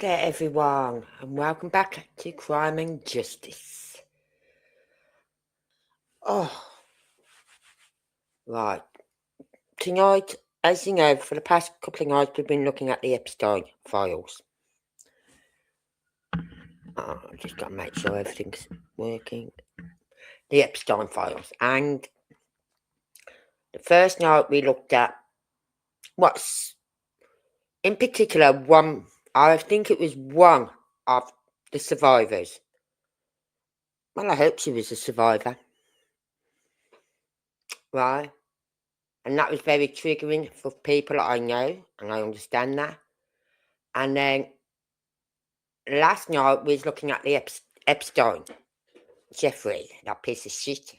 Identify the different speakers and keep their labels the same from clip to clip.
Speaker 1: there, everyone, and welcome back to Crime and Justice. Right. Tonight, as you know, for the past couple of nights, we've been looking at the Epstein files. I've just got to make sure everything's working. The Epstein files. And the first night we looked at what's, in particular, I think it was one of the survivors. Well, I hope she was a survivor. Right. And that was very triggering for people I know, and I understand that. And then last night we was looking at the Epstein, Jeffrey, that piece of shit,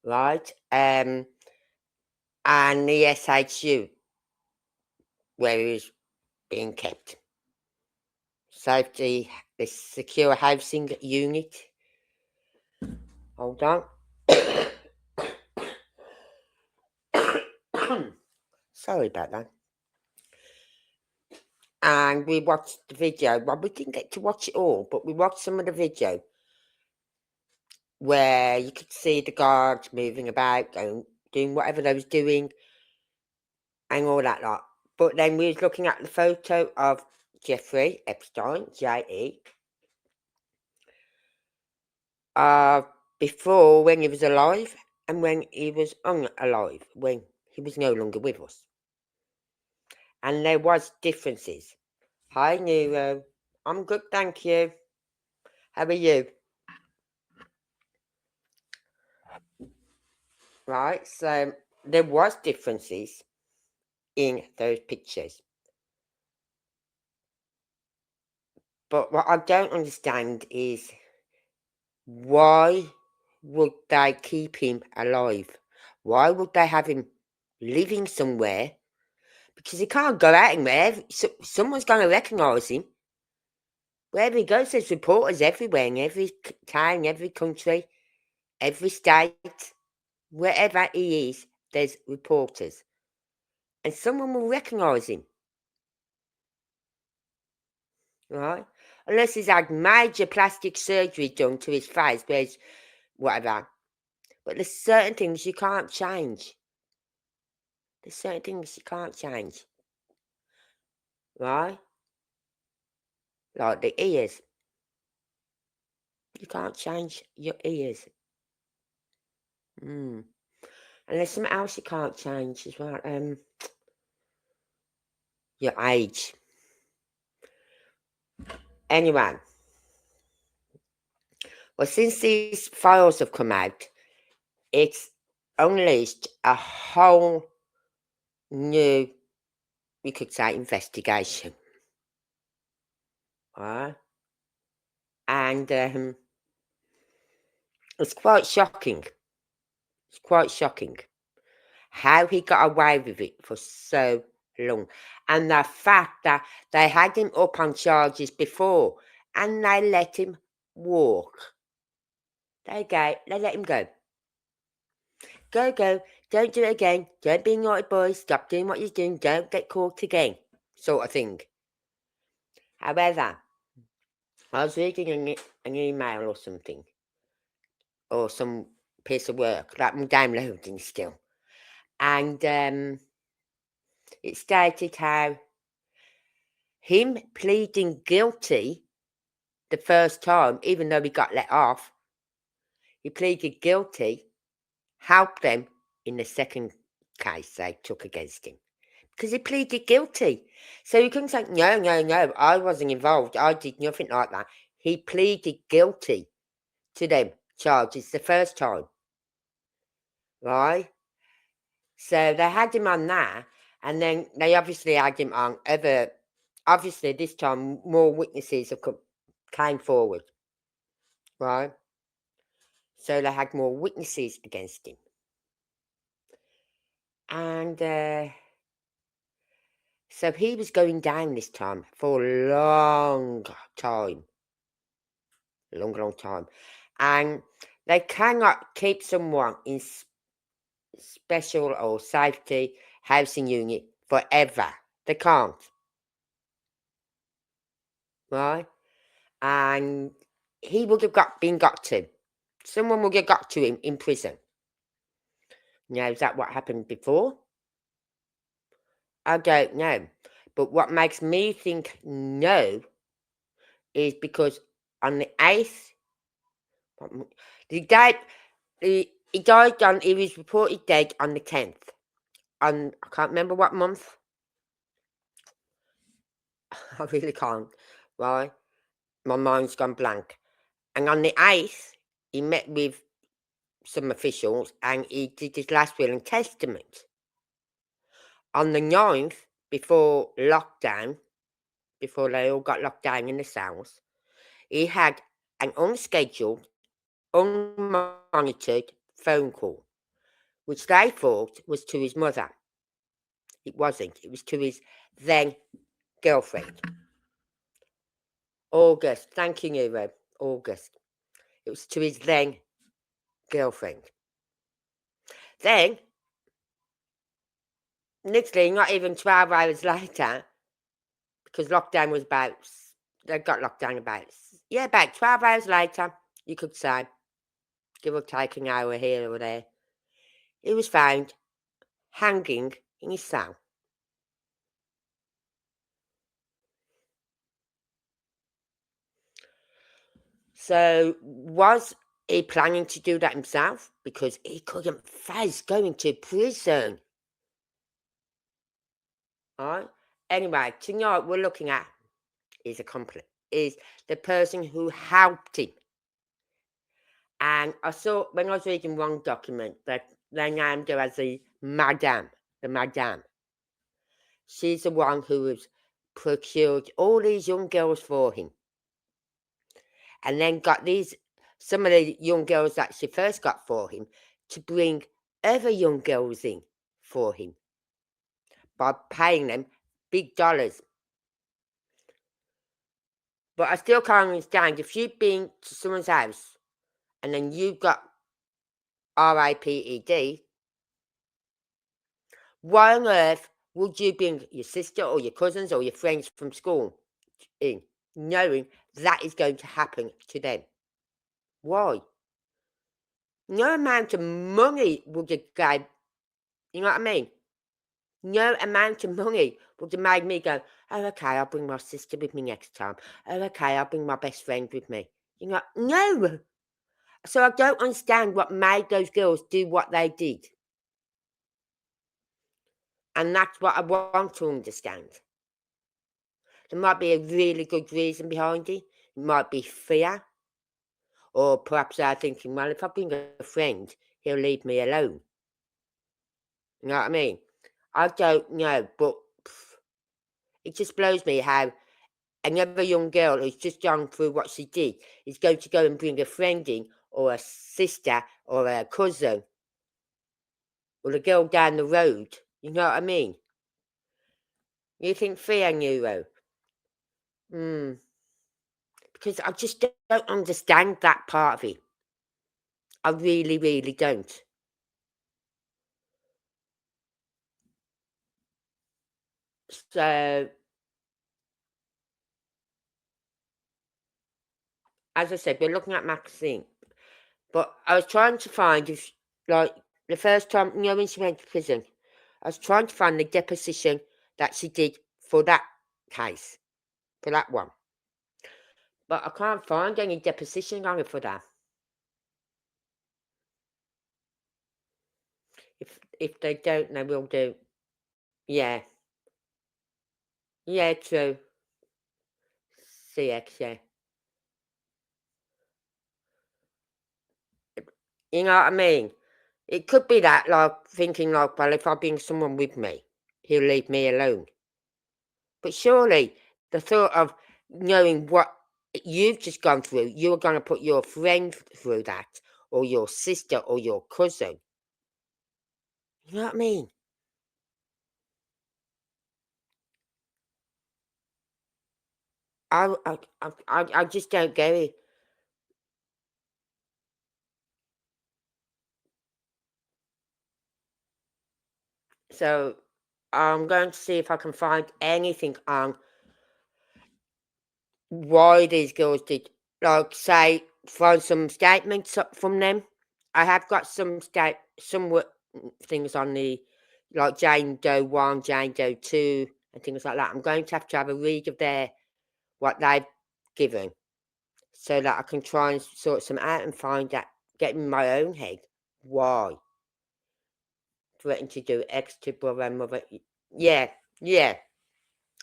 Speaker 1: right? And the SHU, where he was being kept. Safety, the secure housing unit. Hold on. Sorry about that. And we watched the video. Well, we didn't get to watch it all, but we watched some of the video where you could see the guards moving about, doing whatever they was doing, and all that lot. But then we was looking at the photo of Jeffrey Epstein, J.E., before, when he was alive, and when he was unalive, when he was no longer with us. And there was differences. Hi, Nero. I'm good, thank you. How are you? Right, so there was differences in those pictures. But what I don't understand is, why would they keep him alive? Why would they have him living somewhere? Because he can't go out anywhere. Someone's going to recognise him. Wherever he goes, there's reporters everywhere, in every town, every country, every state. Wherever he is, there's reporters. And someone will recognise him. Right? Unless he's had major plastic surgery done to his face, where's whatever. But there's certain things you can't change. There's certain things you can't change. Right? Like the ears. You can't change your ears. And there's something else you can't change as well. Your age. Anyway. Well, since these files have come out, it's unleashed a whole new, we could say, investigation. Right? And it's quite shocking. It's quite shocking how he got away with it for so long. And the fact that they had him up on charges before and they let him walk. They let him go. Go. Don't do it again. Don't be a naughty boy. Stop doing what you're doing. Don't get caught again. Sort of thing. However, I was reading an email or something, or some piece of work that I'm downloading still. And it stated how him pleading guilty the first time, even though he got let off, he pleaded guilty, helped them in the second case they took against him. Because he pleaded guilty. So you couldn't say, no, I wasn't involved. I did nothing like that. He pleaded guilty to them charges the first time. Right? So they had him on that, and then they obviously had him on other. Obviously, this time more witnesses have came forward, right? So they had more witnesses against him, and so he was going down this time for a long time, long time, and they cannot keep someone in special or safety housing unit forever. They can't. right? And he would have been got to. Someone would have got to him in prison. Now, is that what happened before? I don't know. But what makes me think no is because on the 8th, he died, he was reported dead on the 10th. I can't remember what month. I really can't, right? My mind's gone blank. And on the 8th, he met with some officials and he did his last will and testament. On the 9th, before lockdown, before they all got locked down in the cells, he had an unscheduled, unmonitored phone call, which they thought was to his mother. It wasn't. It was to his then girlfriend. August. Thank you, Nero. August. It was to his then girlfriend. Then, literally not even 12 hours later, because lockdown was they got locked down about 12 hours later, you could say, give or take an hour here or there, he was found hanging in his cell. So, was he planning to do that himself? Because he couldn't face going to prison. Alright? Anyway, tonight we're looking at is the person who helped him. And I saw when I was reading one document that they named her as the Madame. She's the one who has procured all these young girls for him. And then got some of the young girls that she first got for him to bring other young girls in for him by paying them big dollars. But I still can't understand if you've been to someone's house and then you've got RIPED, why on earth would you bring your sister or your cousins or your friends from school in, knowing that is going to happen to them? Why? No amount of money would have gave, you know what I mean? No amount of money would have made me go, oh, okay, I'll bring my sister with me next time. Oh, okay, I'll bring my best friend with me. You know, no. So I don't understand what made those girls do what they did. And that's what I want to understand. There might be a really good reason behind it. It might be fear. Or perhaps they're thinking, well, if I bring a friend, he'll leave me alone. You know what I mean? I don't know, but it just blows me how another young girl who's just gone through what she did is going to go and bring a friend in, or a sister, or a cousin, or a girl down the road. You know what I mean? You think fear, Neuro? Because I just don't understand that part of it. I really, really don't. So, as I said, we're looking at Maxine. But I was trying to find if, like, the first time, when she went to prison, I was trying to find the deposition that she did for that case, for that one. But I can't find any deposition on it for that. If they don't, they will do. Yeah. Yeah, true. CX, yeah. You know what I mean? It could be that, like, thinking, like, well, if I bring someone with me, he'll leave me alone. But surely the thought of knowing what you've just gone through, you're going to put your friend through that, or your sister, or your cousin. You know what I mean? I just don't get it. So I'm going to see if I can find anything on why these girls did, like, say, find some statements from them. I have got some things on the, like, Jane Doe 1, Jane Doe 2, and things like that. I'm going to have a read of what they've given, so that I can try and sort some out and find out, get in my own head why threatened to do X to brother and mother. Yeah,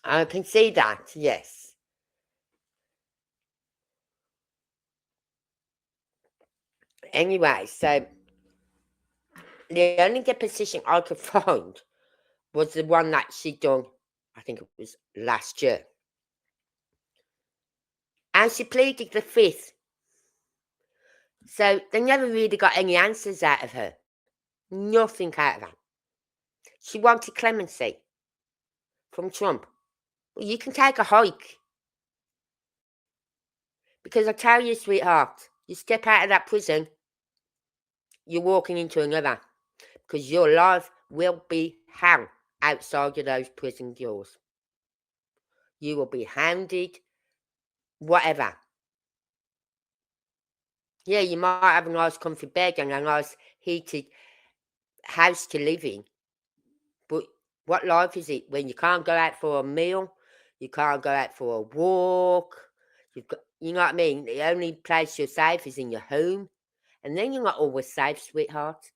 Speaker 1: I can see that. Yes. Anyway, so the only deposition I could find was the one that she done, I think it was last year. And she pleaded the fifth. So they never really got any answers out of her. Nothing out of her. She wanted clemency from Trump. Well, you can take a hike. Because I tell you, sweetheart, you step out of that prison, you're walking into another. Because your life will be hell outside of those prison doors. You will be hounded, whatever. Yeah, you might have a nice comfy bed and a nice heated house to live in. But what life is it when you can't go out for a meal? You can't go out for a walk. You know what I mean? The only place you're safe is in your home. And then you're not always safe, sweetheart.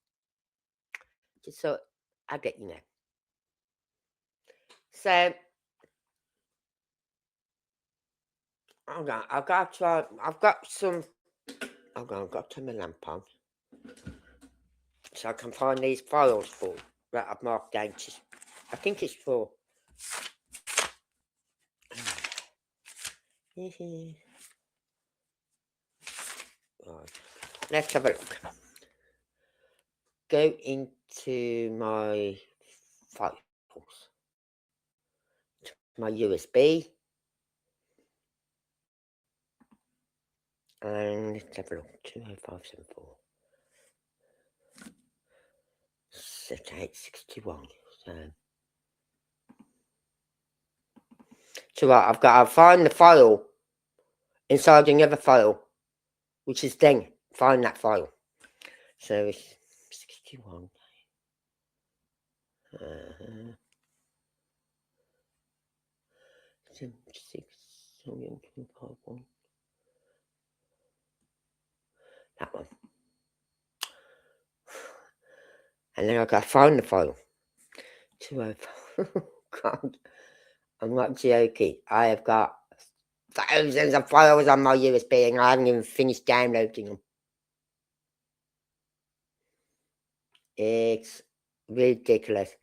Speaker 1: Just so I get you know. So I've got to try. I've got some. I've got to turn my lamp on, so I can find these files for that I've marked down. I think it's for. Right, let's have a look. Go into my files, my USB, and let's have a look. 20574. 7861. So right, I've got to find the file inside another file, which is then find that file. So it's 61. 76. That one. And then I've got to find the file. 205. God, I'm not joking. I have got thousands of files on my USB and I haven't even finished downloading them. It's ridiculous.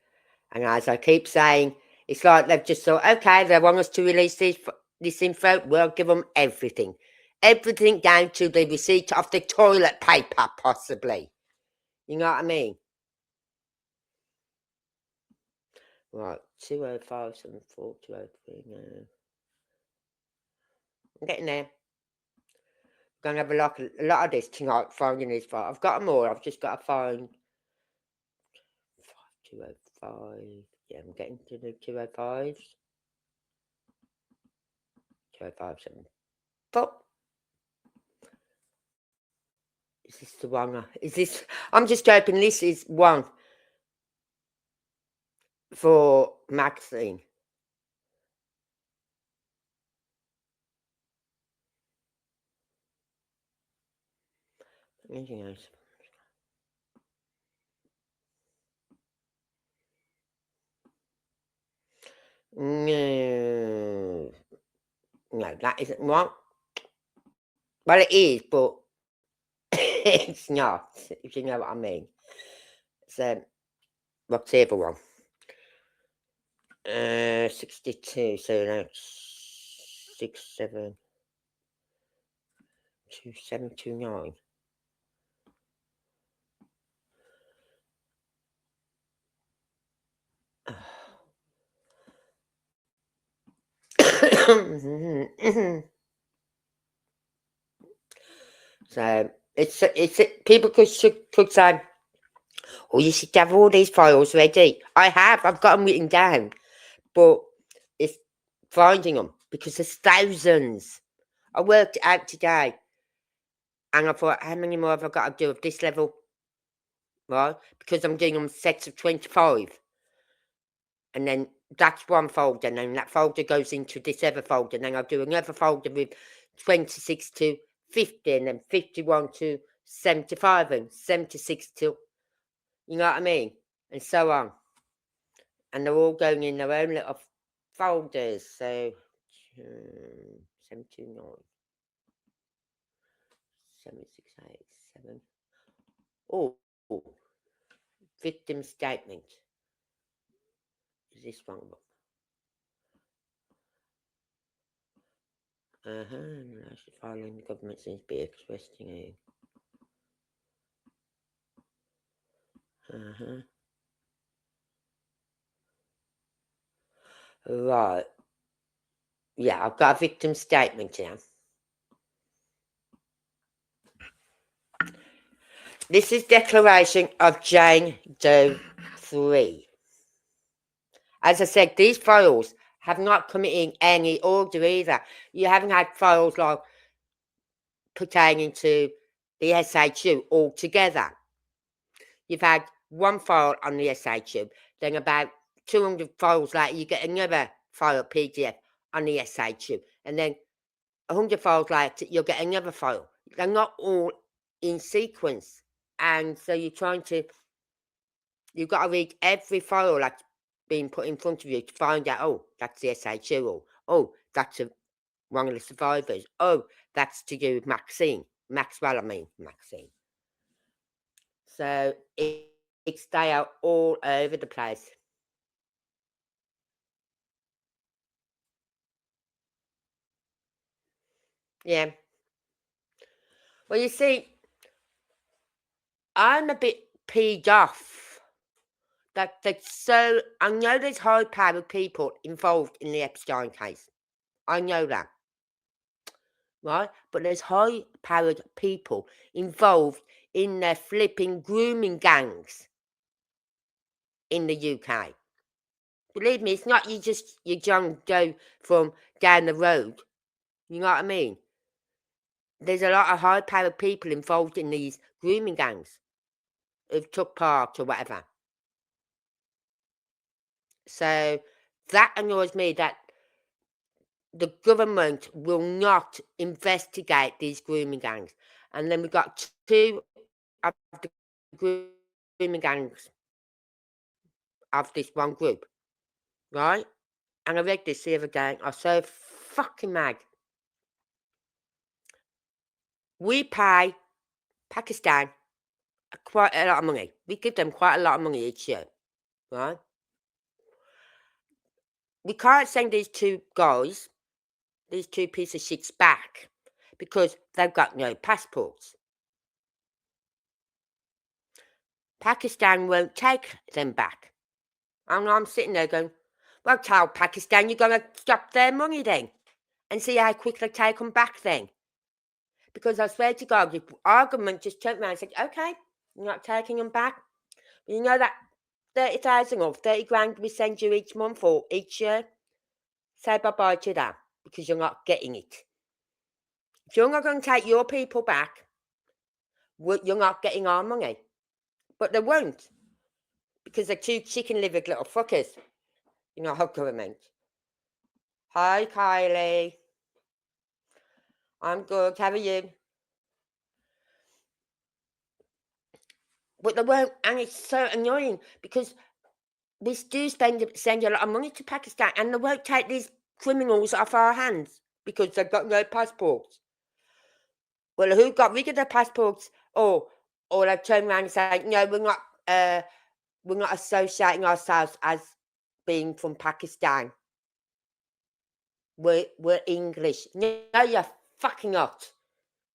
Speaker 1: And as I keep saying, it's like they've just thought, okay, they want us to release this info, we'll give them everything. Everything down to the receipt of the toilet paper, possibly. You know what I mean? Right, 20574, 203, no. I'm getting there. I'm going to have a lot of this tonight, finding these files. I've got them all, I've just got to find 205. Yeah, I'm getting to the 205s. 20574. Is this the one? Is this? I'm just hoping this is one for Maxine. Anything else? No, that isn't one. Well, it is, but it's not. If you know what I mean. So, what's the other one? 62. So that's 67. 2729. So it's people could say, oh, you should have all these files ready. I've got them written down, but it's finding them because there's thousands. I worked it out today, and I thought, how many more have I got to do of this level? Right? Because I'm doing them sets of 25. And then that's one folder, and then that folder goes into this other folder, and then I'll do another folder with 26 to 50, and then 51 to 75, and 76 to, you know what I mean? And so on. And they're all going in their own little folders. So, 729, 7687. Oh, victim statement. Is this one? Following the government seems to be expressing Right. Yeah, I've got a victim statement here. This is declaration of Jane Doe 3. As I said, these files have not come in any order either. You haven't had files like pertaining to the SHU altogether. You've had one file on the SHU, then about 200 files later, you get another file PDF on the SHU, and then 100 files later, you'll get another file. They're not all in sequence, and so you've got to read every file that's being put in front of you to find out, oh, that's the SHU, or oh, that's one of the survivors, oh, that's to do with Maxwell. So it's they are all over the place. Yeah. Well, you see, I'm a bit peed off I know there's high-powered people involved in the Epstein case. I know that. Right? But there's high-powered people involved in their flipping grooming gangs in the UK. Believe me, it's not you John Doe from down the road. You know what I mean? There's a lot of high-powered people involved in these grooming gangs who've took part or whatever. So that annoys me that the government will not investigate these grooming gangs. And then we've got two of the grooming gangs of this one group, right? And I read this the other day. I was so fucking mad. We pay Pakistan quite a lot of money. We give them quite a lot of money each year, right? We can't send these two guys, these two pieces of shits back because they've got no passports. Pakistan won't take them back. And I'm sitting there going, well, tell Pakistan you're going to stop their money then and see how quick they take them back then. Because I swear to God, if our government just turned around and said, okay, you're not taking them back. You know that 30,000 or 30 grand we send you each month or each year? Say bye-bye to that because you're not getting it. If you're not going to take your people back, you're not getting our money. But they won't because they're two chicken-livered little fuckers. You know, our government. Hi, Kylie. I'm good. How are you? But they won't, and it's so annoying because we do send a lot of money to Pakistan, and they won't take these criminals off our hands because they've got no passports. Well, who got rid of their passports? Or they turn around and say, no, we're not associating ourselves as being from Pakistan. We're English. No, you're fucking not.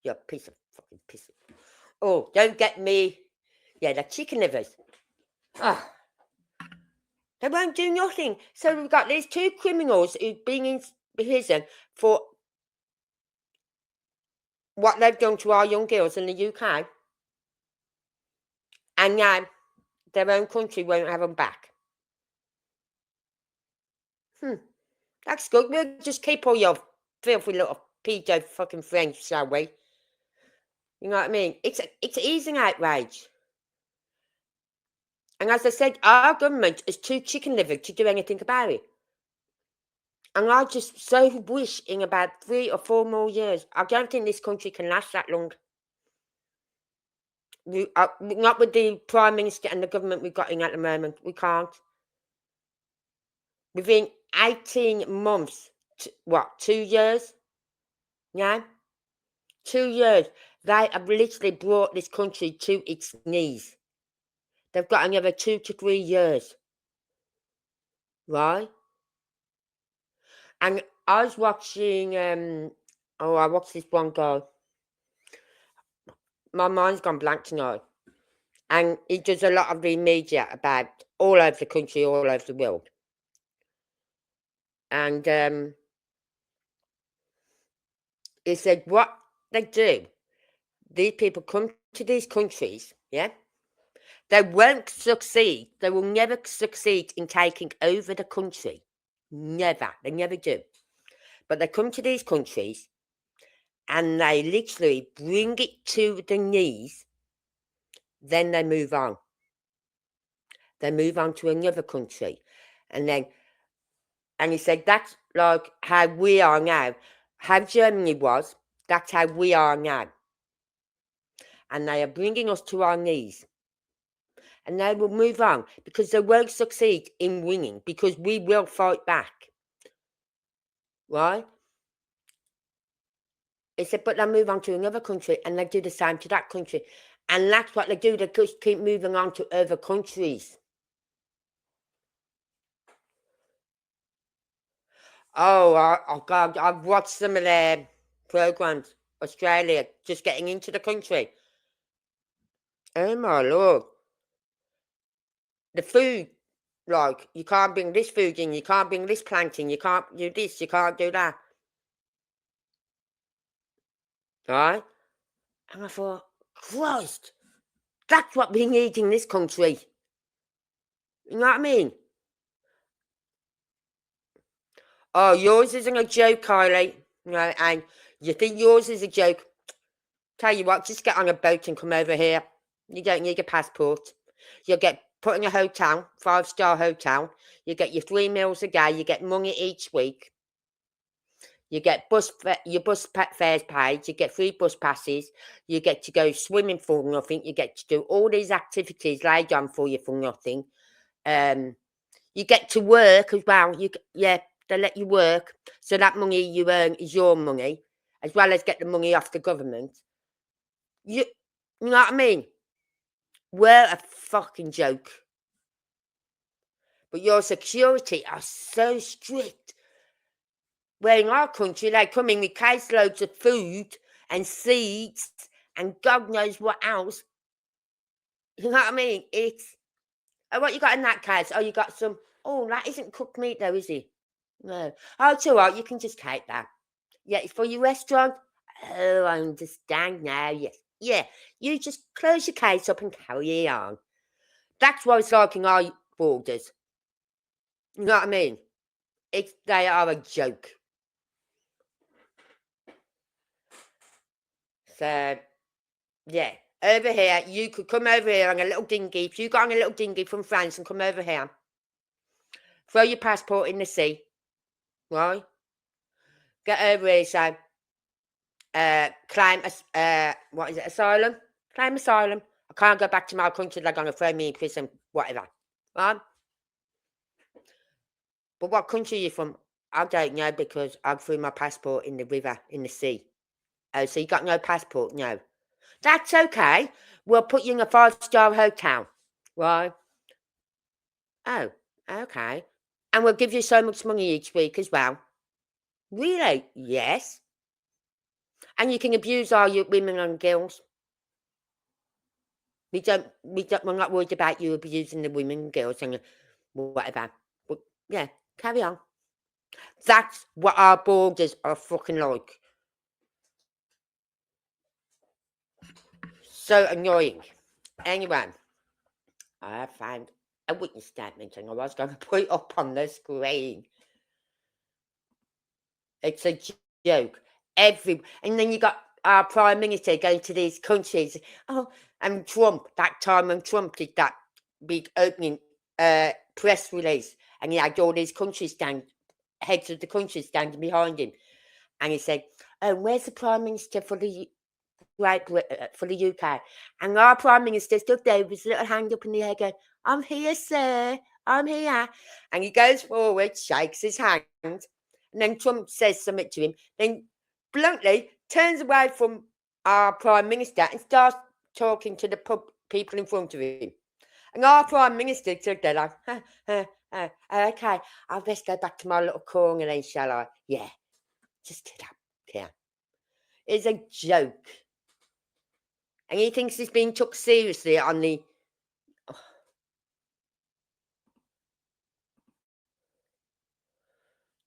Speaker 1: You're a piece of fucking piss. Oh, don't get me. Yeah, the chicken livers. Ah. They won't do nothing. So we've got these two criminals who've been in prison for what they've done to our young girls in the UK. And now their own country won't have them back. That's That's good. We'll just keep all your filthy little pedo fucking friends, shall we? You know what I mean? It's easing outrage. And as I said, our government is too chicken livered to do anything about it. And I just so wish in about 3 or 4 more years, I don't think this country can last that long. Not with the Prime Minister and the government we've got in at the moment. We can't. Within 18 months, 2 years? Yeah? 2 years. They have literally brought this country to its knees. They've got another 2 to 3 years. Right? And I was watching, I watched this one guy. My mind's gone blank tonight. And he does a lot of the media about all over the country, all over the world. And he said what they do, these people come to these countries, yeah? They won't succeed. They will never succeed in taking over the country. Never. They never do. But they come to these countries and they literally bring it to the knees. Then they move on. They move on to another country. And he said, that's like how we are now. How Germany was, that's how we are now. And they are bringing us to our knees. And they will move on because they won't succeed in winning because we will fight back. Right? He said, but they move on to another country and they do the same to that country. And that's what they do. They just keep moving on to other countries. Oh God, I've watched some of their programs. Australia, just getting into the country. Oh my Lord. The food, like, you can't bring this food in, you can't bring this plant in, you can't do this, you can't do that. Right? And I thought, Christ, that's what we need in this country. You know what I mean? Oh, yours isn't a joke, Kylie. You know, and you think yours is a joke. Tell you what, just get on a boat and come over here. You don't need a passport. You'll get put in a hotel, 5-star hotel. You get your 3 meals a day. You get money each week. You get your bus fares paid. You get free bus passes. You get to go swimming for nothing. You get to do all these activities laid on for you for nothing. You get to work as well. They let you work. So that money you earn is your money, as well as get the money off the government. You know what I mean? We're a fucking joke. But your security are so strict. Where in our country, they come in with caseloads of food and seeds and God knows what else. You know what I mean? It's, what you got in that case? Oh, you got some, that isn't cooked meat though, is it? No. Oh, it's all right, you can just take that. Yeah, it's for your restaurant? Oh, I understand now, yes. Yeah, you just close your case up and carry on. That's what it's like in our borders. You know what I mean? They are a joke. So, yeah. Over here, you could come over here on a little dinghy. If you got on a little dinghy from France and come over here, throw your passport in the sea, right? Get over here, so claim what is it? Asylum? Claim asylum. I can't go back to my country. They're gonna throw me in prison, whatever, right? But what country are you from? I don't know because I threw my passport in the river in the sea. Oh, so you got no passport? No. That's okay. We'll put you in a 5-star hotel, right? Oh, okay. And we'll give you so much money each week as well. Really? Yes. And you can abuse all your women and girls. We're not worried about you abusing the women and girls and whatever. But yeah, carry on. That's what our borders are fucking like. So annoying. Anyway, I found a witness statement and I was going to put it up on the screen. It's a joke. And then you got our Prime Minister going to these countries. Oh, and Trump, that time when Trump did that big opening press release, and he had all these heads of the countries standing behind him. And he said, "Oh, where's the Prime Minister for the UK?" And our Prime Minister stood there with his little hand up in the air going, "I'm here, sir. I'm here." And he goes forward, shakes his hand, and then Trump says something to him, then bluntly turns away from our Prime Minister and starts talking to the people in front of him. And our Prime Minister stood there like, "Okay, I'll best go back to my little corner then, shall I?" Yeah, just stood up. Yeah. It's a joke. And he thinks he's being took seriously on the...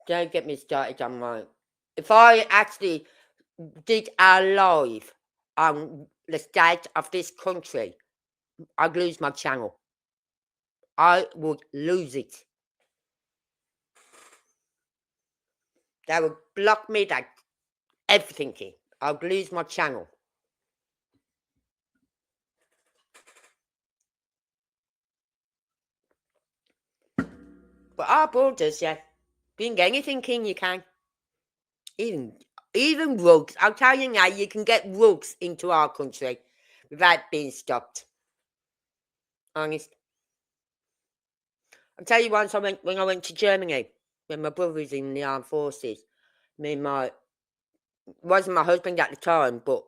Speaker 1: Don't get me started on my... If I actually did a live on the state of this country, I'd lose my channel. I would lose it. They would block me, like everything. I'd lose my channel. But our borders, yeah. You can get anything in, you can. Even rugs. I'll tell you now, you can get rugs into our country without being stopped. Honest. I'll tell you once when I went to Germany, when my brother was in the armed forces, wasn't my husband at the time, but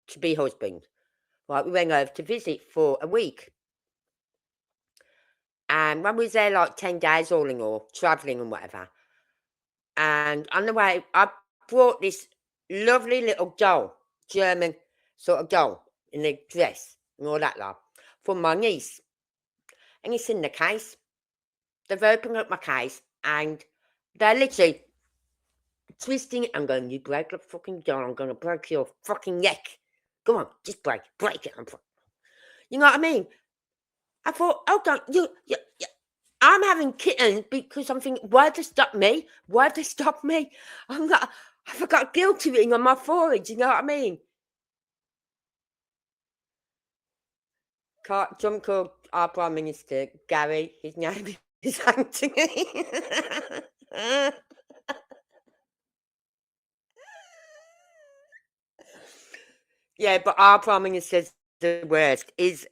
Speaker 1: to be husband. Right, we went over to visit for a week. And when we was there like 10 days all in all, travelling and whatever, and on the way, I brought this lovely little doll, German sort of doll, in a dress and all that lot, for my niece. And it's in the case. They've opened up my case, and they're literally twisting it. I'm going, "You break the fucking doll, I'm going to break your fucking neck. Go on, just break it." You know what I mean? I thought, "Oh, don't you I'm having kittens because I'm thinking, why'd they stop me? Why'd they stop me? I've got guilty written on my forehead, you know what I mean?" Some called our Prime Minister, Gary, his name is Anthony. Yeah, but our Prime Minister's the worst. Is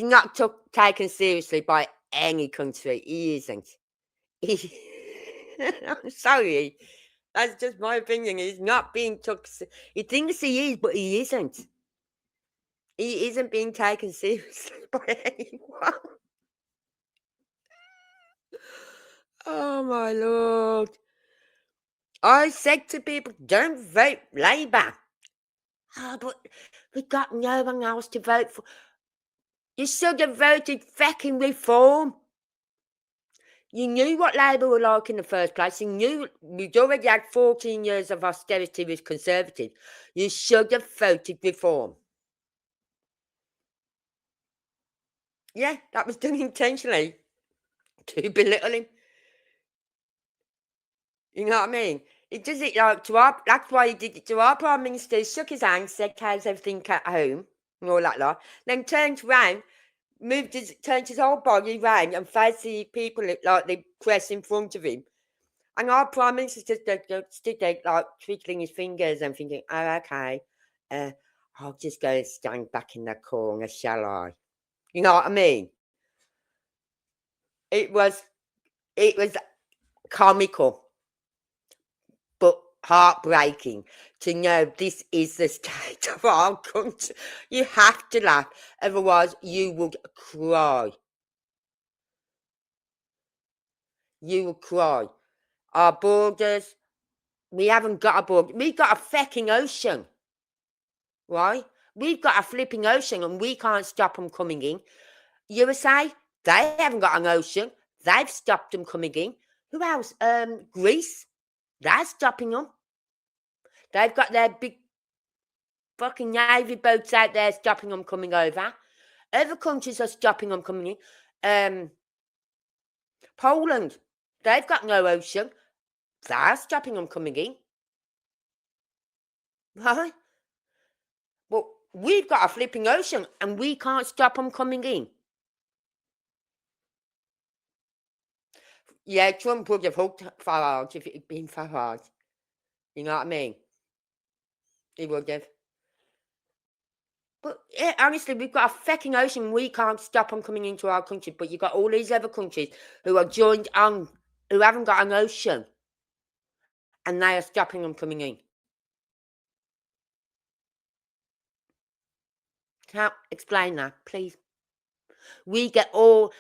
Speaker 1: not taken seriously by any country. He isn't. I'm sorry. That's just my opinion. He's not being took. He thinks he is, but he isn't. He isn't being taken seriously by anyone. Oh my lord! I said to people, "Don't vote Labour." Oh, but we got no one else to vote for. You should have voted fucking Reform. You knew what Labour were like in the first place. You knew we'd already had 14 years of austerity with Conservative. You should have voted Reform. Yeah, that was done intentionally to belittle him. You know what I mean? He does it like to our... That's why he did it to our Prime Minister. He shook his hand, said, "How's everything at home?" and all that lot. Then turned round, turned his whole body round and faced the people like the press in front of him. And our Prime Minister just stood there like twiddling his fingers and thinking, "Oh, okay, I'll just go and stand back in the corner, shall I?" You know what I mean? It was comical, but heartbreaking to know this is the state of our country. You have to laugh, otherwise you would cry. You would cry. Our borders, we haven't got a border. We've got a fucking ocean, right? We've got a flipping ocean and we can't stop them coming in. USA, they haven't got an ocean. They've stopped them coming in. Who else? Greece, they're stopping them. They've got their big fucking navy boats out there stopping them coming over. Other countries are stopping them coming in. Poland, they've got no ocean. They're stopping them coming in. Right? Well, we've got a flipping ocean and we can't stop them coming in. Yeah, Trump would have hooked Farage if it had been Farage. You know what I mean? He would have. But yeah, honestly, we've got a fucking ocean. We can't stop them coming into our country. But you've got all these other countries who are joined on, who haven't got an ocean, and they are stopping them coming in. Can't explain that, please. We get all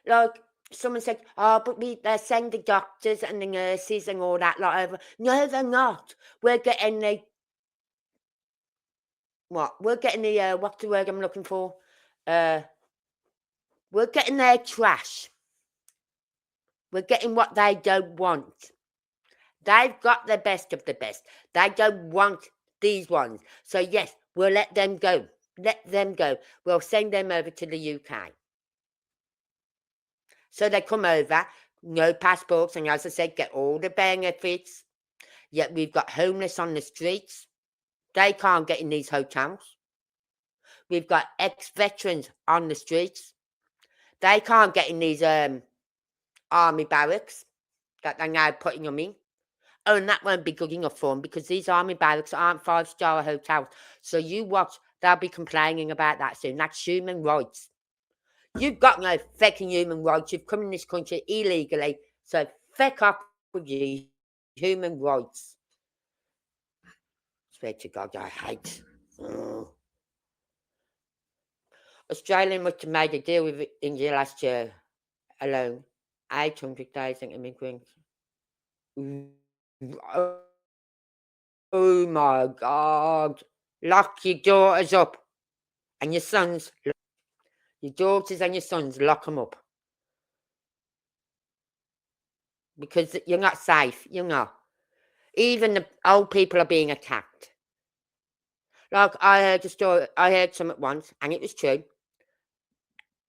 Speaker 1: like someone said, oh, but they're sending the doctors and the nurses and all that lot over. No, they're not. We're getting the what? We're getting the what's the word I'm looking for? We're getting their trash. We're getting what they don't want. They've got the best of the best. They don't want these ones. So yes, we'll let them go. Let them go. We'll send them over to the UK. So they come over, no passports, and as I said, get all the benefits. Yet we've got homeless on the streets. They can't get in these hotels. We've got ex-veterans on the streets. They can't get in these army barracks that they're now putting them in. Oh, and that won't be good enough for them because these army barracks aren't 5-star hotels. So you watch, they'll be complaining about that soon. That's human rights. You've got no fucking human rights. You've come in this country illegally. So fuck up with your human rights. Swear to God, I hate. Australia must have made a deal with India last year alone. 800,000 immigrants. Oh my God. Lock your daughters up. And your sons. Your daughters and your sons, lock them up. Because you're not safe. You're not. Even the old people are being attacked. Like I heard a story, I heard some at once, and it was true.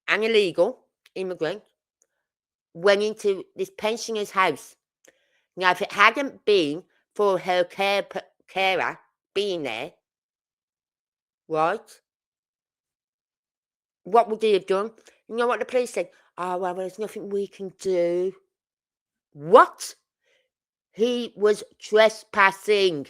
Speaker 1: An illegal immigrant went into this pensioner's house. Now, if it hadn't been for her carer being there, right, what would he have done? You know what the police said? Oh, well, there's nothing we can do. What? He was trespassing.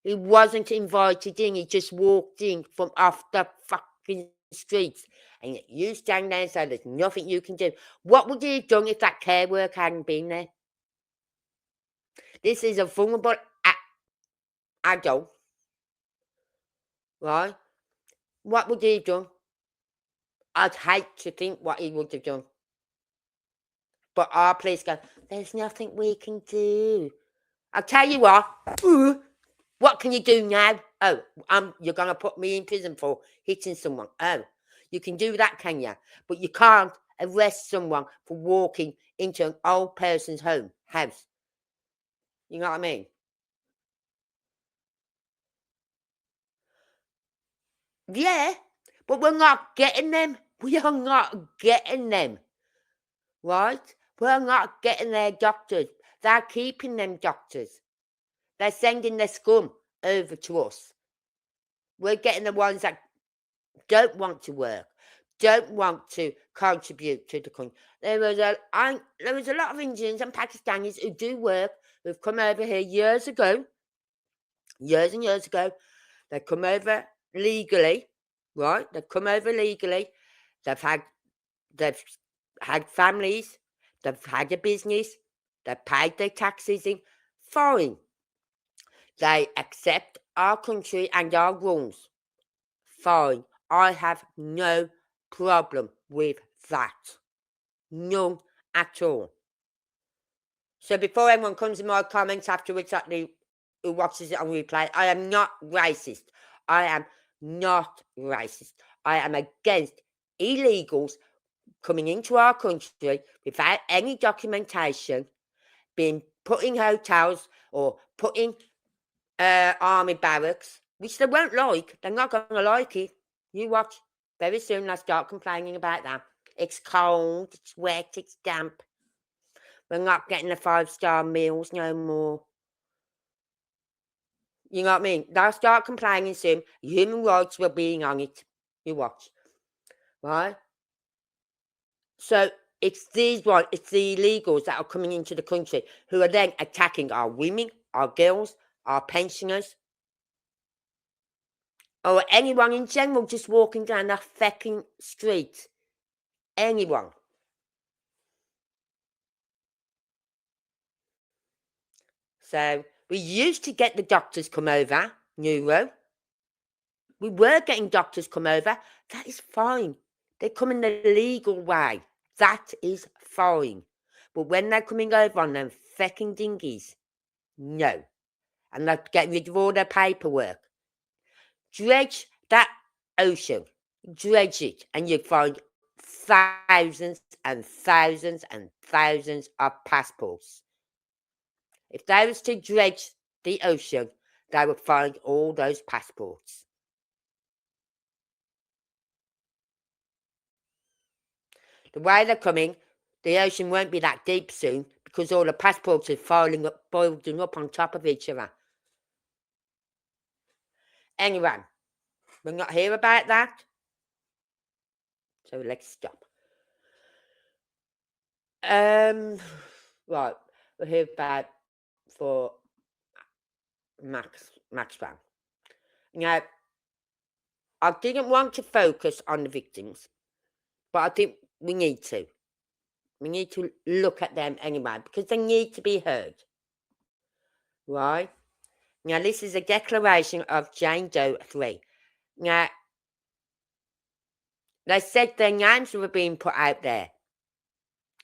Speaker 1: He wasn't invited in. He just walked in from off the fucking streets. And you stand there and say there's nothing you can do. What would he have done if that care worker hadn't been there? This is a vulnerable adult, right? What would he have done? I'd hate to think what he would have done. But our police go, there's nothing we can do. I'll tell you what can you do now? Oh, you're going to put me in prison for hitting someone. Oh, you can do that, can you? But you can't arrest someone for walking into an old person's house. You know what I mean? Yeah, but we're not getting them. We are not getting them. Right? We're not getting their doctors. They're keeping them doctors. They're sending their scum over to us. We're getting the ones that don't want to work, don't want to contribute to the country. There was a lot of Indians and Pakistanis who do work, who've come over here years and years ago. They come over legally, right? They've come over legally. They've had families. They've had a business. They've paid their taxes in. Fine. They accept our country and our rules. Fine. I have no problem with that. None at all. So before anyone comes in my comments afterwards, who watches it on replay, I am not racist. I am not racist. I am against illegals coming into our country without any documentation, being put in hotels or put in army barracks, which they won't like. They're not going to like it. You watch. Very soon they'll start complaining about that. It's cold, it's wet, it's damp. We're not getting the 5-star meals no more. You know what I mean? They'll start complaining soon. Human rights will be on it. You watch. Right? So it's the illegals that are coming into the country who are then attacking our women, our girls, our pensioners, or anyone in general just walking down the fucking street. Anyone. So we used to get the doctors come over, neuro. We were getting doctors come over. That is fine. They come in the legal way. That is fine. But when they're coming over on them fucking dinghies, no. And they're getting rid of all their paperwork. Dredge that ocean. Dredge it. And you find thousands and thousands and thousands of passports. If they was to dredge the ocean, they would find all those passports. The way they're coming, the ocean won't be that deep boiling because all the passports are boiling up on top of each other. Anyway, we're not here about that. So let's stop. Right, we're here about for Maxwell. Now, I didn't want to focus on the victims, but I think we need to. We need to look at them anyway because they need to be heard. Right? Now, this is a declaration of Jane Doe 3. Now, they said their names were being put out there.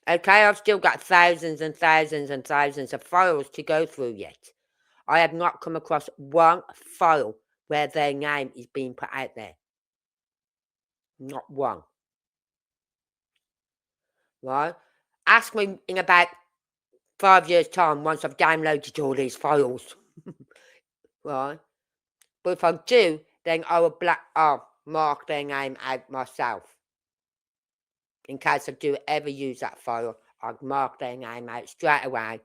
Speaker 1: Okay, I've still got thousands and thousands and thousands of files to go through yet. I have not come across one file where their name is being put out there. Not one. Right? Ask me in about 5 years' time once I've downloaded all these files. Right? But if I do, then I'll mark their name out myself. In case I do ever use that file, I'll mark their name out straight away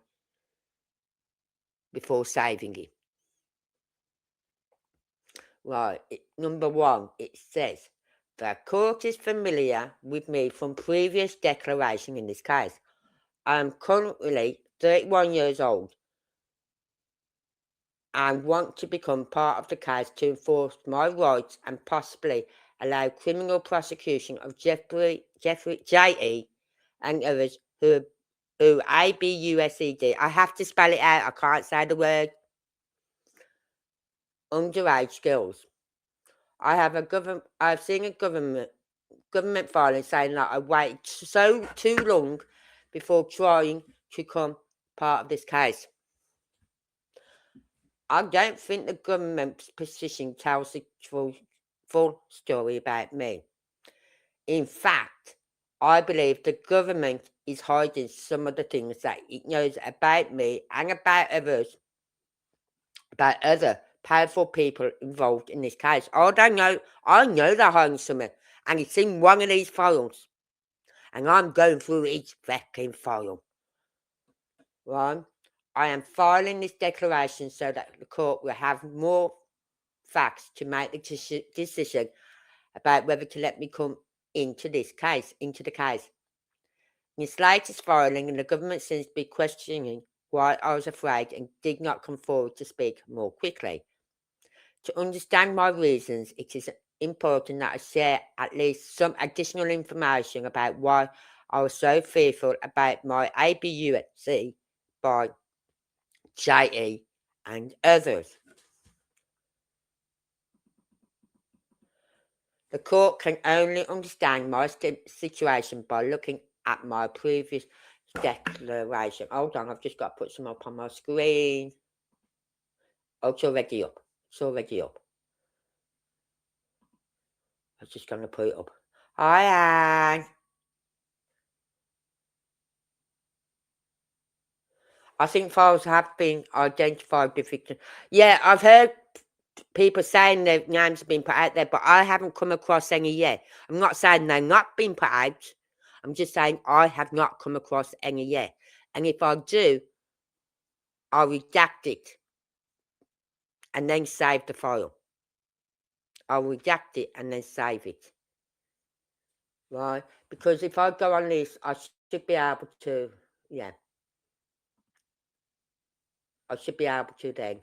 Speaker 1: before saving it. Right, number 1, it says, the court is familiar with me from previous declaration in this case. I am currently 31 years old and want to become part of the case to enforce my rights and possibly allow criminal prosecution of Jeffrey J.E. and others who ABUSED. I have to spell it out. I can't say the word. Underage girls. I've seen a government filing saying that I waited too long before trying to become part of this case. I don't think the government's position tells the full story about me. In fact, I believe the government is hiding some of the things that it knows about me and about other powerful people involved in this case. I know they're hiding something, and it's in one of these files. And I'm going through each fucking file. Right? I am filing this declaration so that the court will have more facts to make the decision about whether to let me come into the case. In this latest filing, the government seems to be questioning why I was afraid and did not come forward to speak more quickly. To understand my reasons, it is important that I share at least some additional information about why I was so fearful about my ABUSC by J.E. and others. The court can only understand my situation by looking at my previous declaration. Hold on, I've just got to put some up on my screen. Oh, it's already up. I'm just going to put it up. Hi, Anne. I think files have been identified with victims. Yeah, I've heard people saying their names have been put out there, but I haven't come across any yet. I'm not saying they're not being put out. I'm just saying I have not come across any yet. And if I do, I'll redact it and then save the file. I'll redact it and then save it. Right? Because if I go on this, I should be able to, yeah. I should be able to then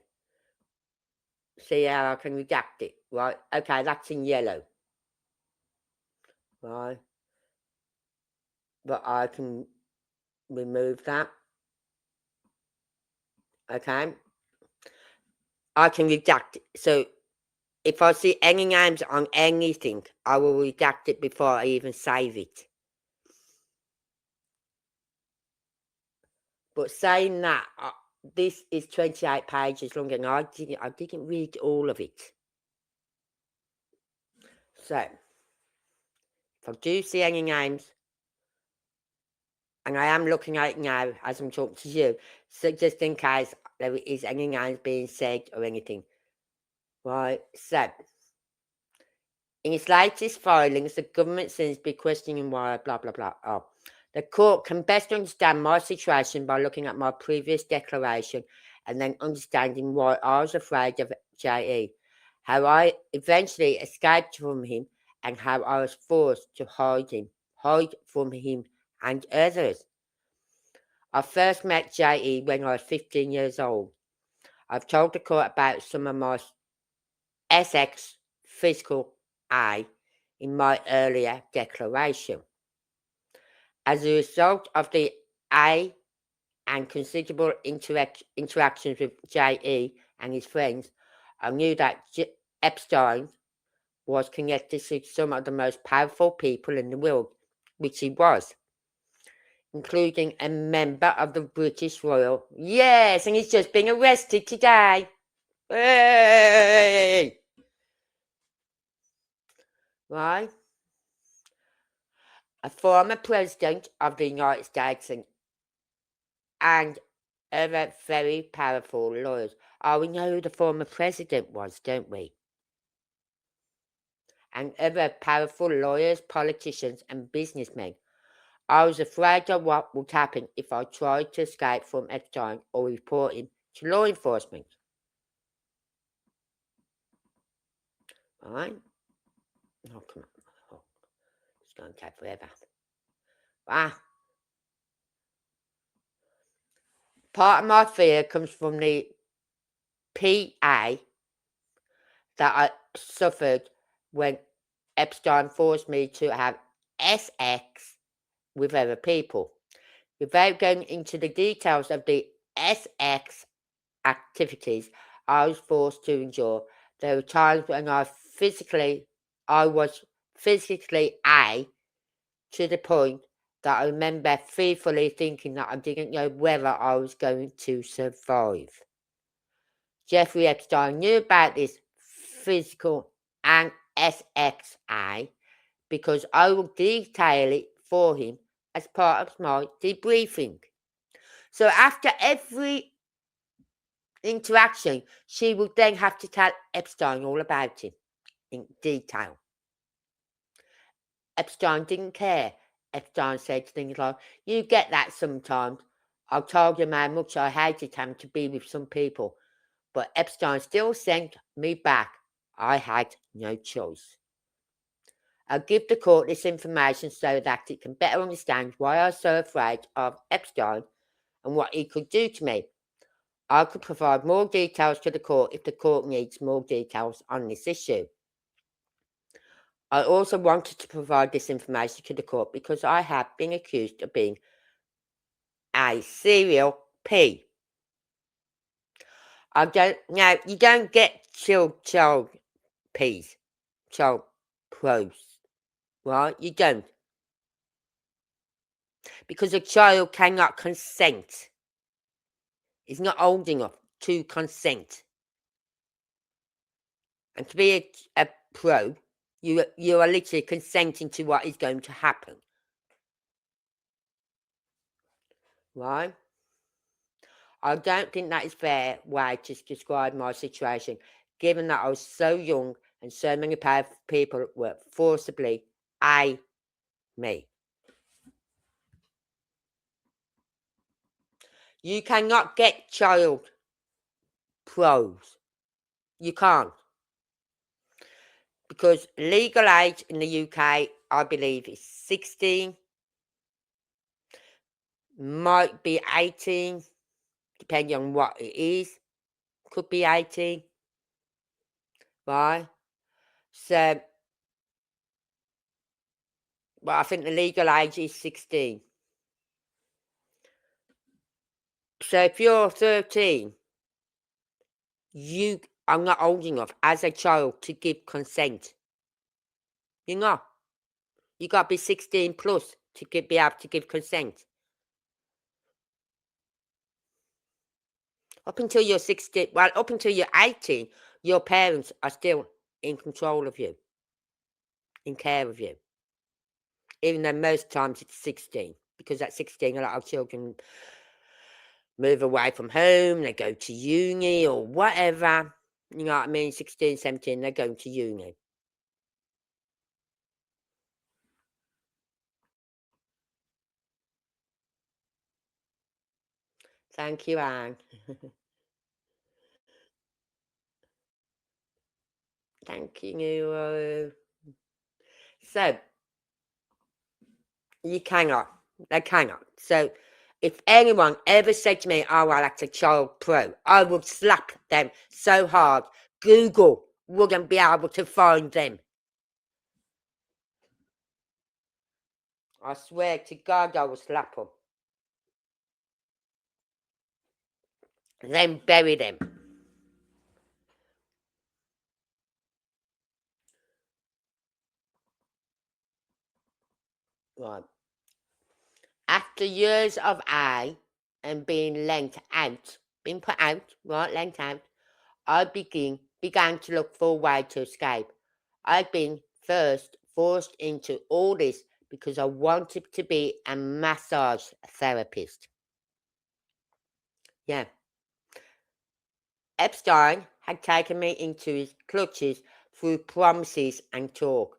Speaker 1: see how I can redact it. Right? Okay, that's in yellow. Right? But I can remove that. Okay? I can redact it. So if I see any names on anything, I will redact it before I even save it. But saying that, this is 28 pages long, and I didn't read all of it. So, if I do see any names, and I am looking at it now as I'm talking to you, so just in case there is any names being said or anything. Right, so, in its latest filings, the government seems to be questioning why blah blah blah. Oh. The court can best understand my situation by looking at my previous declaration and then understanding why I was afraid of J.E., how I eventually escaped from him, and how I was forced to hide from him and others. I first met J.E. when I was 15 years old. I've told the court about some of my SX physical I in my earlier declaration. As a result of the A and considerable interactions with J.E. and his friends, I knew that Epstein was connected to some of the most powerful people in the world, which he was, including a member of the British Royal. Yes, and he's just been arrested today. Hey! Right? A former president of the United States and other very powerful lawyers. Oh, we know who the former president was, don't we? And other powerful lawyers, politicians, and businessmen. I was afraid of what would happen if I tried to escape from Epstein or report him to law enforcement. Right? Oh, come on. Oh, it's going to take forever. Part of my fear comes from the PA that I suffered when Epstein forced me to have SX with other people. Without going into the details of the SX activities I was forced to endure, there were times when I was physically to the point that I remember fearfully thinking that I didn't know whether I was going to survive. Jeffrey Epstein knew about this physical and SXI because I will detail it for him as part of my debriefing. So after every interaction, she would then have to tell Epstein all about him in detail. Epstein didn't care. Epstein said things like, "You get that sometimes. I told him how much I hated him to be with some people, but Epstein still sent me back. I had no choice." I'll give the court this information so that it can better understand why I was so afraid of Epstein and what he could do to me. I could provide more details to the court if the court needs more details on this issue. I also wanted to provide this information to the court because I have been accused of being a serial P. Now, you don't get child P's, child pros, right? You don't. Because a child cannot consent. Is not old enough to consent. And to be a pro, you are literally consenting to what is going to happen. Right? I don't think that is fair way to describe my situation, given that I was so young and so many powerful people were forcibly me. You cannot get child pros. You can't. Because legal age in the UK, I believe, is 16. Might be 18, depending on what it is. Could be 18. Right? So, well, I think the legal age is 16. So if you're 13, you are not old enough as a child to give consent. You're not. You got to be 16 plus to be able to give consent. Up until you're 16, well, up until you're 18, your parents are still in control of you, in care of you. Even though most times it's 16, because at 16 a lot of children move away from home, they go to uni or whatever. You know what I mean? 16, 17, they're going to uni. Thank you, Anne. Thank you. So, you cannot. They cannot. So, if anyone ever said to me, oh, well, that's a child pro, I would slap them so hard, Google wouldn't be able to find them. I swear to God, I will slap them. Then bury them. Right. After years of I and being lent out, being put out, right, lent out, I began to look for a way to escape. I'd been first forced into all this because I wanted to be a massage therapist. Yeah. Epstein had taken me into his clutches through promises and talk.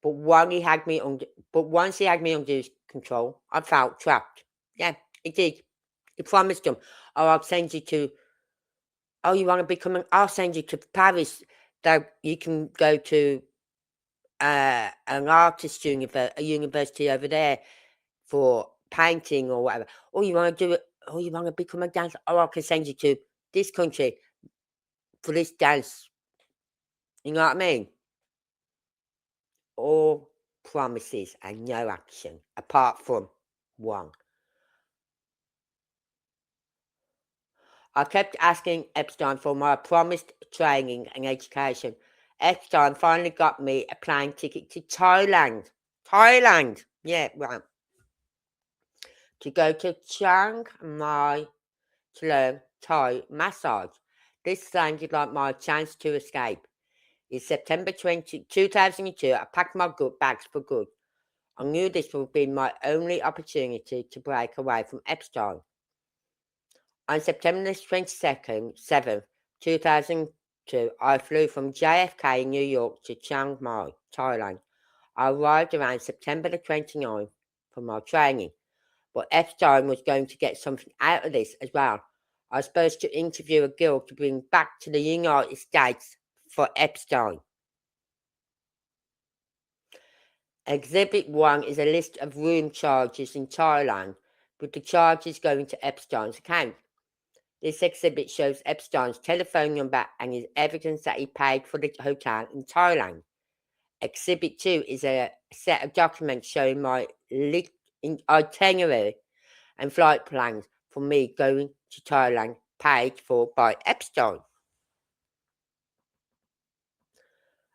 Speaker 1: But once he had me under his control, I felt trapped. Yeah, he did. He promised them, oh, I'll send you to, oh, you want to become I'll send you to Paris, that you can go to an artist a university over there for painting or whatever. Or you want to do it, or you want to become a dancer, oh, I can send you to this country for this dance. You know what I mean? All promises and no action, apart from one. I kept asking Epstein for my promised training and education. Epstein finally got me a plane ticket to Thailand. Thailand! Yeah, right. To go to Chiang Mai to learn Thai massage. This sounded like my chance to escape. In September 2002, I packed my bags for good. I knew this would be my only opportunity to break away from Epstein. On September 22nd, 7th, 2002, I flew from JFK in New York to Chiang Mai, Thailand. I arrived around September the 29th for my training, but Epstein was going to get something out of this as well. I was supposed to interview a girl to bring back to the United States for Epstein. Exhibit 1 is a list of room charges in Thailand, with the charges going to Epstein's account. This exhibit shows Epstein's telephone number and is evidence that he paid for the hotel in Thailand. Exhibit 2 is a set of documents showing my itinerary and flight plans for me going to Thailand, paid for by Epstein.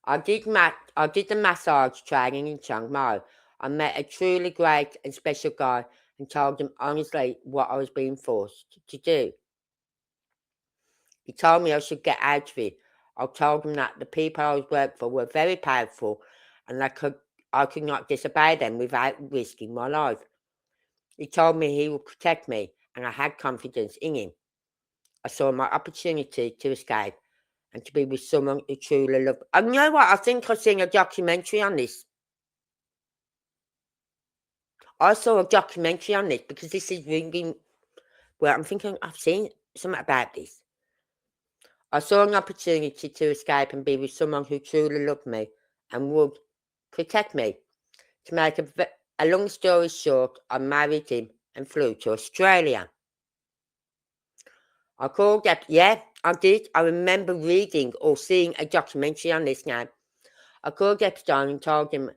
Speaker 1: I did the massage training in Chiang Mai. I met a truly great and special guy and told him honestly what I was being forced to do. He told me I should get out of it. I told him that the people I was working for were very powerful and I could not disobey them without risking my life. He told me he would protect me and I had confidence in him. I saw my opportunity to escape and to be with someone who truly loved. And you know what? I think I've seen a documentary on this. I saw a documentary on this because this is ringing Well, I'm thinking I've seen something about this. I saw an opportunity to escape and be with someone who truly loved me and would protect me. To make a long story short, I married him and flew to Australia. I called up, yeah, I did. I remember reading or seeing a documentary on this now. I called Epstein and told him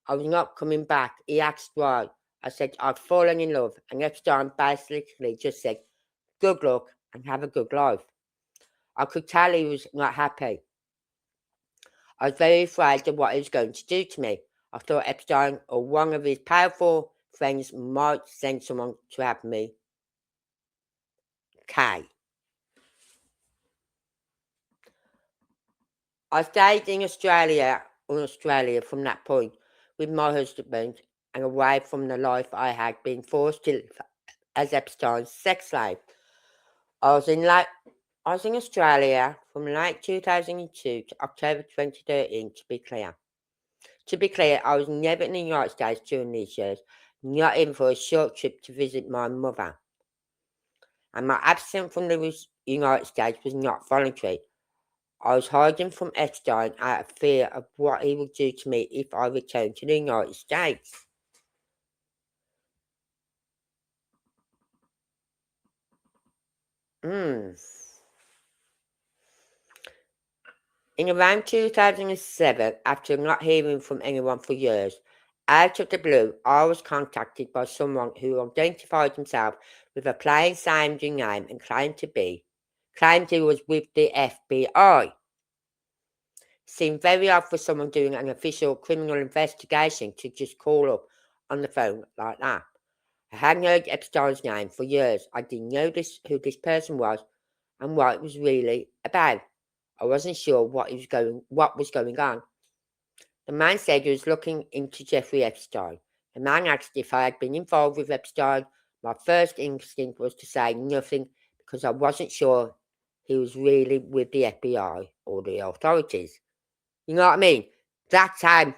Speaker 1: I was not coming back. He asked why. I said I'd fallen in love, and Epstein basically just said, good luck and have a good life. I could tell he was not happy. I was very afraid of what he was going to do to me. I thought Epstein or one of his powerful friends might send someone to have me. K. I stayed in Australia from that point with my husband and away from the life I had been forced to live as Epstein's sex slave. I was in Australia from late 2002 to October 2013, to be clear. To be clear, I was never in the United States during these years, not even for a short trip to visit my mother. And my absence from the United States was not voluntary. I was hiding from Epstein out of fear of what he would do to me if I returned to the United States. In around 2007, after not hearing from anyone for years, out of the blue, I was contacted by someone who identified himself with a plain-sounding name and claimed he was with the FBI. Seemed very odd for someone doing an official criminal investigation to just call up on the phone like that. I hadn't heard Epstein's name for years. I didn't know who this person was and what it was really about. I wasn't sure what was going on. The man said he was looking into Jeffrey Epstein. The man asked if I had been involved with Epstein. My first instinct was to say nothing because I wasn't sure he was really with the FBI or the authorities. You know what I mean? That's how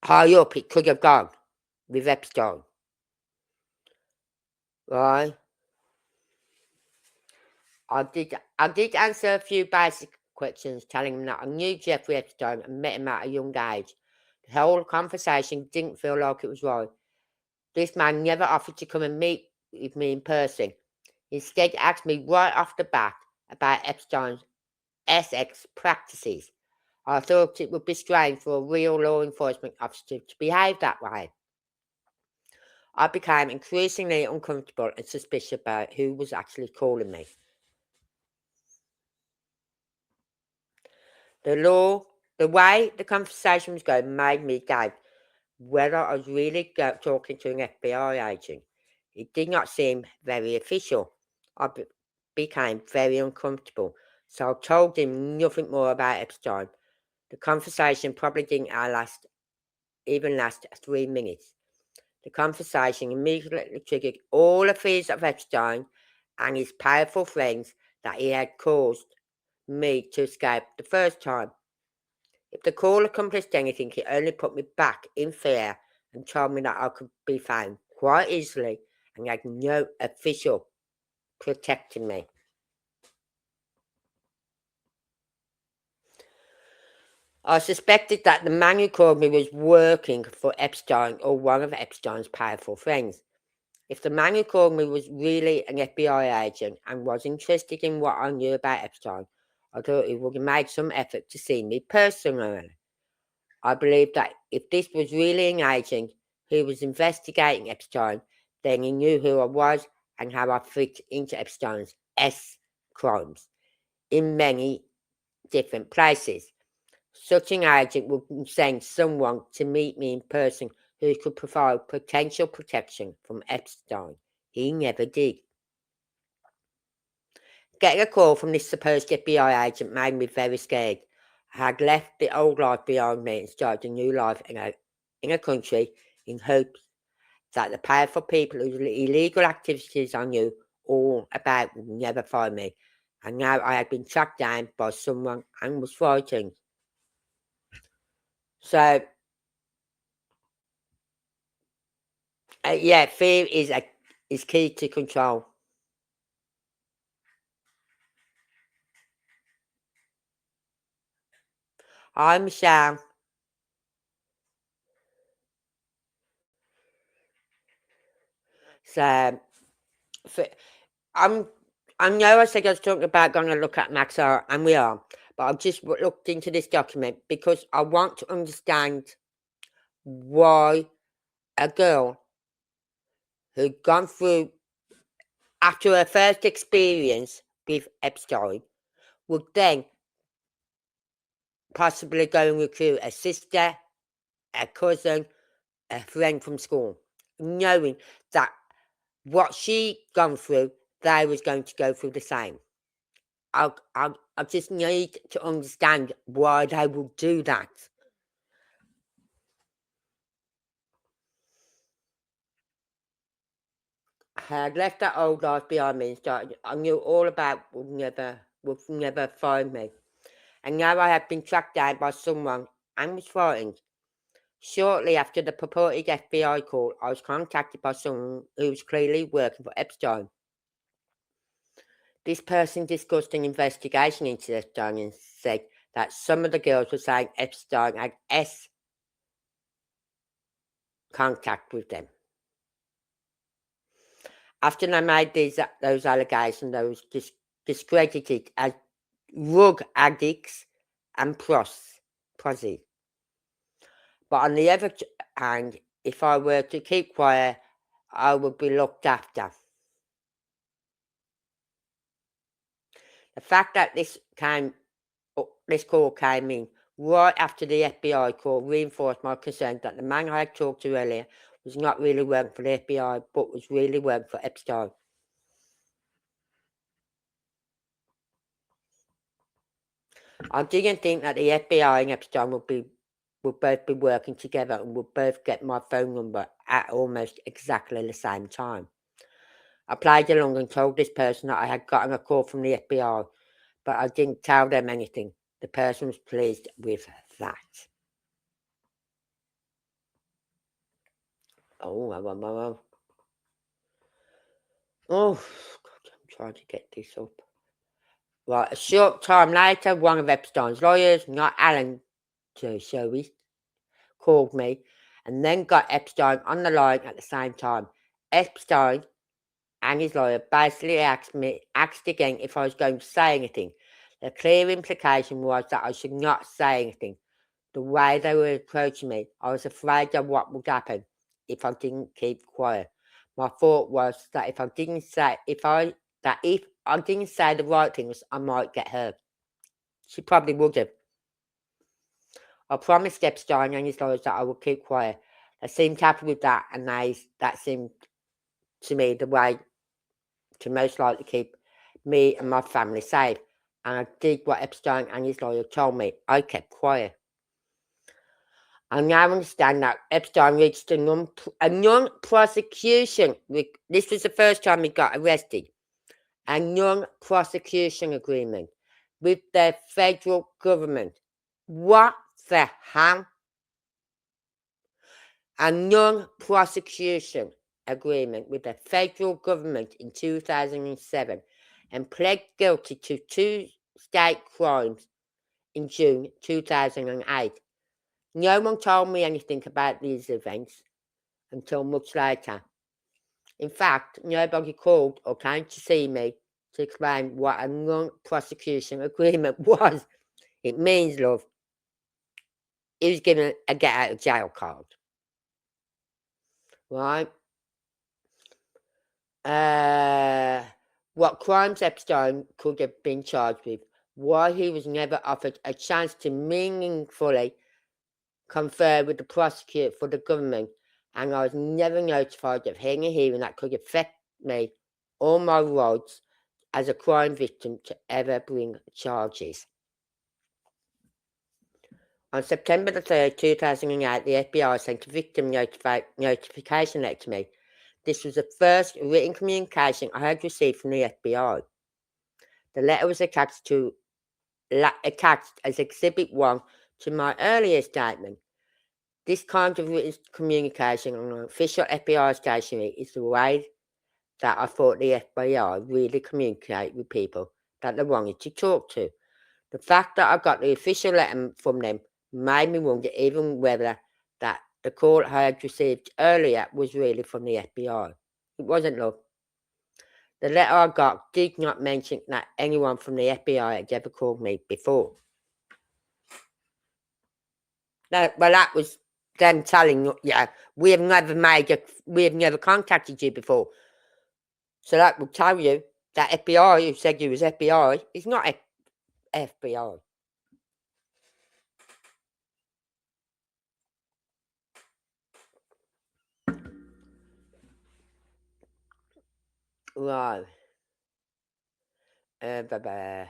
Speaker 1: high up it could have gone with Epstein. Right? I did answer a few basic questions, telling him that I knew Jeffrey Epstein and met him at a young age. The whole conversation didn't feel like it was right. This man never offered to come and meet with me in person. Instead, asked me right off the bat about Epstein's SX practices. I thought it would be strange for a real law enforcement officer to behave that way. I became increasingly uncomfortable and suspicious about who was actually calling me. The way the conversation was going made me doubt whether I was really talking to an FBI agent. It did not seem very official. I became very uncomfortable, so I told him nothing more about Epstein. The conversation probably didn't last 3 minutes. The conversation immediately triggered all the fears of Epstein and his powerful friends that he had caused me to escape the first time. If the call accomplished anything, it only put me back in fear and told me that I could be found quite easily and had no official protecting me. I suspected that the man who called me was working for Epstein or one of Epstein's powerful friends. If the man who called me was really an FBI agent and was interested in what I knew about Epstein, I thought he would have made some effort to see me personally. I believe that if this was really an agent who was investigating Epstein, then he knew who I was and how I fit into Epstein's crimes in many different places. Such an agent would send someone to meet me in person who could provide potential protection from Epstein. He never did. Getting a call from this supposed FBI agent made me very scared. I had left the old life behind me and started a new life in a country in hopes that the powerful people whose illegal activities I knew all about would never find me. And now I had been tracked down by someone and was frightened. So, yeah, fear is is key to control. Hi, Michelle. So, I know I said I was talking about going to look at Maxwell, and we are, but I've just looked into this document because I want to understand why a girl who'd gone through, after her first experience with Epstein, would then possibly go and recruit a sister, a cousin, a friend from school, knowing that what she'd gone through, they was going to go through the same. I just need to understand why they will do that. I had left that old life behind me and started. I knew all about would never find me, and now I have been tracked down by someone and was frightened. Shortly after the purported FBI call, I was contacted by someone who was clearly working for Epstein. This person discussed an investigation into Epstein and said that some of the girls were saying Epstein had contact with them. After they made those allegations, they were discredited as drug addicts and prosy. But on the other hand, if I were to keep quiet, I would be looked after. The fact that this call came in right after the FBI call reinforced my concern that the man I had talked to earlier was not really working for the FBI, but was really working for Epstein. I didn't think that the FBI and Epstein would both be working together and would both get my phone number at almost exactly the same time. I played along and told this person that I had gotten a call from the FBI, but I didn't tell them anything. The person was pleased with that. Oh, God, I'm trying to get this up. Right, a short time later, one of Epstein's lawyers, not Alan Dershowitz, called me and then got Epstein on the line at the same time. Epstein and his lawyer basically asked again if I was going to say anything. The clear implication was that I should not say anything. The way they were approaching me, I was afraid of what would happen if I didn't keep quiet. My thought was that if I didn't say the right things, I might get hurt. She probably would have. I promised Epstein and his lawyers that I would keep quiet. They seemed happy with that, and that seemed to me the way to most likely keep me and my family safe. And I did what Epstein and his lawyer told me. I kept quiet. I now understand that Epstein reached a non-prosecution. This was the first time he got arrested. A non-prosecution agreement with the federal government. What the hell? A non-prosecution agreement with the federal government in 2007 and pled guilty to 2 state crimes in June 2008. No one told me anything about these events until much later. In fact, nobody called or came to see me to explain what a non-prosecution agreement was. It means, love, he was given a get-out-of-jail card. Right? What crimes Epstein could have been charged with, why he was never offered a chance to meaningfully confer with the prosecutor for the government, and I was never notified of any hearing that could affect me or my rights as a crime victim to ever bring charges. On September the 3rd, 2008, the FBI sent a victim notification letter to me. This was the first written communication I had received from the FBI. The letter was attached as Exhibit 1 to my earlier statement. This kind of written communication on an official FBI stationery is the way that I thought the FBI really communicate with people that they wanted to talk to. The fact that I got the official letter from them made me wonder even whether that the call I had received earlier was really from the FBI. It wasn't, love. The letter I got did not mention that anyone from the FBI had ever called me before. No, well, that was them telling you, yeah, we have never contacted you before. So that will tell you that FBI who said you was FBI is not FBI. Right. Blah.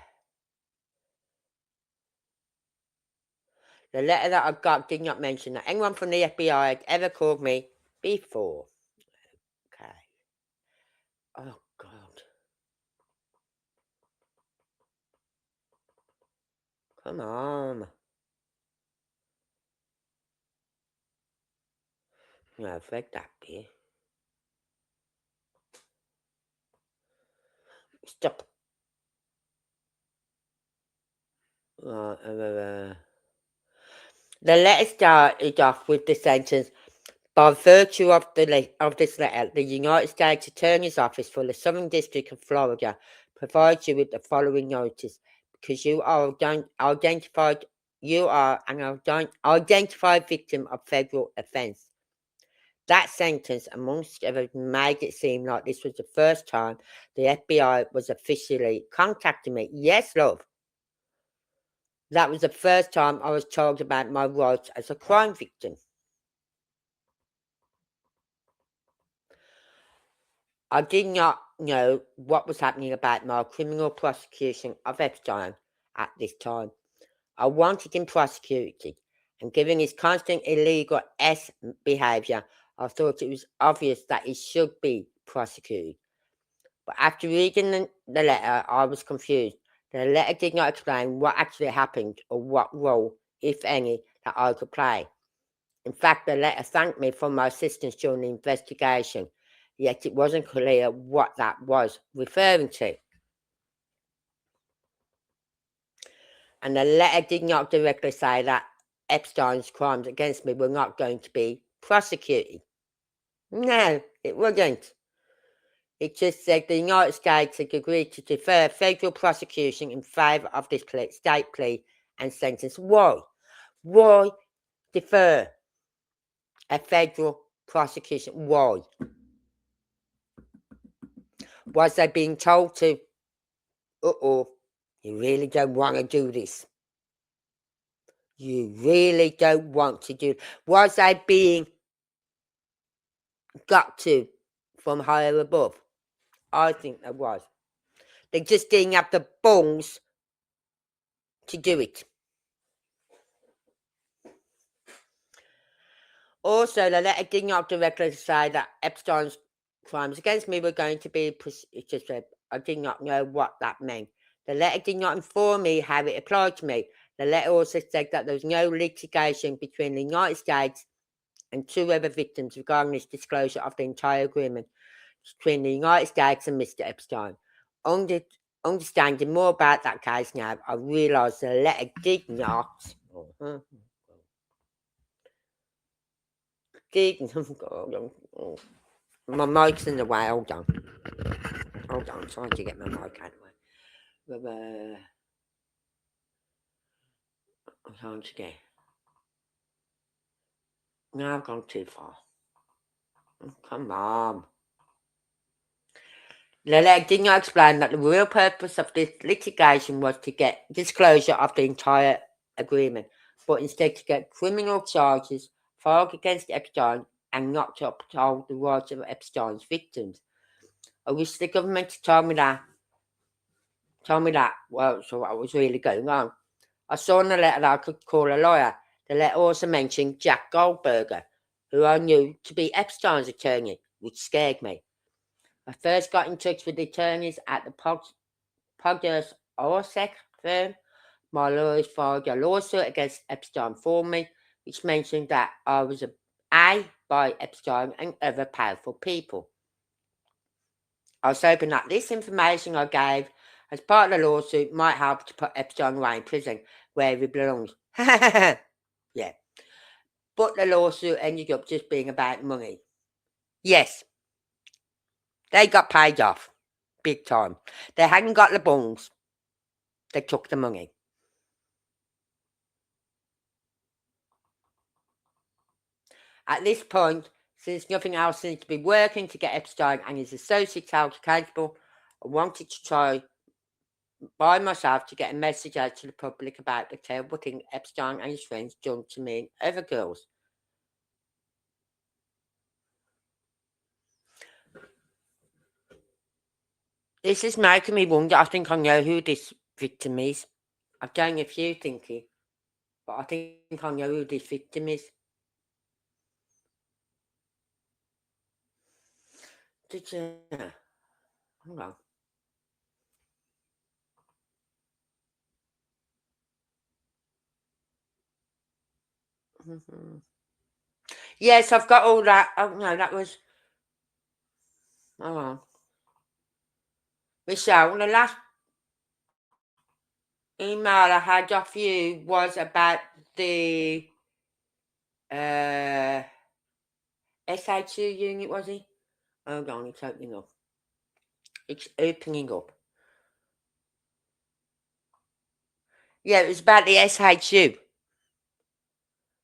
Speaker 1: The letter that I got did not mention that anyone from the FBI had ever called me before. Okay. Oh, God. Come on. No, I've read that bit. Stop. Right. The letter started off with the sentence, by virtue of this letter, the United States Attorney's Office for the Southern District of Florida provides you with the following notice because you are an identified victim of federal offence. That sentence, amongst others, made it seem like this was the first time the FBI was officially contacting me. Yes, love. That was the first time I was told about my rights as a crime victim. I did not know what was happening about my criminal prosecution of Epstein at this time. I wanted him prosecuted, and given his constant illegal behaviour, I thought it was obvious that he should be prosecuted. But after reading the letter, I was confused. The letter did not explain what actually happened or what role, if any, that I could play. In fact, the letter thanked me for my assistance during the investigation, yet it wasn't clear what that was referring to. And the letter did not directly say that Epstein's crimes against me were not going to be prosecuted. No, it wasn't. It just said the United States had agreed to defer federal prosecution in favour of this state plea and sentence. Why? Why defer a federal prosecution? Why? Was they being told to, you really don't want to do this? You really don't want to do. Was I being got to from higher above? I think there was. They just didn't have the balls to do it. Also, the letter did not directly say that Epstein's crimes against me were going to be. It just said I did not know what that meant. The letter did not inform me how it applied to me. The letter also said that there was no litigation between the United States and two other victims regarding this disclosure of the entire agreement between the United States and Mr. Epstein. Understanding more about that case now, I realise the letter did not. My mic's in the way. Hold on. I'm trying to get my mic out of the way. I'm trying to get. No, I've gone too far. Come on. The letter did not explain that the real purpose of this litigation was to get disclosure of the entire agreement, but instead to get criminal charges filed against Epstein and not to uphold the rights of Epstein's victims. I wish the government had told me that. Well, so what was really going on. I saw in the letter that I could call a lawyer. The letter also mentioned Jack Goldberger, who I knew to be Epstein's attorney, which scared me. I first got in touch with the attorneys at the Podgers Orsec firm. My lawyers filed a lawsuit against Epstein for me, which mentioned that I was by Epstein and other powerful people. I was hoping that this information I gave as part of the lawsuit might help to put Epstein away in prison where he belongs. Yeah. But the lawsuit ended up just being about money. Yes, they got paid off. Big time. They hadn't got the bones. They took the money. At this point, since nothing else seemed to be working to get Epstein and his associates held accountable, I wanted to try by myself to get a message out to the public about the terrible thing Epstein and his friends done to me and other girls. This is making me wonder. I think I know who this victim is. I don't know if you think it, but I think I know who this victim is. Did you? Hold on. Yes, I've got all that. Oh no, that was. Hold on. Michelle, the last email I had off you was about the SH2 unit, was it? Hold on, it's opening up. It's opening up. Yeah, it was about the SHU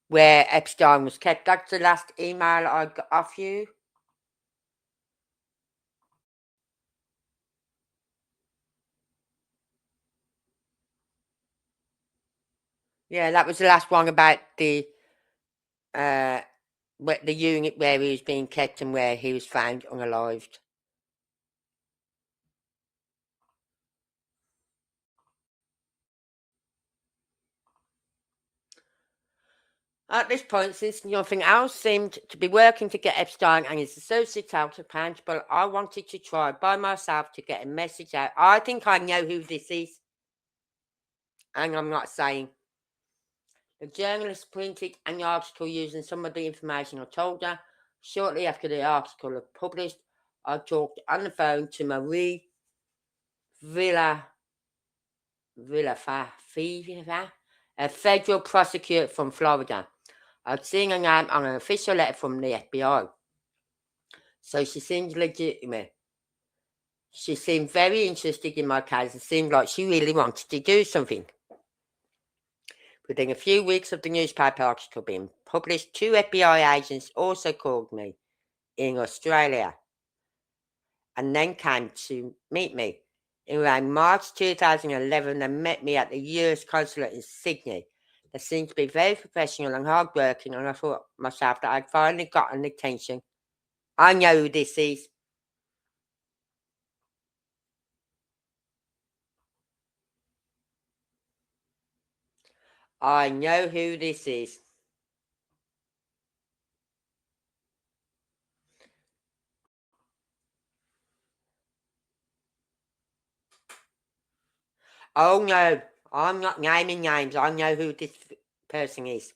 Speaker 1: where Epstein was kept. That's the last email I got off you. Yeah, that was the last one about the unit where he was being kept and where he was found unalived. At this point, since nothing else seemed to be working to get Epstein and his associates held accountable, I wanted to try by myself to get a message out. I think I know who this is, and I'm not saying. The journalist printed an article using some of the information I told her. Shortly after the article was published, I talked on the phone to Marie Villafa, a federal prosecutor from Florida. I'd seen her name on an official letter from the FBI, so she seemed legitimate. She seemed very interested in my case and seemed like she really wanted to do something. Within a few weeks of the newspaper article being published, 2 FBI agents also called me in Australia and then came to meet me. In around March 2011, they met me at the US consulate in Sydney. They seemed to be very professional and hardworking, and I thought myself that I'd finally gotten attention. I know who this is. I know who this is. Oh no, I'm not naming names. I know who this person is.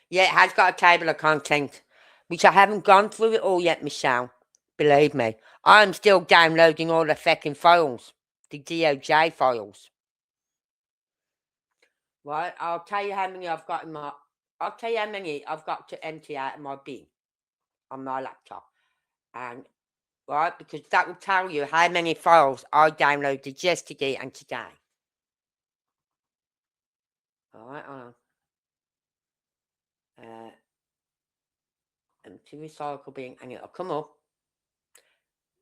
Speaker 1: Yeah, it has got a table of content, which I haven't gone through it all yet, Michelle. Believe me, I'm still downloading all the fucking files, the DOJ files. Right, I'll tell you how many I've got in my. I'll tell you how many I've got to empty out of my bin on my laptop, and right because that will tell you how many files I downloaded yesterday and today. All right, hold on. Empty recycle bin, and it'll come up.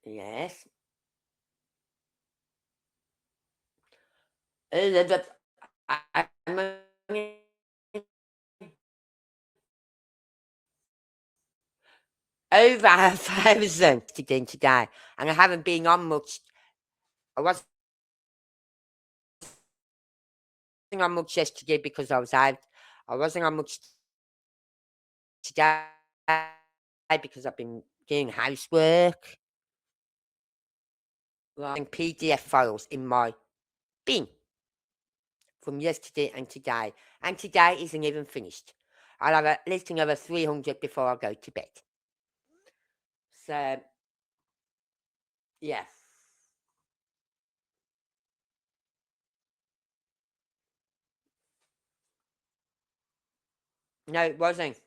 Speaker 1: Yes. I'm over 1,000 again today, and I haven't been on much. I wasn't on much yesterday because I was out. I wasn't on much today because I've been doing housework. Writing PDF files in my bin from yesterday and today. And today isn't even finished. I'll have a listing of 300 before I go to bed. So, yeah. No, it wasn't.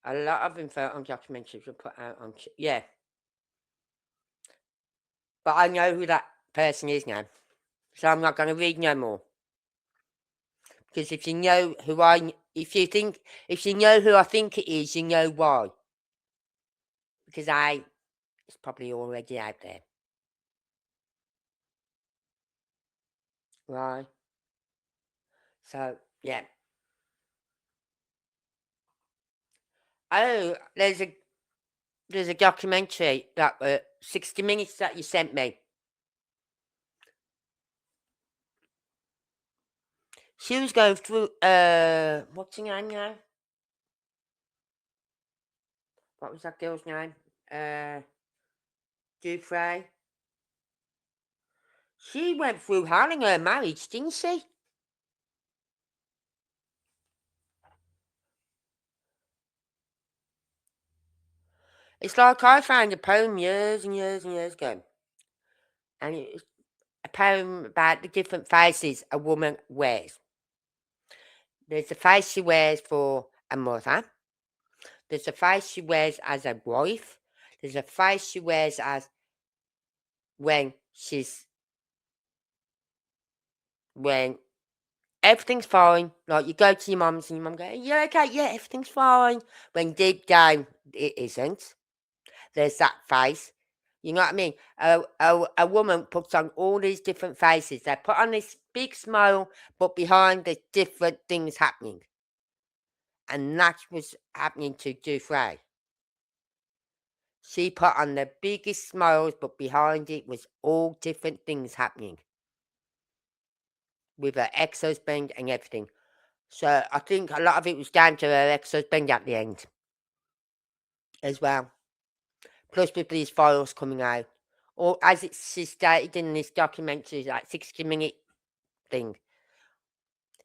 Speaker 1: A lot of info on documentaries were put out on... Yeah. But I know who that person is now. So I'm not going to read no more. Because if you know who if you know who I think it is, you know why. Because it's probably already out there. Right. So, yeah. Oh, there's a documentary that 60 Minutes that you sent me. She was going through what's her name now? What was that girl's name? Dufresne. She went through hell in her marriage, didn't she? It's like I found a poem years and years and years ago. And it was a poem about the different faces a woman wears. There's the face she wears for a mother. There's the face she wears as a wife. There's a face she wears as when everything's fine. Like you go to your mum's and your mum goes, "Yeah, okay, yeah, everything's fine." When deep down it isn't. There's that face. You know what I mean? A woman puts on all these different faces. They put on this big smile, but behind there's different things happening. And that was happening to Dufresne. She put on the biggest smiles, but behind it was all different things happening with her ex-husband and everything. So I think a lot of it was down to her ex-husband at the end as well. Plus with these files coming out. Or as she stated in this documentary, like 60-minute thing.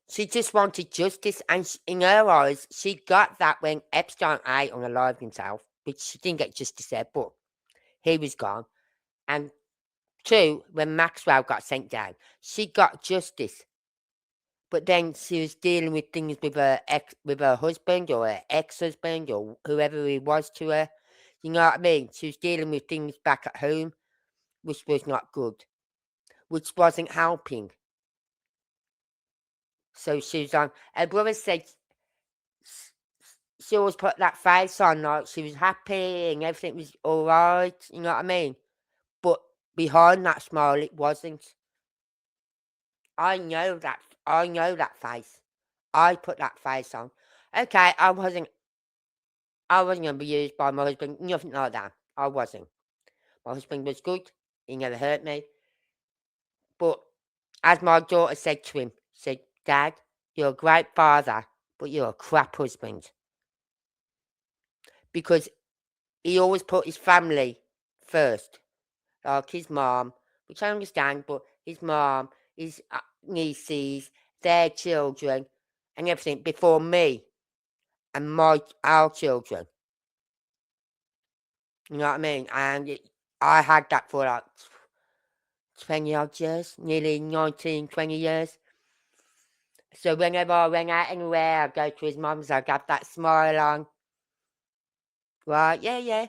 Speaker 1: She just wanted justice, and in her eyes, she got that when Epstein A unalived himself, which she didn't get justice there, but he was gone. And 2, when Maxwell got sent down, she got justice. But then she was dealing with things with her husband or her ex-husband or whoever he was to her. You know what I mean? She was dealing with things back at home, which was not good, which wasn't helping. So she was on. Her brother said she always put that face on, like she was happy and everything was all right. You know what I mean? But behind that smile, it wasn't. I know that. I know that face. I put that face on. Okay, I wasn't gonna be used by my husband. Nothing like that. I wasn't. My husband was good. He never hurt me. But as my daughter said to him, said, "Dad, you're a great father, but you're a crap husband." Because he always put his family first. Like his mom, which I understand, but his mom, his nieces, their children, and everything before me and our children. You know what I mean? And I had that for like 20 odd years, nearly 19, 20 years. So whenever I went out anywhere, I'd go to his mum's, I'd have that smile on. Right, yeah, yeah.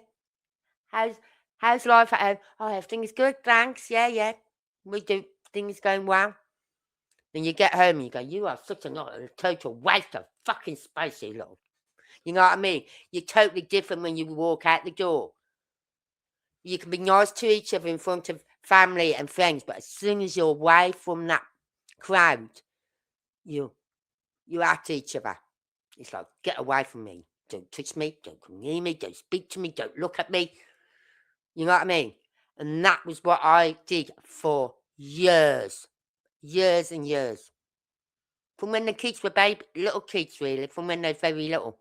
Speaker 1: How's life at home? Oh, everything's good, thanks. Yeah, yeah. We do things going well. Then you get home and you go, "You are such a total waste of fucking space, you little." You know what I mean? You're totally different when you walk out the door. You can be nice to each other in front of family and friends, but as soon as you're away from that crowd, you're at each other. It's like, get away from me. Don't touch me. Don't come near me. Don't speak to me. Don't look at me. You know what I mean? And that was what I did for years. Years and years. From when the kids were little kids, really, from when they're very little.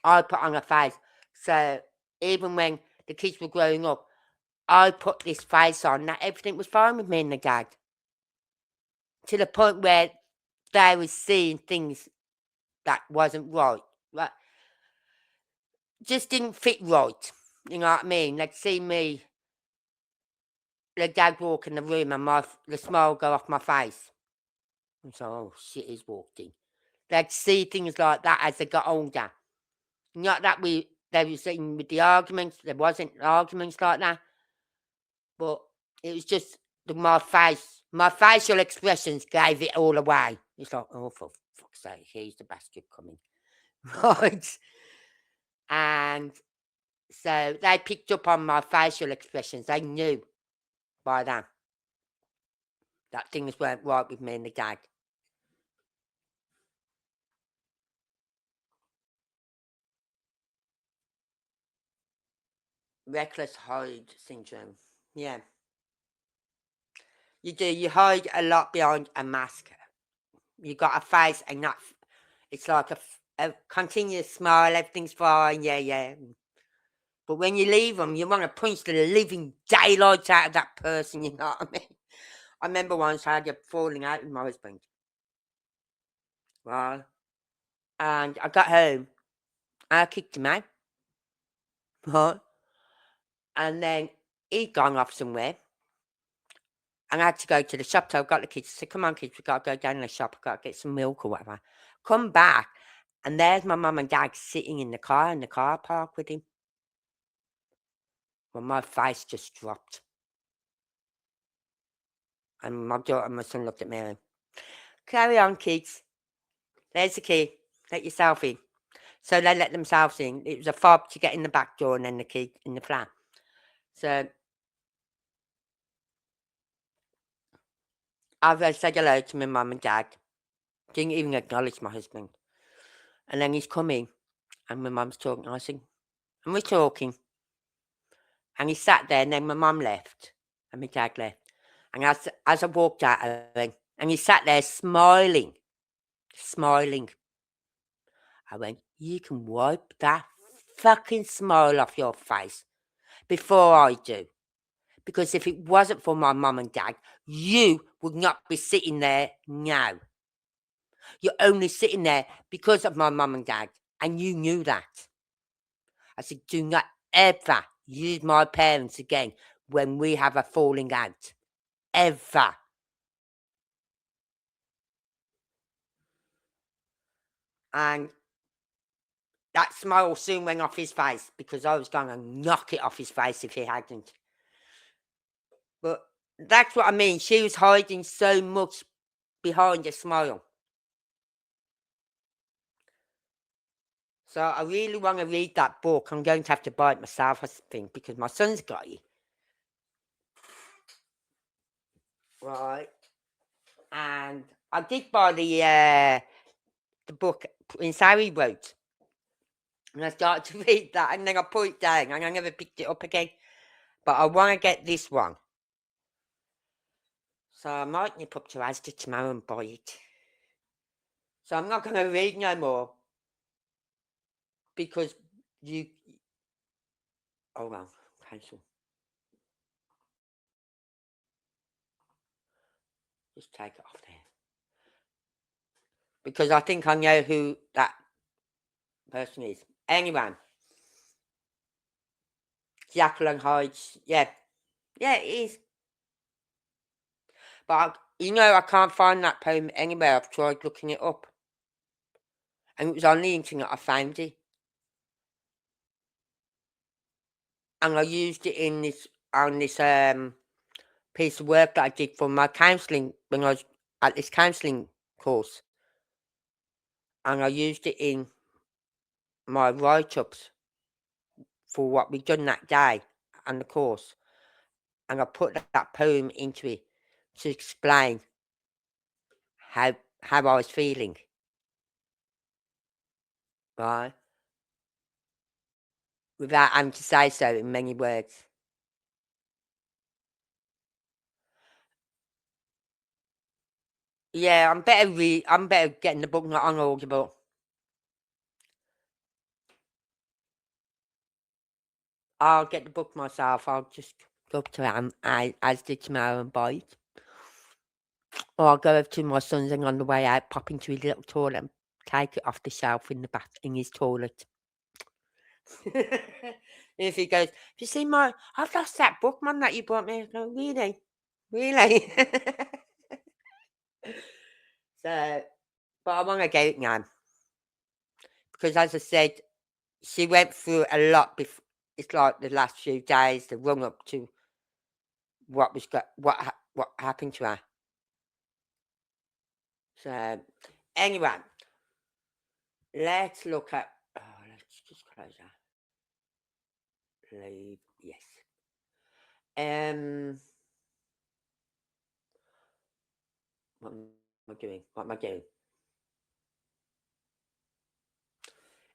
Speaker 1: I put on a face. So even when the kids were growing up, I put this face on that everything was fine with me and the dad. To the point where they was seeing things that wasn't right. Like, just didn't fit right. You know what I mean? They'd see me, the dad walk in the room and the smile go off my face. And so, oh shit, he's walked in. They'd see things like that as they got older. Not that they were sitting with the arguments. There wasn't arguments like that. But it was just my facial expressions gave it all away. It's like, oh, for fuck's sake, here's the bastard coming. Right? And so they picked up on my facial expressions. They knew by then that things weren't right with me and the dad. Reckless hide syndrome. Yeah. You do. You hide a lot behind a mask. You got a face and that. It's like a continuous smile. Everything's fine. Yeah, yeah. But when you leave them, you want to punch the living daylights out of that person. You know what I mean? I remember once I had a falling out with my husband. Right. And I got home. I kicked him out. Right. And then he'd gone off somewhere. And I had to go to the shop. So I got the kids. I said, come on, kids, we've got to go down to the shop. I've got to get some milk or whatever. Come back. And there's my mum and dad sitting in the car park with him. Well, my face just dropped. And my daughter and my son looked at me and went, carry on, kids. There's the key. Let yourself in. So they let themselves in. It was a fob to get in the back door and then the key in the flat. So I said hello to my mum and dad. Didn't even acknowledge my husband. And then he's coming and my mum's talking. I said, and we're talking. And he sat there and then my mum left and my dad left. And as I walked out of him, and he sat there smiling. I went, you can wipe that fucking smile off your face before I do. Because if it wasn't for my mum and dad, you would not be sitting there now. You're only sitting there because of my mum and dad, and you knew that. I said, do not ever use my parents again when we have a falling out. Ever. And that smile soon went off his face because I was going to knock it off his face if he hadn't. But that's what I mean. She was hiding so much behind a smile. So I really want to read that book. I'm going to have to buy it myself, I think, because my son's got it. Right. And I did buy the book Prince Harry wrote. And I started to read that, and then I put it down, and I never picked it up again. But I want to get this one. So I might nip up to Asda tomorrow and buy it. So I'm not going to read no more. Because you... Oh, well, cancel. Just take it off there. Because I think I know who that person is. Anyway. Jacqueline Hyde's... Yeah. Yeah, it is. But, I can't find that poem anywhere. I've tried looking it up. And it was on the internet I found it. And I used it on this piece of work that I did for my counselling when I was at this counselling course. And I used it in my write-ups for what we'd done that day and the course. And I put that poem into it to explain how I was feeling. Right? Without having to say so in many words. Yeah, I'm better getting the book not on Audible. I'll get the book myself. I'll just Go up to Asda tomorrow and buy it. Or I'll go over to my son's and on the way out, pop into his little toilet and take it off the shelf in his toilet. If he goes, you see, I've lost that book, Mum, that you bought me. I go, really? Really? So, but I want to get it now. Because as I said, she went through a lot before. It's like the last few days, the run up to what happened to her. So, anyway, let's look at. Oh, let's just close that. Leave. Yes. What am I doing? What am I doing?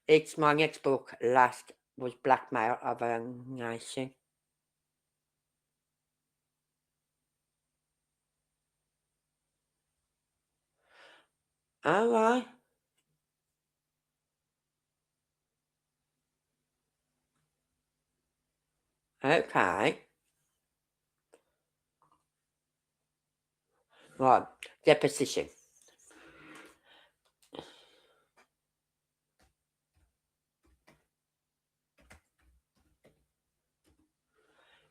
Speaker 1: It's my next book. Last was Blackmail of a Nation. All right. Okay. Right. Deposition.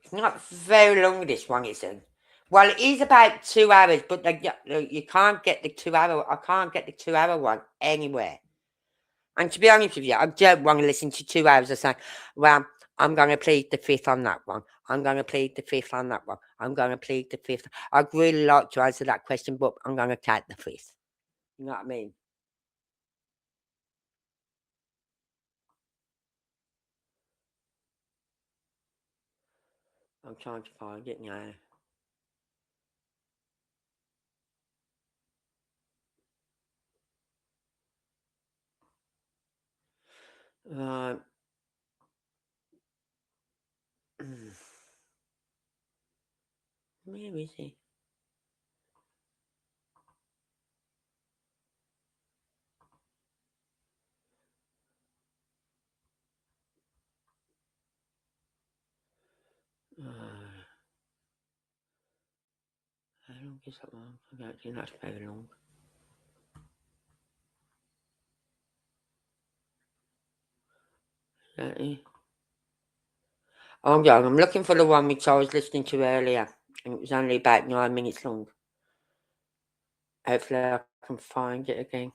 Speaker 1: It's not very long, this one, isn't. Well, it is about 2 hours, but you can't get the 2 hour. I can't get the 2 hour one anywhere. And to be honest with you, I don't want to listen to 2 hours of saying, well, I'm going to plead the fifth on that one. I'm going to plead the fifth on that one. I'm going to plead the fifth. I'd really like to answer that question, but I'm going to take the fifth. You know what I mean? I'm trying to find it now. Right. Where is he? How long is that one? I don't think that's very long. Oh, yeah, I'm looking for the one which I was listening to earlier, and it was only about 9 minutes long. Hopefully I can find it again.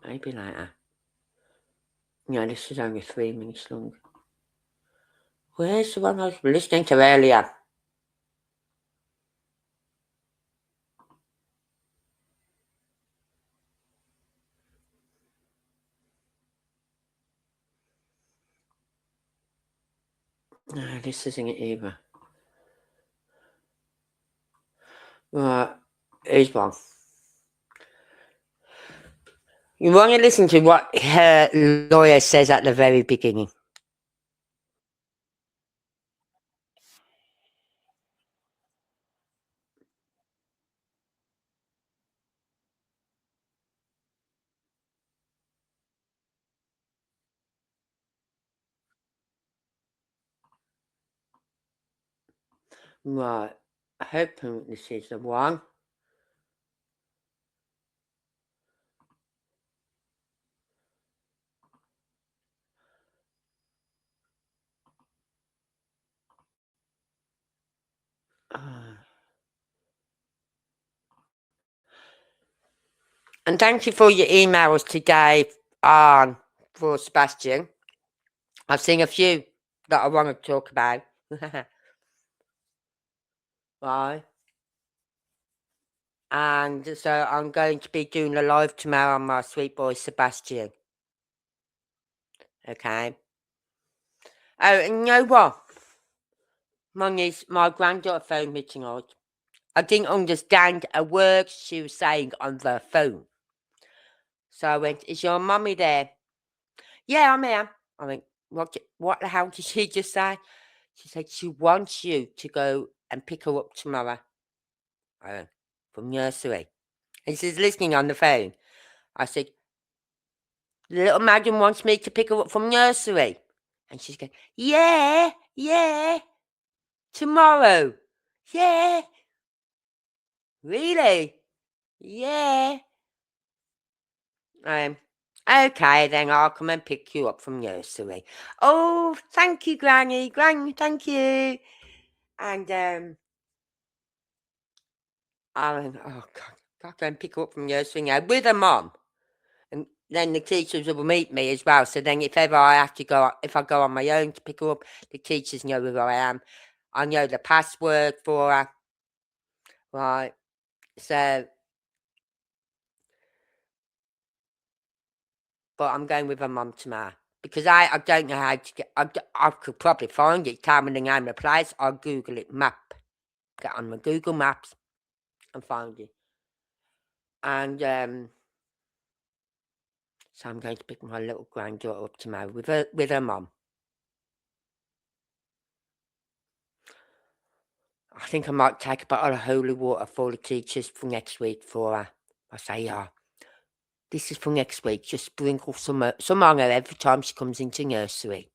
Speaker 1: Maybe later. No, this is only 3 minutes long. Where's the one I was listening to earlier? No, this isn't it either. Right, here's one. You want to listen to what her lawyer says at the very beginning. Right, I hope this is the one. And thank you for your emails today for Sebastian. I've seen a few that I want to talk about. Right. And so I'm going to be doing a live tomorrow on my sweet boy Sebastian. Okay. Oh, and you know what? My granddaughter phoned me tonight. I didn't understand a word she was saying on the phone. So I went, is your mummy there? Yeah, I'm here. I went, what the hell did she just say? She said she wants you to go and pick her up tomorrow. I went, from nursery. And she's listening on the phone. I said, The little madam wants me to pick her up from nursery. And she's going, yeah, tomorrow. Yeah. Really? Yeah. Okay, then I'll come and pick you up from nursery. Oh, thank you, Granny. Thank you. And oh God, I'll go and pick her up from nursery now with her mum. And then the teachers will meet me as well. So then if ever I have to go, if I go on my own to pick her up, the teachers know who I am. I know the password for her. Right. So, but I'm going with her mum tomorrow. Because I don't know how to get, I could probably find it, tell me the name of the place. I'll Google it, map. Get on my Google Maps and find it. And so I'm going to pick my little granddaughter up tomorrow with her mum. I think I might take a bottle of holy water for the teachers for next week for her. I say, yeah, this is for next week. Just sprinkle some on her every time she comes into nursery.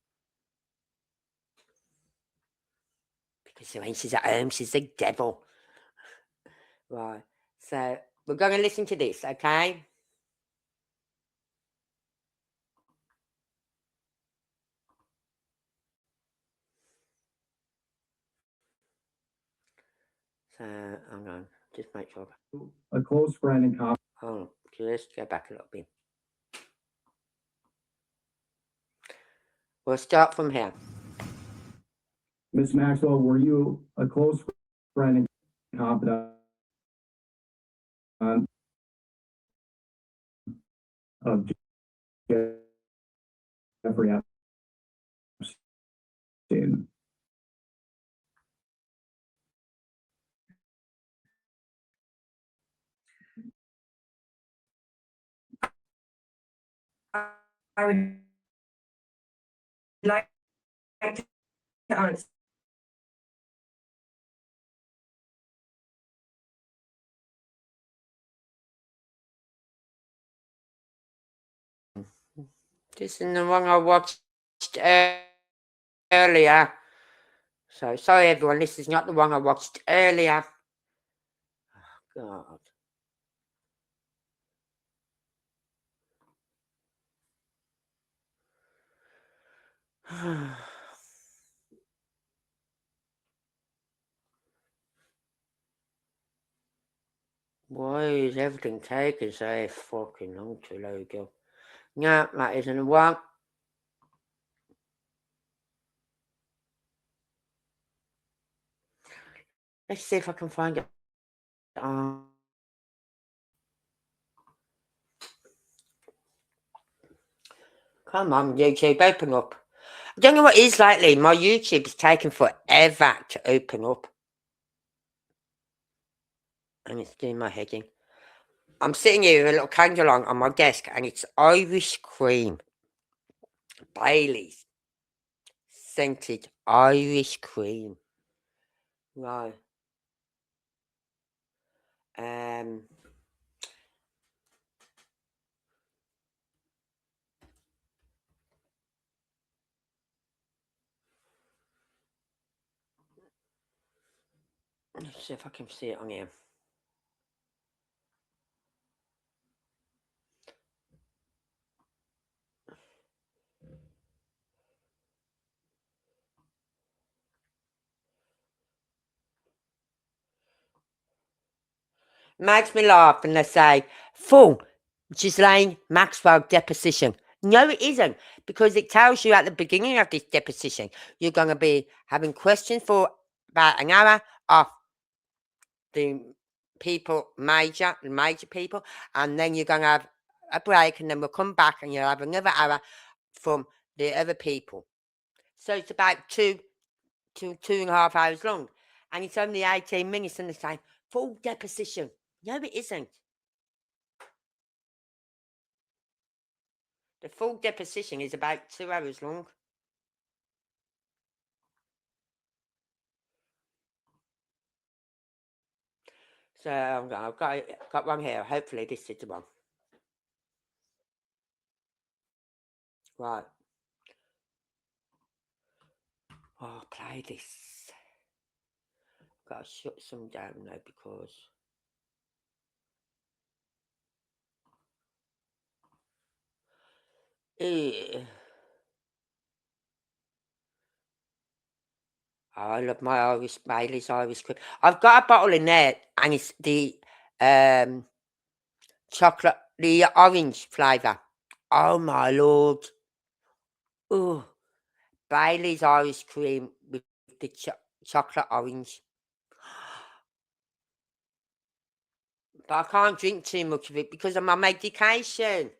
Speaker 1: Because when she's at home, she's the devil. Right. So we're going to listen to this, okay? So hang on, just make sure.
Speaker 2: A close friend and confidant.
Speaker 1: Oh, just go back a little bit. We'll start from here.
Speaker 2: Miss Maxwell, were you a close friend and confidant of Jeffrey Epstein?
Speaker 3: I would like to answer.
Speaker 1: This is the one I watched earlier. So sorry everyone, this is not the one I watched earlier. Oh, God. Why is everything taking so fucking long to load up? No, that isn't the one. Let's see if I can find it. Come on, YouTube, open up. I don't know what it is lately. My YouTube is taking forever to open up. And it's doing my head in. I'm sitting here with a little candle on my desk and it's Irish cream. Bailey's. Scented Irish cream. Right. Let's see if I can see it on here. Makes me laugh and they say, full Ghislaine Maxwell deposition. No, it isn't, because it tells you at the beginning of this deposition, you're going to be having questions for about an hour of the people, major people, and then you're going to have a break, and then we'll come back and you'll have another hour from the other people. So it's about two and a half hours long, and it's only 18 minutes, and they say full deposition. No, it isn't. The full deposition is about 2 hours long. So I've got one here. Hopefully this is the one. Right. Oh, I'll play this. Gotta shut some down now because I love my Bailey's Irish cream. I've got a bottle in there, and it's the chocolate, the orange flavour. Oh my lord! Oh, Bailey's Irish cream with the chocolate orange. But I can't drink too much of it because I'm on medication.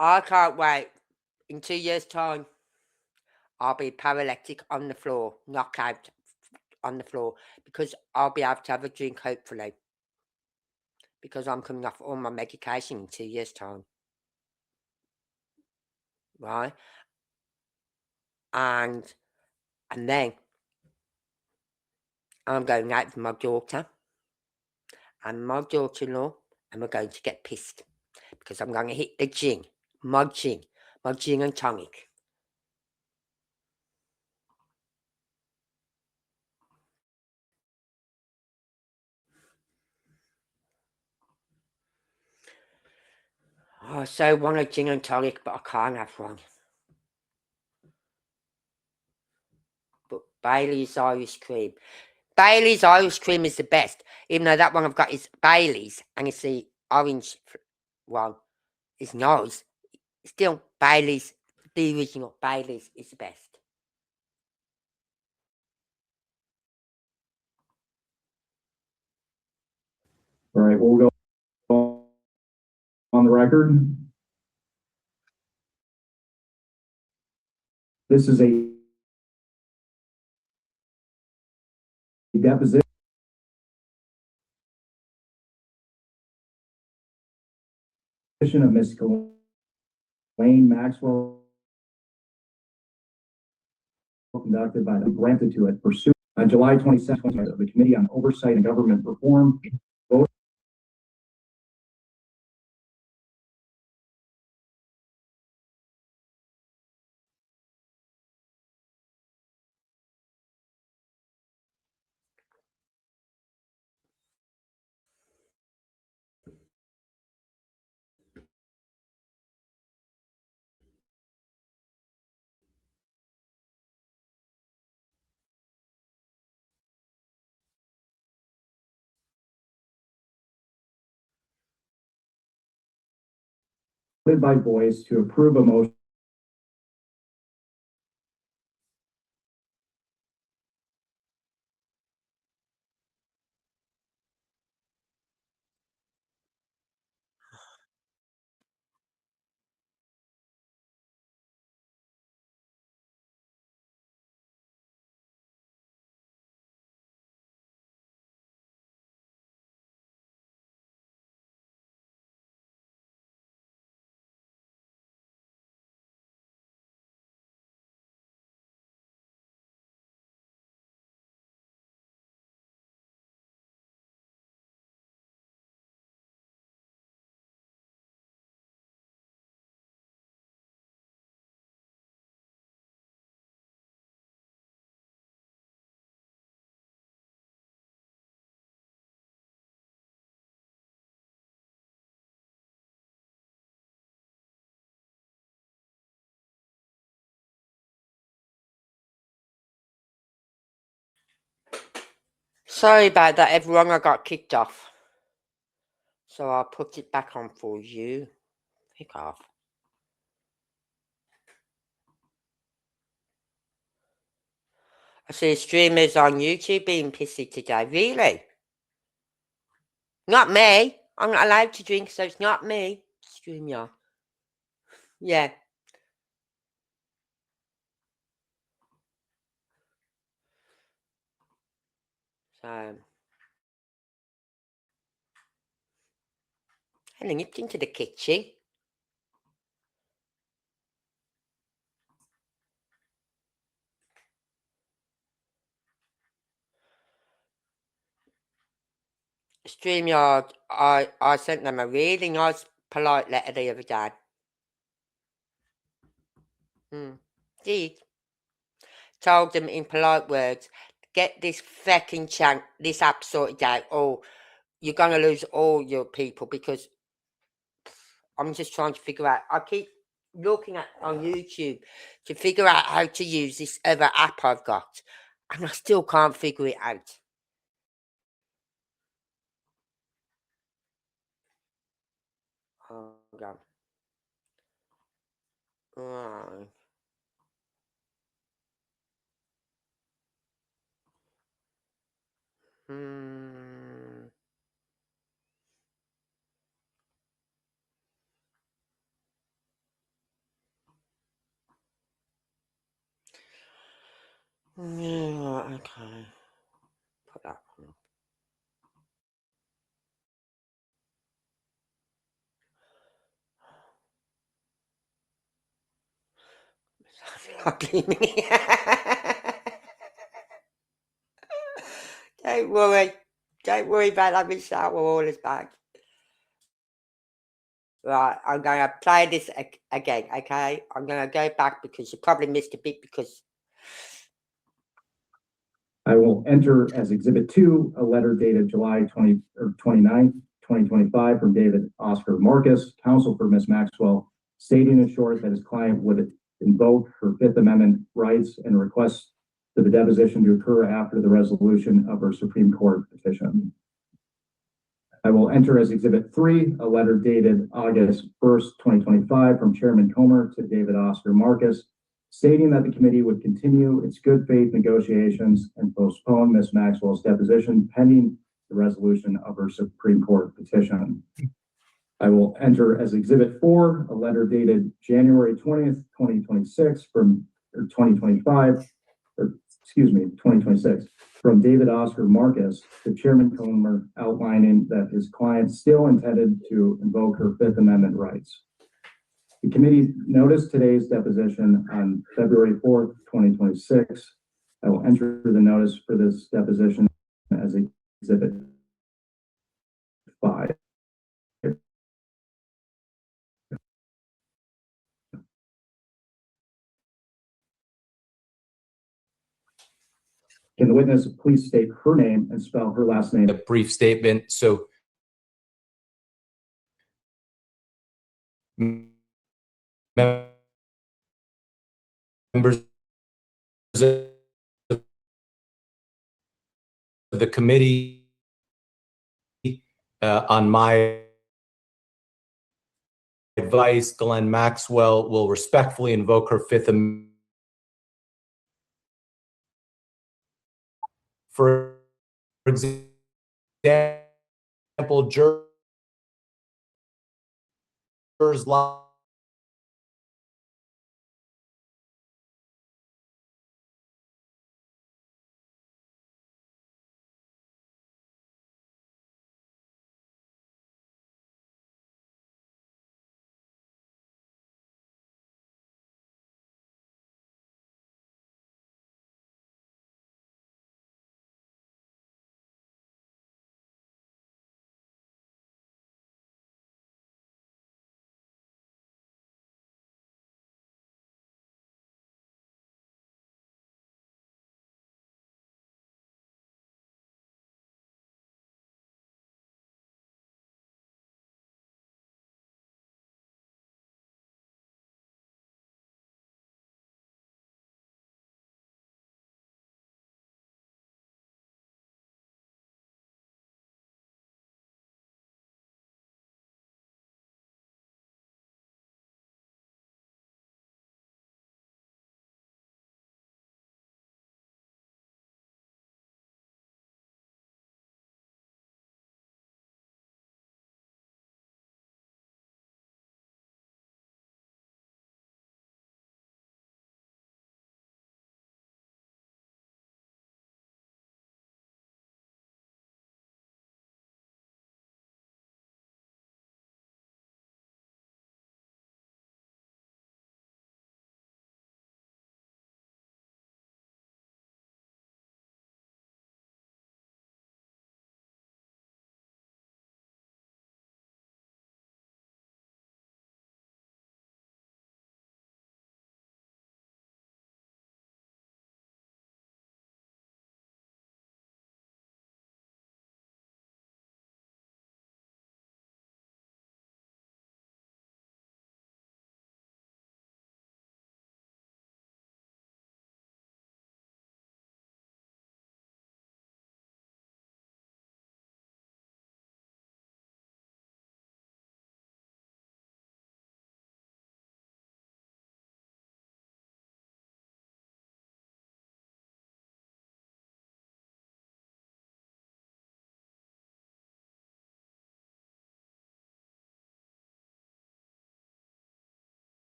Speaker 1: I can't wait. In 2 years' time, I'll be paralytic on the floor, knockout on the floor, because I'll be able to have a drink, hopefully, because I'm coming off all my medication in 2 years' time. Right? And then I'm going out with my daughter and my daughter-in-law, and we're going to get pissed because I'm going to hit the gin, my gin and tonic. I so want a gin and tonic, but I can't have one. But Bailey's Irish cream. Bailey's Irish cream is the best, even though that one I've got is Bailey's, and it's the orange one. It's nice. Still, Bailey's, the original Bailey's is the best.
Speaker 2: All right, we'll go on the record. This is a deposition of Miss Ghislaine Maxwell conducted by the granted to it pursuant on July 22nd of the Committee on Oversight and Government Reform. Vote by voice to approve a motion
Speaker 1: Sorry about that, everyone. I got kicked off. So I'll put it back on for you. Pick off. I see streamers on YouTube being pissy today. Really? Not me. I'm not allowed to drink, so it's not me. StreamYard. Yeah. So I nipped into the kitchen. StreamYard, I sent them a really nice, polite letter the other day. Did. Told them in polite words, get this fucking this app sorted out, or you're going to lose all your people, because I'm just trying to figure out. I keep looking at on YouTube to figure out how to use this other app I've got, and I still can't figure it out. Hold on. Right. Yeah, okay. Put that one up. Don't worry. Don't worry about that, Michelle. We're all is back. Right, I'm going to play this again, okay? I'm going to go back because you probably missed a bit because...
Speaker 2: I will enter as Exhibit 2 a letter dated July 29th, 2025 from David Oscar Marcus, counsel for Ms. Maxwell, stating in short that his client would invoke her Fifth Amendment rights and request for the deposition to occur after the resolution of her Supreme Court petition. I will enter as Exhibit 3 a letter dated August 1st, 2025 from Chairman Comer to David Oscar Marcus, stating that the committee would continue its good faith negotiations and postpone Ms. Maxwell's deposition pending the resolution of her Supreme Court petition. I will enter as Exhibit 4 a letter dated January 20th, 2026 from, or 2025, or excuse me, 2026, from David Oscar Marcus to Chairman Comer, outlining that his client still intended to invoke her Fifth Amendment rights. The committee noticed today's deposition on February 4th, 2026. I will enter the notice for this deposition as Exhibit 5. Can the witness please state her name and spell her last name?
Speaker 4: A brief statement. So members of the committee, on my advice, Ghislaine Maxwell will respectfully invoke her Fifth Amendment. For example, jurors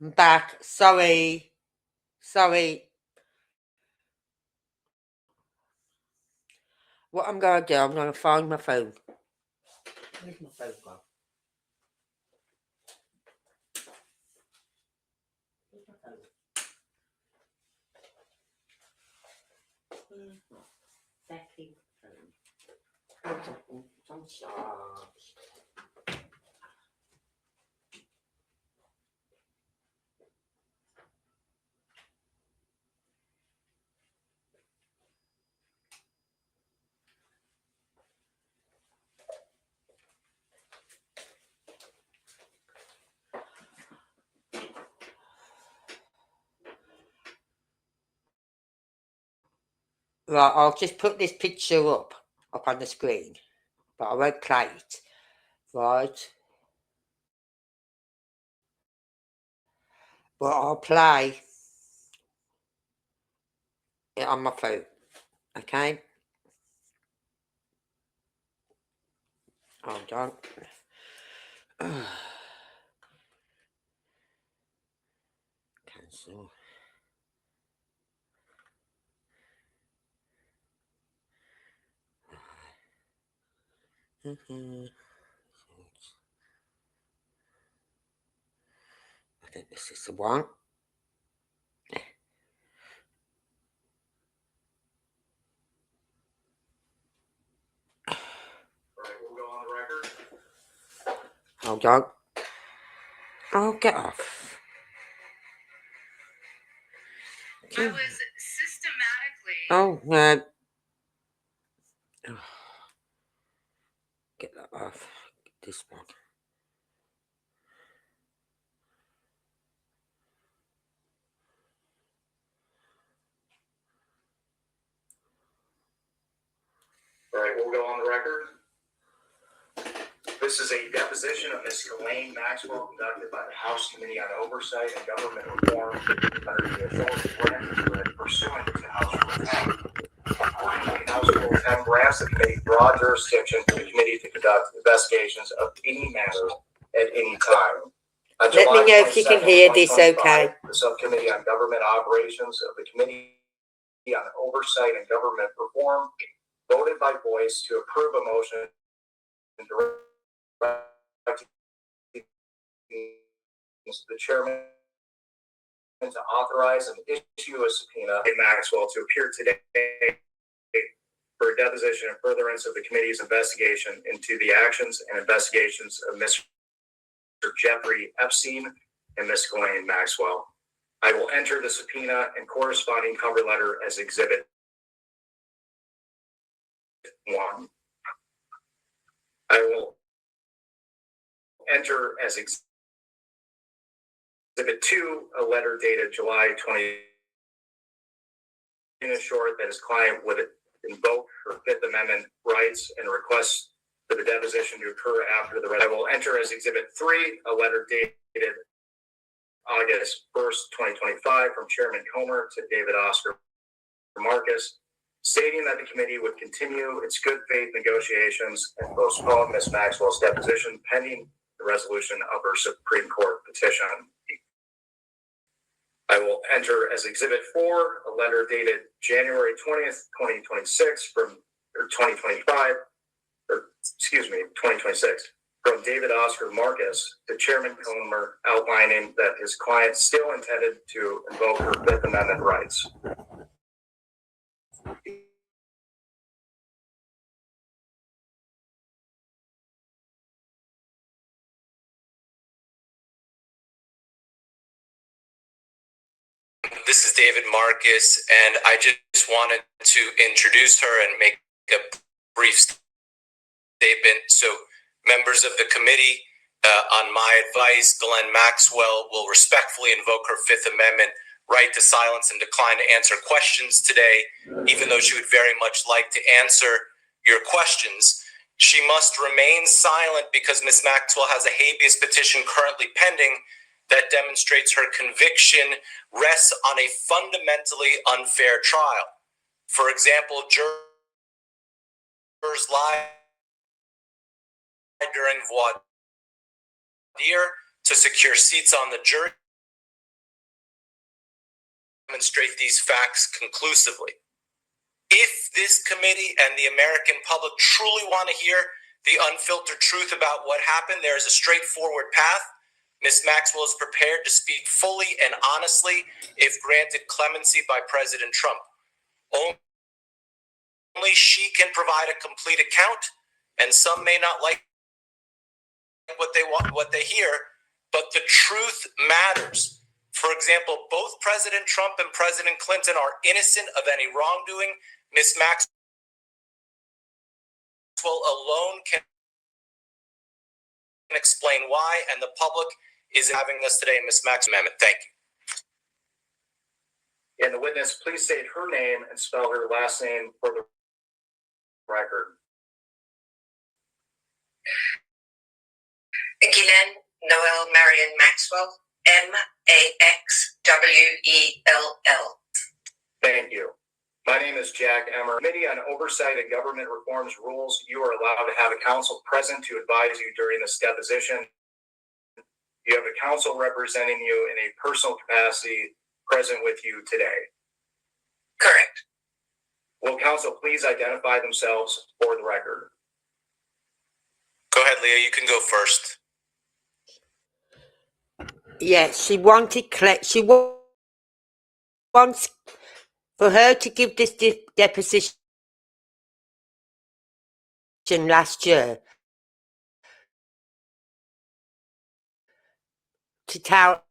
Speaker 1: I'm back. Sorry. What I'm gonna do, I'm gonna find my phone. Where's my phone gone? Where's my phone? Where's my fucking phone? It's on charge. Right, I'll just put this picture up on the screen, but I won't play it. Right. But I'll play it on my phone. Okay? Hold on. Cancel. I think this is the one.
Speaker 2: We'll go on the record.
Speaker 1: Hold on. Oh, get off.
Speaker 5: I was systematically.
Speaker 1: Oh, no. Get that off. This one.
Speaker 2: All right, we'll go on the record. This is a deposition of Ms. Ghislaine Maxwell conducted by the House Committee on Oversight and Government Reform under the authority granted to it pursuant to House Rule 10. Accordingly, House Rule 10 grants the committee broad jurisdiction for the committee to conduct investigations of any matter at any time. On
Speaker 1: Let me know if you can hear this okay.
Speaker 2: The Subcommittee on Government Operations of the Committee on Oversight and Government Reform voted by voice to approve a motion directing the chairman to authorize and issue a subpoena to Maxwell to appear today for a deposition and furtherance of the committee's investigation into the actions and investigations of Mr. Jeffrey Epstein and Ms. Ghislaine Maxwell. I will enter the subpoena and corresponding cover letter as Exhibit 1. I will enter as Exhibit 2 a letter dated July 20. In short, that his client would invoke her Fifth Amendment rights and request for the deposition to occur after the. I will enter as Exhibit 3 a letter dated August 1st, 2025, from Chairman Comer to David Oscar Marcus, stating that the committee would continue its good faith negotiations and postpone Ms. Maxwell's deposition pending the resolution of her Supreme Court petition. I will enter as Exhibit 4 a letter dated January 20th, 2026 from 2026 from David Oscar Marcus to Chairman Comer, outlining that his client still intended to invoke her Fifth Amendment rights.
Speaker 4: This is David Marcus, and I just wanted to introduce her and make a brief statement. So, members of the committee, on my advice, Ghislaine Maxwell will respectfully invoke her Fifth Amendment right to silence and decline to answer questions today, even though she would very much like to answer your questions. She must remain silent because Ms. Maxwell has a habeas petition currently pending that demonstrates her conviction rests on a fundamentally unfair trial. For example, jurors lied during voir dire to secure seats on the jury demonstrate these facts conclusively. If this committee and the American public truly want to hear the unfiltered truth about what happened, there is a straightforward path. Ms. Maxwell is prepared to speak fully and honestly if granted clemency by President Trump. Only she can provide a complete account, and some may not like what they hear, but the truth matters. For example, both President Trump and President Clinton are innocent of any wrongdoing. Ms. Maxwell alone can explain why, and the public is having us today in Ms. Maxwell's amendment. Thank you.
Speaker 2: And the witness, please state her name and spell her last name for the record.
Speaker 3: Ghislaine Noel Marion Maxwell, Maxwell.
Speaker 2: Thank you. My name is Jack Emmer. Committee on Oversight and Government Reforms rules you are allowed to have a counsel present to advise you during this deposition. You have a counsel representing you in a personal capacity present with you today.
Speaker 3: Correct.
Speaker 2: Will counsel please identify themselves for the record?
Speaker 4: Go ahead, Leah. You can go first.
Speaker 1: Yeah, she wants for her to give this deposition last year to tell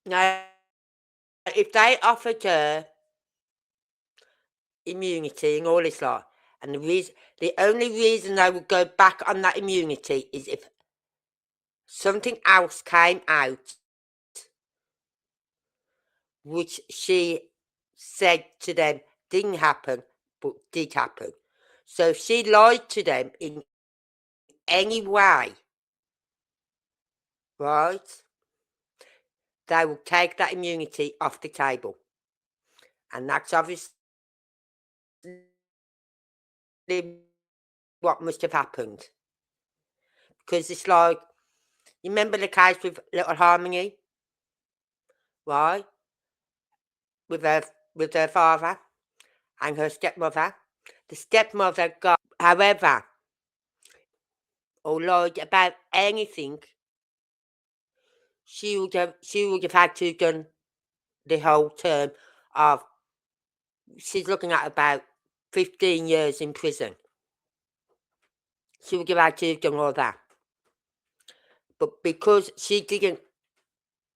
Speaker 1: now if they offered her immunity and all this lot, and the only reason they would go back on that immunity is if something else came out which she said to them didn't happen but did happen. So if she lied to them in any way, right, they will take that immunity off the table. And that's obviously what must have happened. Because it's like, you remember the case with little Harmony? Right? With her father and her stepmother. The stepmother got, however, or lied about anything, she would have had to have done the whole term of, she's looking at about 15 years in prison. She would have had to have done all that. But because she didn't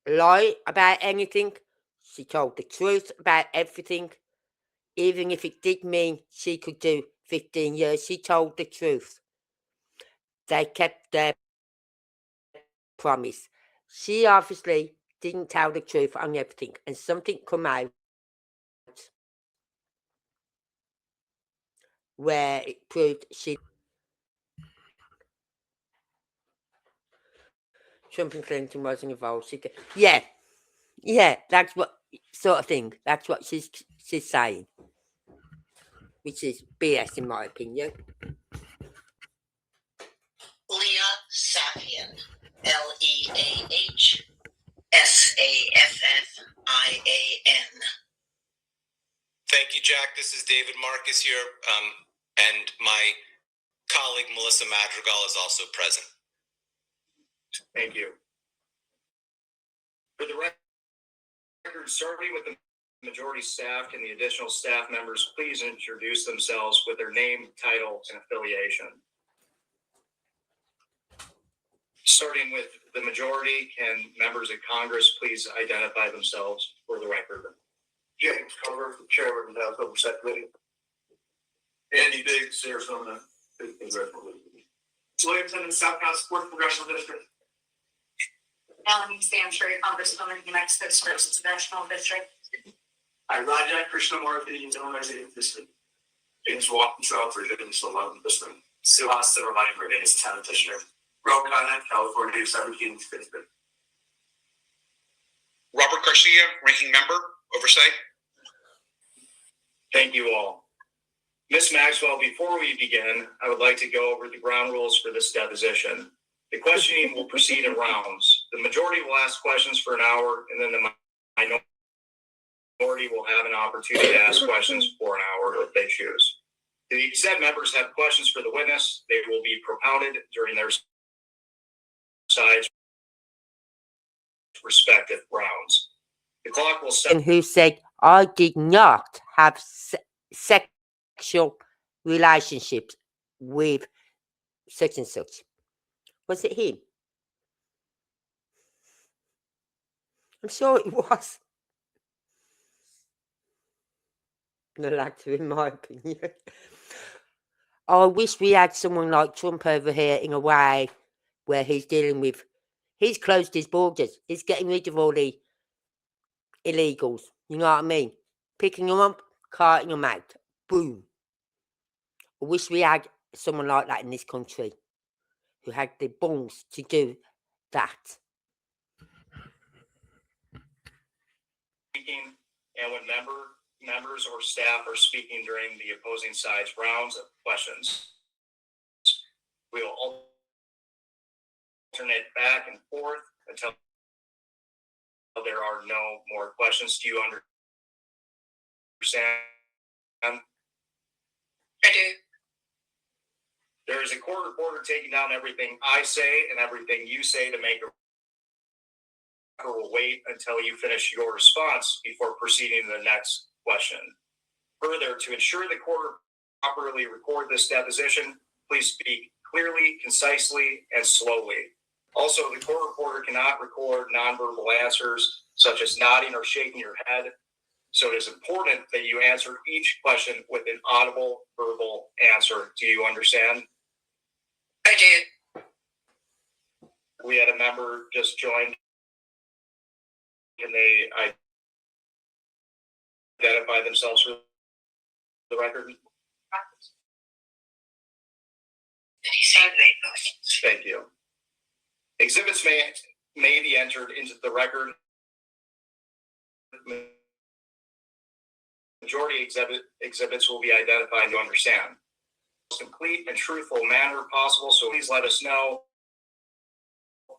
Speaker 1: lie about anything, she told the truth about everything, even if it did mean she could do 15 years, she told the truth. They kept their promise. She obviously didn't tell the truth on everything, and something come out where it proved Trump and Clinton wasn't involved. Yeah, that's what sort of thing. That's what she's saying, which is BS in my opinion.
Speaker 3: Leah Safian, LeahSaffian.
Speaker 4: Thank you, Jack. This is David Marcus here, and my colleague Melissa Madrigal is also present.
Speaker 2: Thank you. For the record, starting with the majority staff, and the additional staff members please introduce themselves with their name, title, and affiliation? Starting with the majority, can members of Congress please identify themselves for the record?
Speaker 6: James Cover, Chairman of the House Oversight Committee. Andy Biggs, Arizona.
Speaker 7: Williamson, South Carolina Fourth Congressional District.
Speaker 5: Melanie Stancher, Congresswoman, New Mexico First Congressional District.
Speaker 7: I, Raja Krishnamurthy, Illinois 8th District.
Speaker 6: James Walton, South Virginia, 11th District.
Speaker 7: Suhas Subramanian, Virginia 10th District.
Speaker 6: Roe Conant, California, 17th District.
Speaker 8: Robert Garcia, Ranking Member, Oversight.
Speaker 2: Thank you all. Ms. Maxwell, before we begin, I would like to go over the ground rules for this deposition. The questioning will proceed in rounds. The majority will ask questions for an hour, and then the minority will have an opportunity to ask questions for an hour if they choose. To the extent members have questions for the witness, they will be propounded during their side's respective rounds. The clock will start.
Speaker 1: And who said, I did not have sexual relationships with such and such? Was it him? I'm sure it was. The latter, in my opinion. I wish we had someone like Trump over here in a way where he's dealing with, he's closed his borders. He's getting rid of all the illegals. You know what I mean? Picking them up, carting them out. Boom. I wish we had someone like that in this country who had the balls to do that.
Speaker 2: Speaking, and when members or staff are speaking during the opposing side's rounds of questions, we will alternate back and forth until there are no more questions. Do you understand?
Speaker 3: I do.
Speaker 2: There is a court reporter taking down everything I say and everything you say to make a will wait until you finish your response before proceeding to the next question. Further, to ensure the court properly record this deposition, please speak clearly, concisely, and slowly. Also, the court reporter cannot record nonverbal answers such as nodding or shaking your head. So it is important that you answer each question with an audible verbal answer. Do you understand?
Speaker 3: I do.
Speaker 2: We had a member just joined, and they identify themselves for the record. Thank you. Exhibits may be entered into the record. Majority exhibits will be identified to understand. Most complete and truthful manner possible, so please let us know.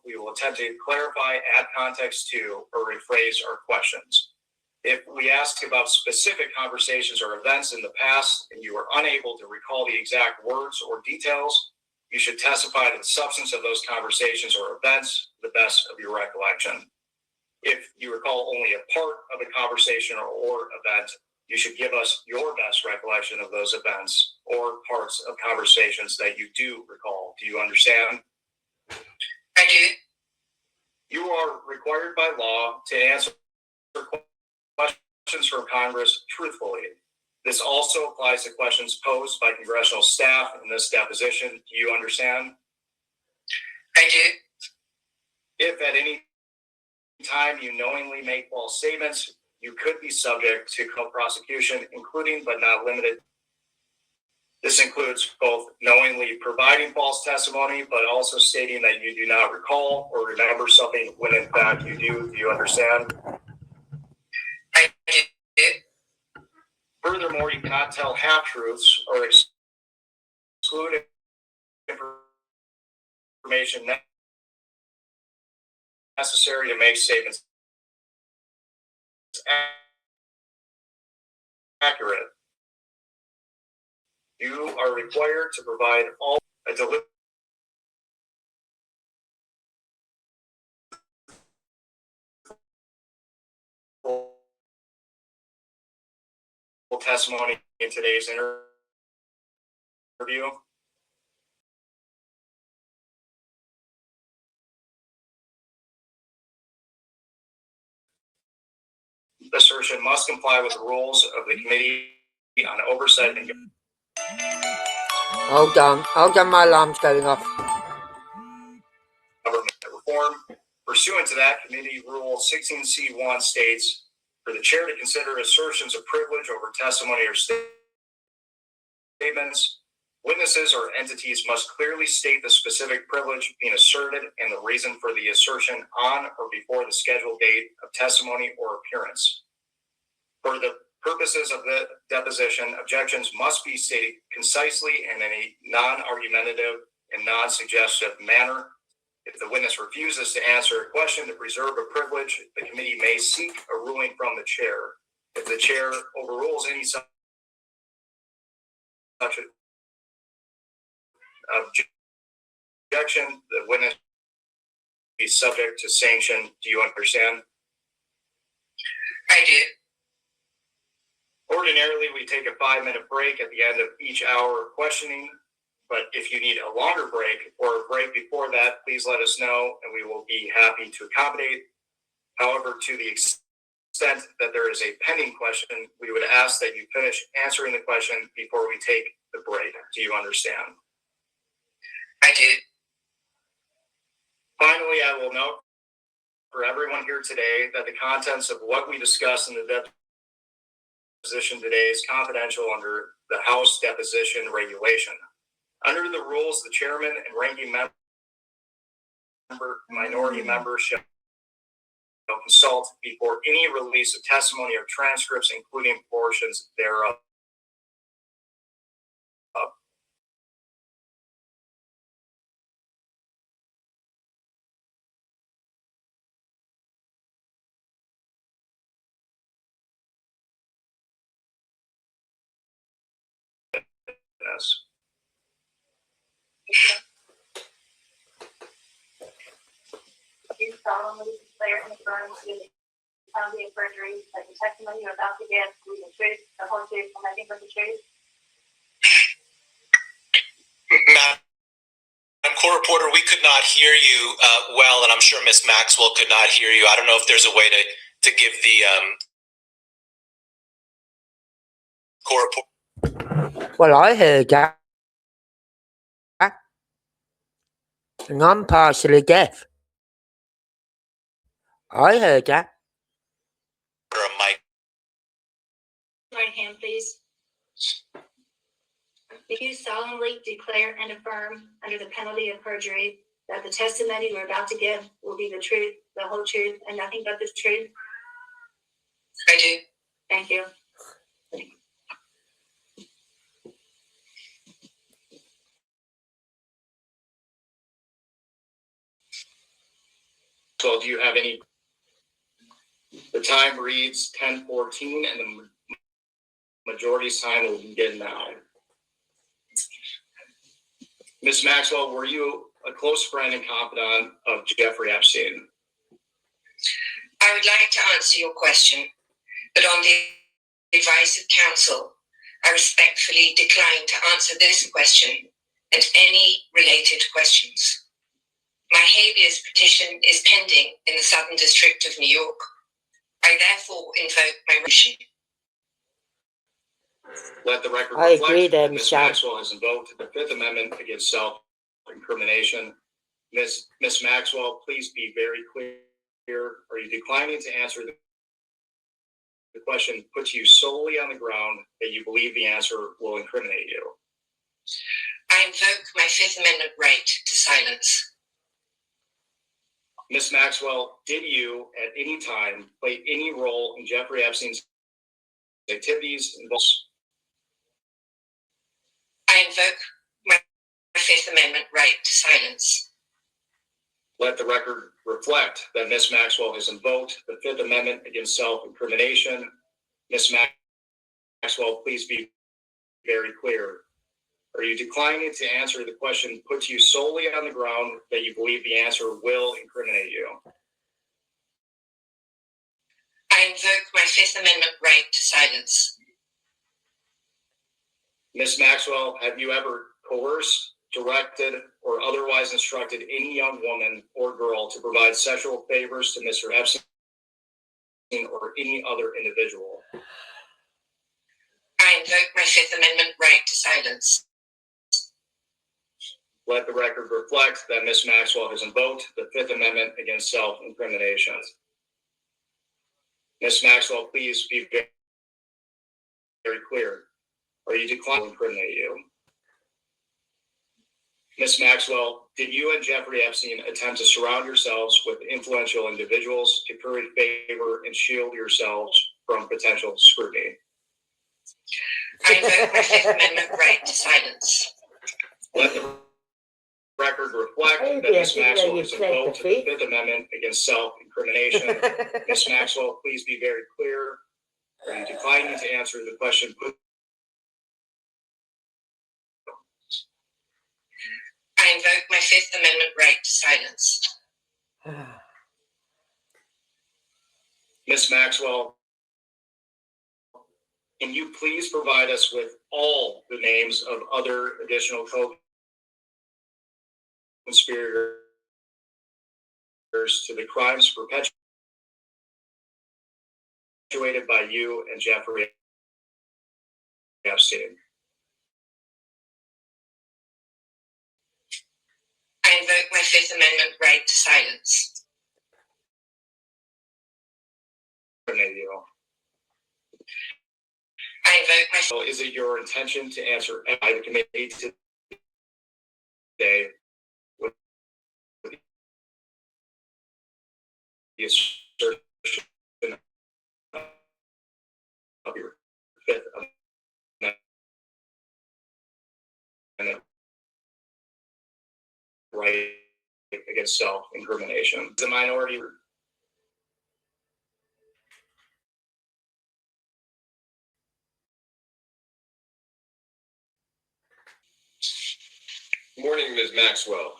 Speaker 2: We will attempt to clarify, add context to, or rephrase our questions. If we ask about specific conversations or events in the past and you are unable to recall the exact words or details, you should testify to the substance of those conversations or events to the best of your recollection. If you recall only a part of a conversation or event, you should give us your best recollection of those events or parts of conversations that you do recall. Do you understand?
Speaker 3: I do.
Speaker 2: You are required by law to answer questions from Congress truthfully. This also applies to questions posed by congressional staff in this deposition. Do you understand?
Speaker 3: I do.
Speaker 2: If at any time you knowingly make false statements, you could be subject to criminal prosecution, including but not limited. This includes both knowingly providing false testimony, but also stating that you do not recall or remember something when in fact you do. Do you understand?
Speaker 3: I do.
Speaker 2: Furthermore, you cannot tell half-truths or exclude information necessary to make statements accurate. You are required to provide all a deliverable testimony in today's interview. Assertion must comply with the rules of the Committee on Oversight and
Speaker 1: Hold on, my alarm's going off.
Speaker 2: Government Reform. Pursuant to that, Committee Rule 16C1 states, for the chair to consider assertions of privilege over testimony or statements, witnesses or entities must clearly state the specific privilege being asserted and the reason for the assertion on or before the scheduled date of testimony or appearance. For the purposes of the deposition, objections must be stated concisely and in a non-argumentative and non-suggestive manner. If the witness refuses to answer a question to preserve a privilege, the committee may seek a ruling from the chair. If the chair overrules any such objection, the witness will be subject to sanction. Do you understand?
Speaker 3: I do.
Speaker 2: Ordinarily, we take a 5-minute break at the end of each hour of questioning, but if you need a longer break or a break before that, please let us know and we will be happy to accommodate. However, to the extent that there is a pending question, we would ask that you finish answering the question before we take the break. Do you understand?
Speaker 3: I do.
Speaker 2: Finally, I will note for everyone here today that the contents of what we discussed in the deposition today is confidential under the House deposition regulation. Under the rules, the chairman and ranking minority member shall consult before any release of testimony or transcripts, including portions thereof. Yes.
Speaker 5: You solemnly declare and affirm to the county of perjury that the testimony you're about to give will be the truth, the whole truth, and nothing but the truth.
Speaker 4: Madam Court Reporter, we could not hear you well, and I'm sure Ms. Maxwell could not hear you. I don't know if there's a way to give the court report.
Speaker 1: Well, I heard that. And I'm partially deaf. I heard that.
Speaker 4: Or a mic.
Speaker 5: Right hand, please. Do you solemnly declare and affirm under the penalty of perjury that the testimony you're about to give will be the truth, the whole truth, and nothing but the truth?
Speaker 3: I do.
Speaker 5: Thank you.
Speaker 2: So do you have any? The time reads 10:14 and the majority's time will begin now. Ms. Maxwell, were you a close friend and confidant of Jeffrey Epstein?
Speaker 3: I would like to answer your question, but on the advice of counsel, I respectfully decline to answer this question and any related questions. My habeas petition is pending in the Southern District of New York. I therefore invoke my motion.
Speaker 2: Let the record
Speaker 1: I
Speaker 2: reflect
Speaker 1: agree
Speaker 2: that
Speaker 1: then,
Speaker 2: Ms.
Speaker 1: Michelle.
Speaker 2: Maxwell has invoked the Fifth Amendment against self-incrimination. Ms. Maxwell, please be very clear. Are you declining to answer the question put to you solely on the ground that you believe the answer will incriminate you?
Speaker 3: I invoke my Fifth Amendment right to silence.
Speaker 2: Ms. Maxwell, did you at any time play any role in Jeffrey Epstein's activities?
Speaker 3: I invoke my Fifth Amendment right to silence.
Speaker 2: Let the record reflect that Ms. Maxwell has invoked the Fifth Amendment against self-incrimination. Ms. Maxwell, please be very clear. Are you declining to answer the question put to you solely on the ground that you believe the answer will incriminate you?
Speaker 3: I invoke my Fifth Amendment right to silence.
Speaker 2: Ms. Maxwell, have you ever coerced, directed, or otherwise instructed any young woman or girl to provide sexual favors to Mr. Epstein or any other individual?
Speaker 3: I invoke my Fifth Amendment right to silence.
Speaker 2: Let the record reflect that Ms. Maxwell has invoked the Fifth Amendment against self-incrimination. Ms. Maxwell, please be very clear. Are you declining to incriminate you? Ms. Maxwell, did you and Jeffrey Epstein attempt to surround yourselves with influential individuals to curry favor and shield yourselves from potential scrutiny?
Speaker 3: I invoke my Fifth Amendment right to silence.
Speaker 2: Let the record reflect that
Speaker 1: Maybe I
Speaker 2: Ms.
Speaker 1: didn't know
Speaker 2: Maxwell
Speaker 1: you
Speaker 2: is
Speaker 1: pled the
Speaker 2: invoked to the
Speaker 1: fifth.
Speaker 2: Fifth Amendment against self-incrimination. Ms. Maxwell, please be very clear. Are you declining to answer the question put?
Speaker 3: I invoke my Fifth Amendment right to silence.
Speaker 2: Ms. Maxwell, can you please provide us with all the names of other additional co-conspirators to the crimes perpetuated by you and Jeffrey Epstein?
Speaker 3: I invoke my Fifth Amendment right to silence. I invoke my.
Speaker 2: So is it your intention to answer by the committee today with the assertion of your Fifth Amendment right against self-incrimination? The minority.
Speaker 9: Good morning, Ms. Maxwell.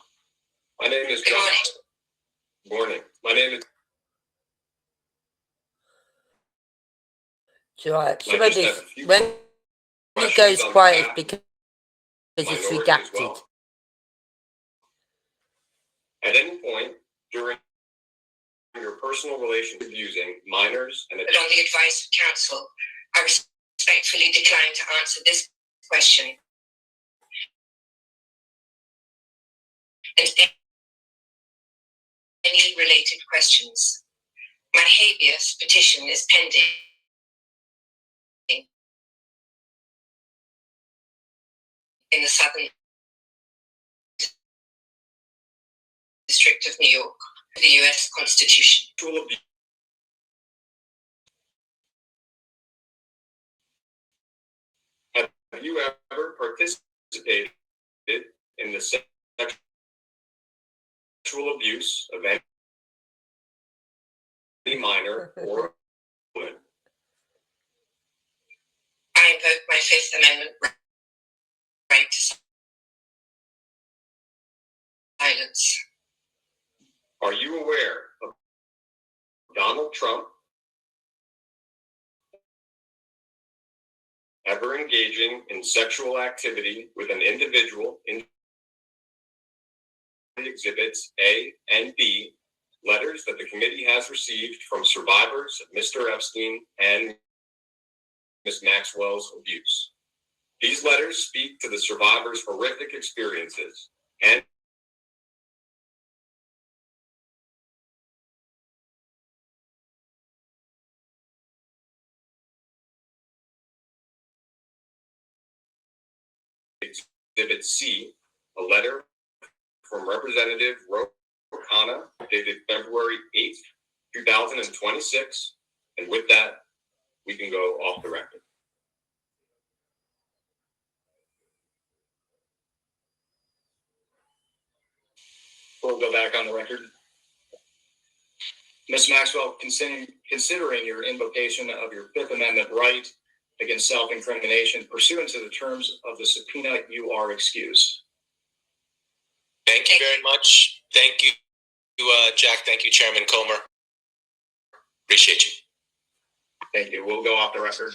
Speaker 9: My name is John. Good morning. My name is.
Speaker 1: Right. Some
Speaker 9: I
Speaker 1: of
Speaker 9: just have
Speaker 1: this,
Speaker 9: a few
Speaker 1: when it
Speaker 9: questions
Speaker 1: goes
Speaker 9: on
Speaker 1: quiet,
Speaker 9: behalf
Speaker 1: it's
Speaker 9: of
Speaker 1: because it's
Speaker 9: minority as
Speaker 1: redacted.
Speaker 9: well. At any point during your personal relationship using minors and
Speaker 3: But on the advice of counsel, I respectfully decline to answer this question and any related questions. My habeas petition is pending in the Southern District of New York, the U.S. Constitution.
Speaker 9: Have you ever participated in the sexual abuse of any minor or woman?
Speaker 3: I invoke my Fifth Amendment right to silence.
Speaker 9: Are you aware of Donald Trump ever engaging in sexual activity with an individual in exhibits A and B, letters that the committee has received from survivors of Mr. Epstein and Ms. Maxwell's abuse? These letters speak to the survivors' horrific experiences and Exhibit C, a letter from Representative Rokana dated February 8th, 2026. And with that, we can go off the record.
Speaker 2: We'll go back on the record. Ms. Maxwell, considering your invocation of your Fifth Amendment right against self-incrimination pursuant to the terms of the subpoena, you are excused.
Speaker 4: Thank you very much. Thank you, Jack. Thank you, Chairman Comer. Appreciate you.
Speaker 2: Thank you. We'll go off the record.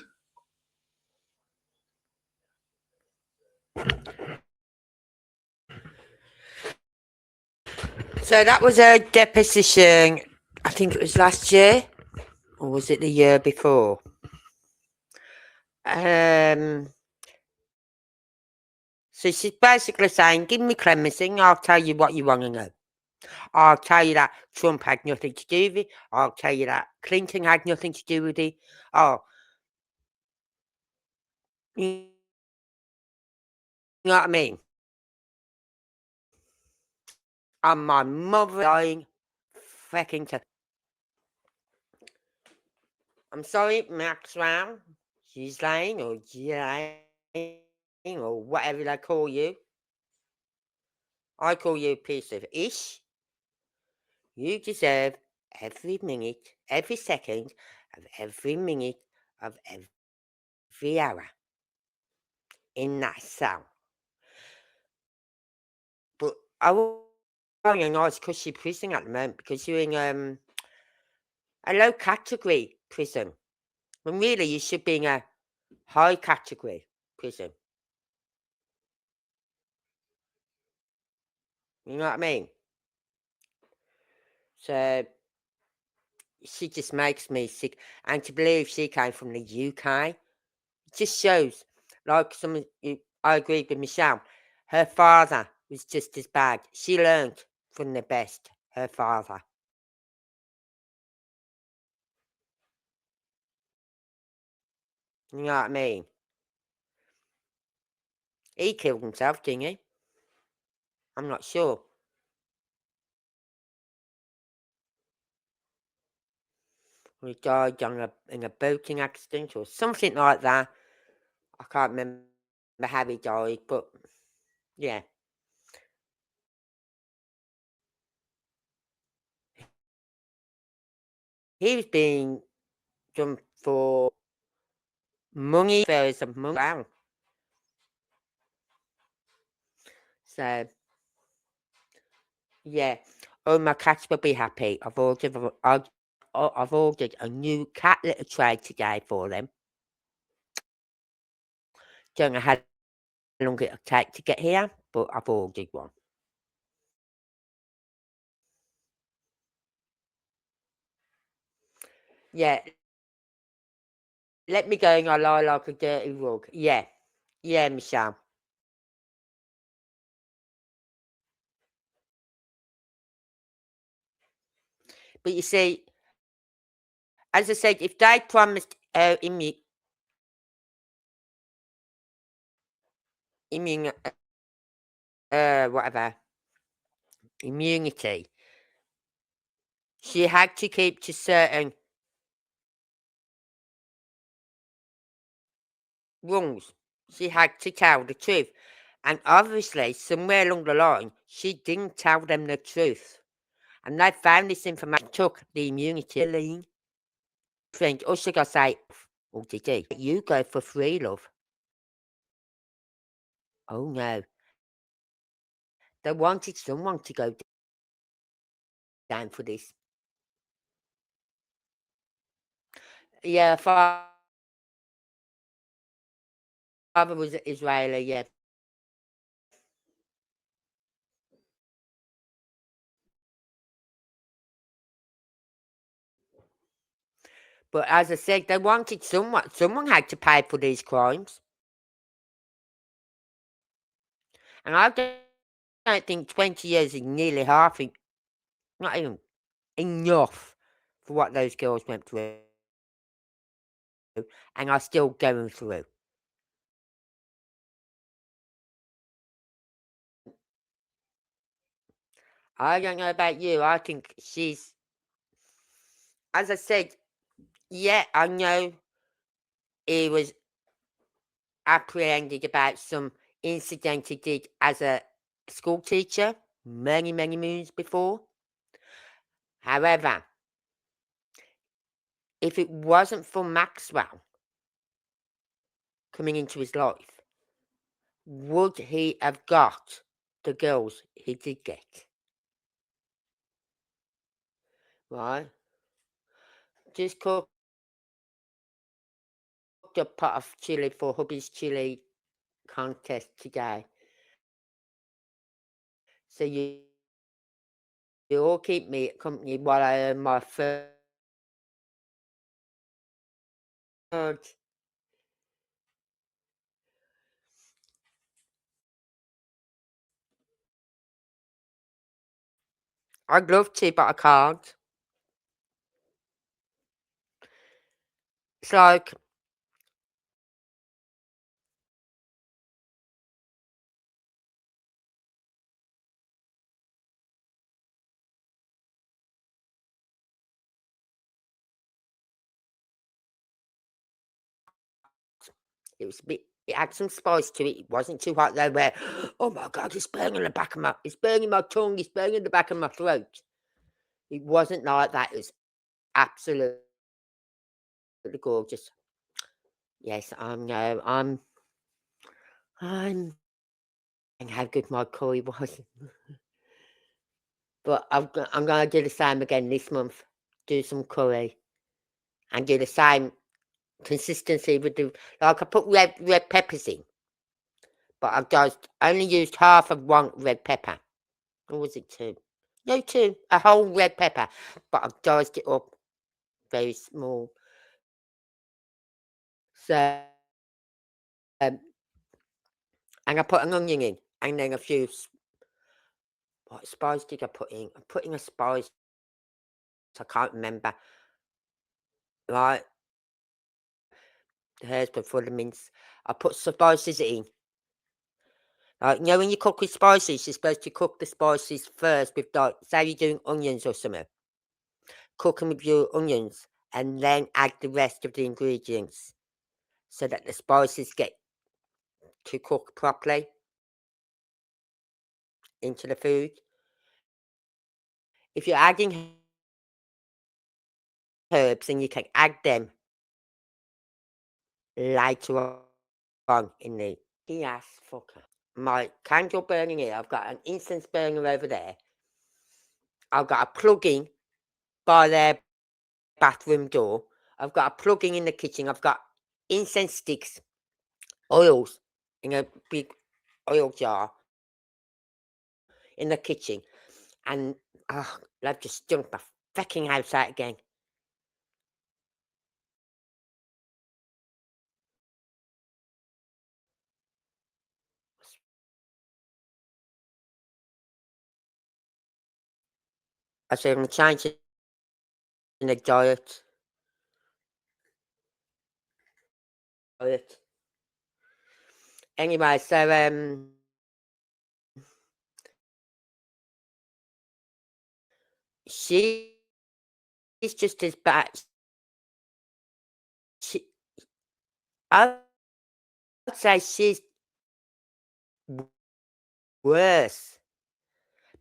Speaker 1: So that was a deposition, I think it was last year, or was it the year before? So she's basically saying, give me clemency, I'll tell you what you want to know. I'll tell you that Trump had nothing to do with it. I'll tell you that Clinton had nothing to do with it. Oh, you know what I mean? And my mother dying fucking to. I'm sorry, Maxwell, Ghislaine, or Ghislaine, or whatever they call you. I call you a piece of ish. You deserve every minute, every second of every minute of every hour in that cell. But I want you a nice cushy prison at the moment because you're in a low category prison. When really you should be in a high category prison. You know what I mean? So she just makes me sick. And to believe she came from the UK, it just shows, like I agree with Michelle, her father was just as bad. She learned from the best, her father. You know what I mean? He killed himself, didn't he? I'm not sure. He died in a boating accident or something like that. I can't remember how he died, but yeah. He was being done for money, affairs of money. Wow. So, yeah. Oh, my cats will be happy. I've ordered a new cat litter tray today for them. Don't know how long it'll take to get here, but I've ordered one. Yeah. Let me go and I lie like a dirty rug. Yeah. Yeah, Michelle. But you see, as I said, if they promised immunity, she had to keep to certain rules. She had to tell the truth. And obviously, somewhere along the line, she didn't tell them the truth. And they found this information, took the immunity. Ghislaine, friend, or should I say, or did he? You go for free, love. Oh no. They wanted someone to go down for this. Yeah, father was Israeli, yeah. But as I said, they wanted someone. Someone had to pay for these crimes. And I don't think 20 years is nearly half, not even enough for what those girls went through. And are still going through. I don't know about you. I think she's, as I said, yeah, I know he was apprehended about some incident he did as a school teacher many, many moons before. However, if it wasn't for Maxwell coming into his life, would he have got the girls he did get? Right? Just cooked a pot of chili for hubby's chili contest today. So you all keep me company while I earn my third. I'd love to, but I can't. It's like it was a bit It had some spice to it. It wasn't too hot though where, oh my God, it's burning the back of my, it's burning my tongue, it's burning the back of my throat. It wasn't like that. It was absolutely gorgeous. Yes, I'm and how good my curry was. But I'm going to do the same again this month. Do some curry. And do the same consistency with the, like I put red peppers in. But I've just only used half of one red pepper. Or was it 2? No, 2. A whole red pepper. But I've diced it up very small. So, and I put an onion in. And then a few, what spice did I put in? I put in a spice. I can't remember. Right. The hairs before the mince. I put spices in. Like, you know, when you cook with spices, you're supposed to cook the spices first with, like, say you're doing onions or something. Cook them with your onions and then add the rest of the ingredients so that the spices get to cook properly into the food. If you're adding herbs, then you can add them later on in the yes, fucker. My candle burning here. I've got an incense burner over there. I've got a plug-in by their bathroom door. I've got a plug-in in the kitchen. I've got incense sticks, oils in a big oil jar in the kitchen. And they've just stunk my fucking house out again. I said I'm changing the diet. Anyway, so she's just as bad. I'd say she's worse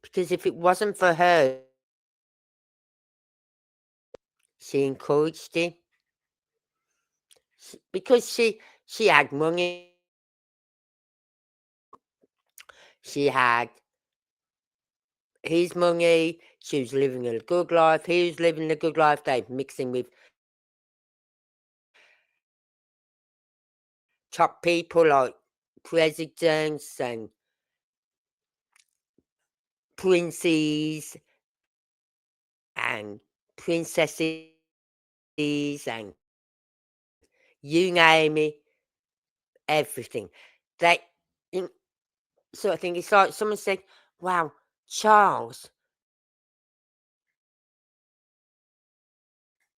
Speaker 1: because if it wasn't for her, she encouraged him because she had money. She had his money. She was living a good life. He was living a good life. They were mixing with top people like presidents and princes and princesses and you name it, everything. They, so I think it's like someone said, "Wow, Charles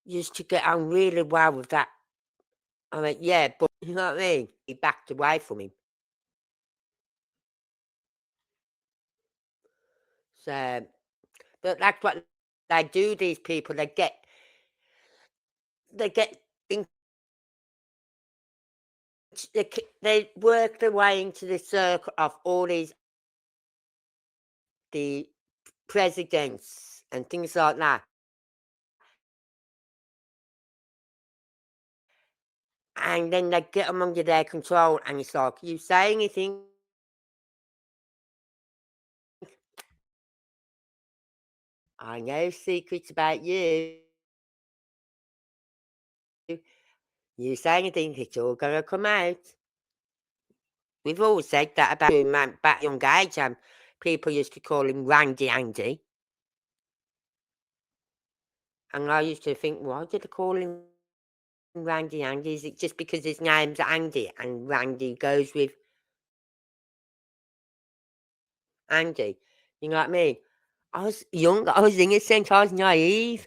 Speaker 1: used to get on really well with that." I mean, yeah, but you know what I mean? He backed away from him. So, but that's what they do. These people, they get in, they work their way into the circle of all the presidents and things like that. And then they get them under their control, and it's like, you say anything, I know secrets about you. You say anything, it's all gonna come out. We've always said that about him back young age. People used to call him Randy Andy. And I used to think, why did they call him Randy Andy? Is it just because his name's Andy and Randy goes with Andy? You know what I mean? I was young, I was innocent, I was naive.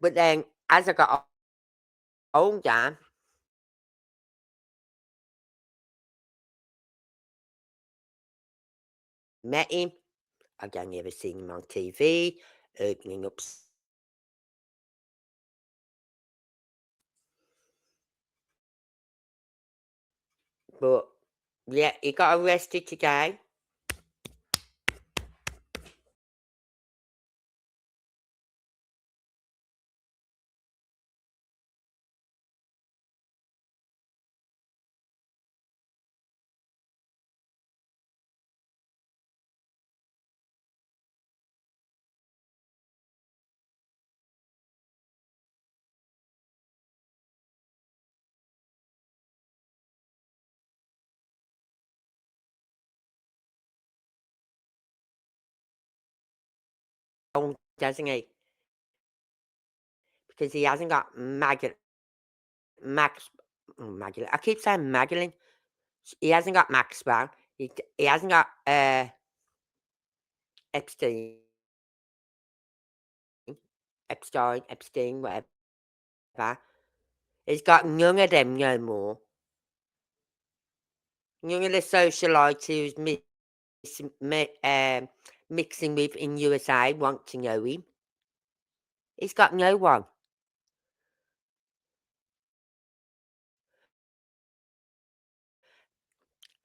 Speaker 1: But then as I got older, met him, I'd only ever seen him on TV, opening up But yeah, he got arrested today. Doesn't he? Because he hasn't got Magdalene. I keep saying Magdalene. He hasn't got Maxwell. He hasn't got Epstein, whatever. He's got none of them no more. None of the socialites who's mixing with in USA want to know him. He's got no one.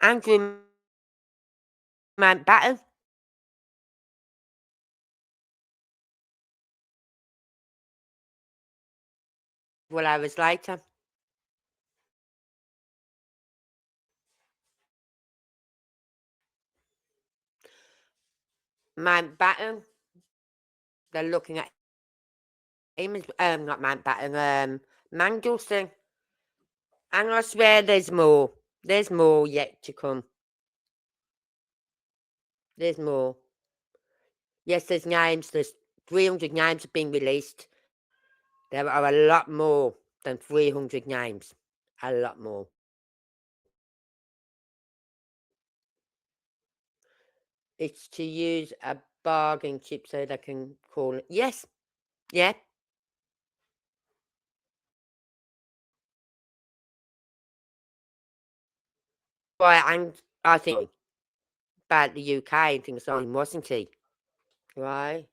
Speaker 1: Andrew Mountbatten. Well, hours later. Mountbatten. They're looking at him as not Mountbatten. Mandelson. And I swear there's more. There's more yet to come. There's more. Yes, there's names. There's 300 names have been released. There are a lot more than 300 names. A lot more. It's to use a bargain chip so they can call it. Yes. Yeah. Right, and I think about the UK and things like that, wasn't he? Right.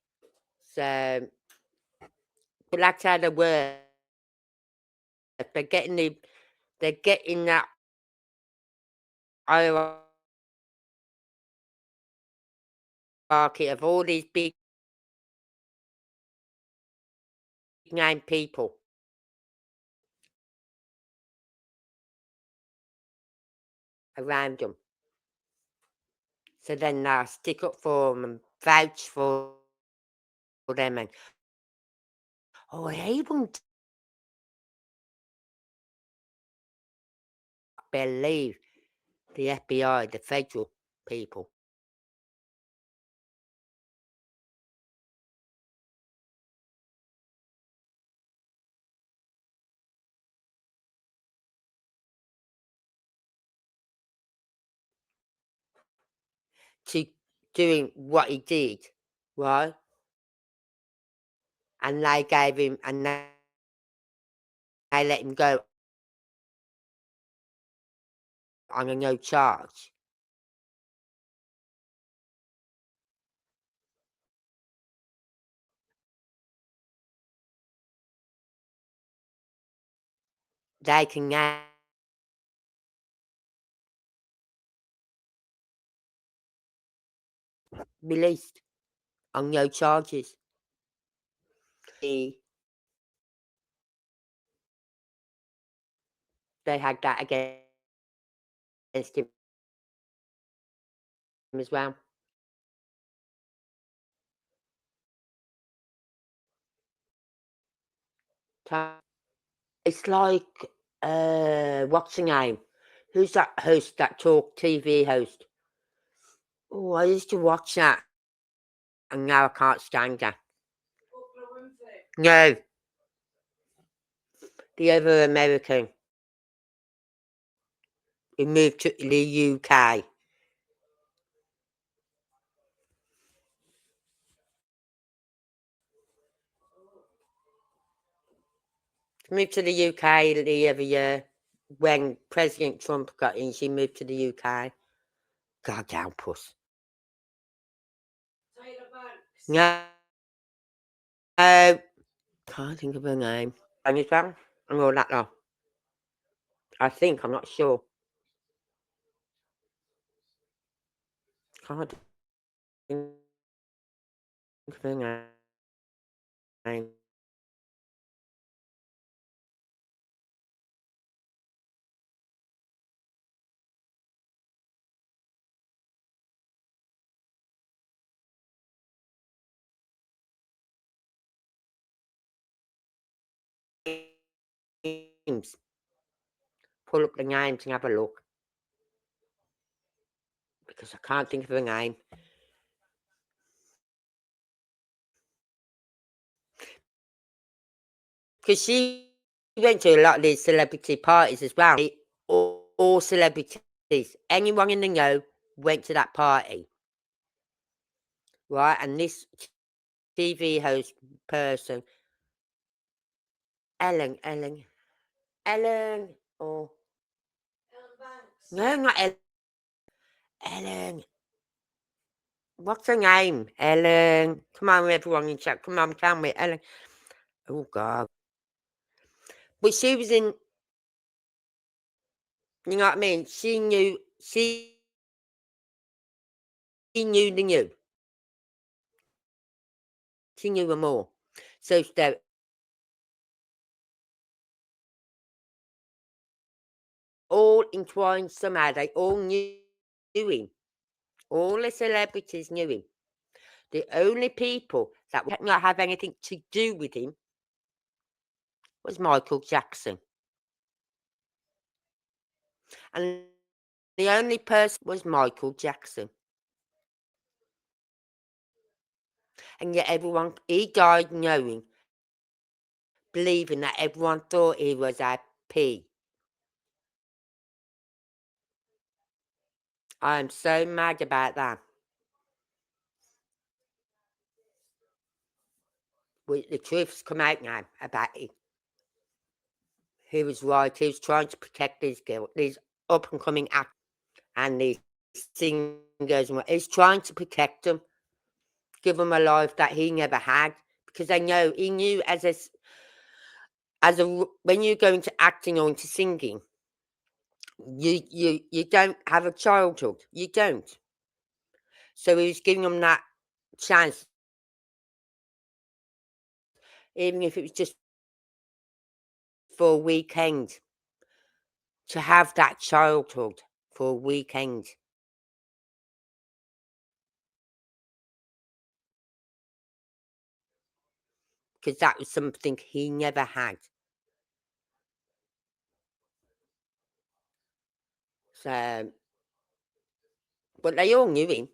Speaker 1: So, but that's how they work. They're getting that hierarchy of all these big name people. Around them. So then they'll stick up for them and vouch for them and he wouldn't believe the FBI, the federal people. To doing what he did, right? And they gave him, and they let him go on a no charge. They can now released on no charges. They had that against him as well. It's like what's her name? Who's that host, that talk TV host? Oh, I used to watch that, and now I can't stand her. No, the other American who moved to the UK. Moved to the UK the other year when President Trump got in. She moved to the UK. God damn puss. No, can't think of her name. And as well, and all that lot. I think, I'm not sure. can't think of her name. Names. Pull up the names and have a look. Because I can't think of her name. Because she went to a lot of these celebrity parties as well. All celebrities. Anyone in the know went to that party. Right? And this TV host person, Ellen, or... No, not Ellen. What's her name? Ellen. Come on, everyone in chat. Come on, tell me. Ellen. Oh, God. But she was in... You know what I mean? She knew the new. She knew them all. So they're all entwined somehow. They all knew him. All the celebrities knew him. The only people that would not have anything to do with him was Michael Jackson. And the only person was Michael Jackson. And yet he died knowing, believing that everyone thought he was happy. I am so mad about that. The truth's come out now about it. He was right. He was trying to protect these up and coming actors and these singers. He's trying to protect them, give them a life that he never had, because he knew when you go into acting or into singing, you don't have a childhood. You don't. So he was giving them that chance, even if it was just for a weekend, to have that childhood for a weekend. Because that was something he never had. So, but they all knew him.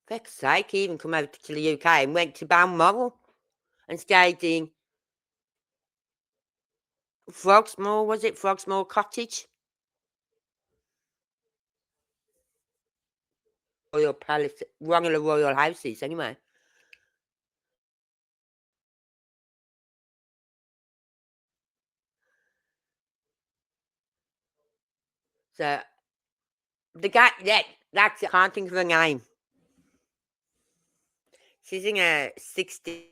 Speaker 1: For fuck's sake, he even come over to the UK and went to Balmoral and stayed in Frogsmore, was it? Frogsmore Cottage? Royal Palace, one of the royal houses, anyway. So, the guy, that's, I can't think of her name. She's in her 60s,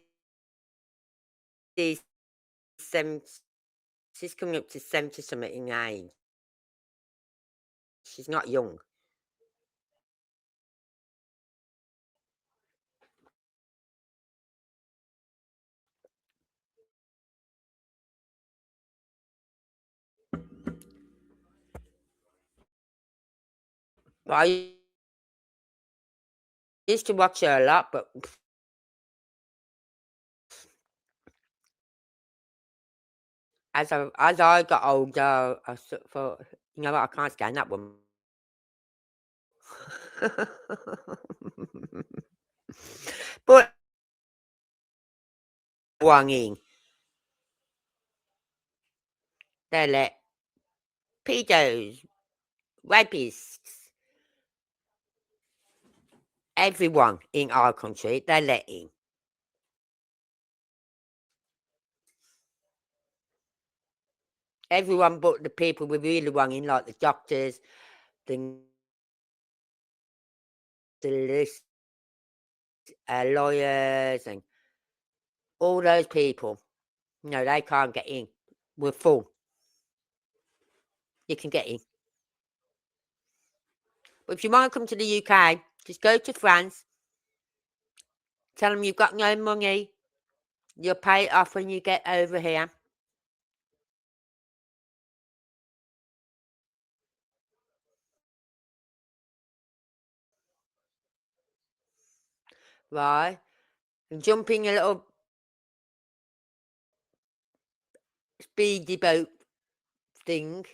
Speaker 1: 70s. She's coming up to 70 something in age. She's not young. But I used to watch her a lot, but as I got older, I sort of thought, you know what, I can't stand that woman. But Wang Ying, they let pedos, rapists, everyone in our country, they let in. Everyone but the people we really want in, like the doctors, the lawyers, and all those people. No, they can't get in. We're full. You can get in. But if you want to come to the UK, just go to France. Tell them you've got no money. You'll pay it off when you get over here. Right? And jump in a little speedy boat thing,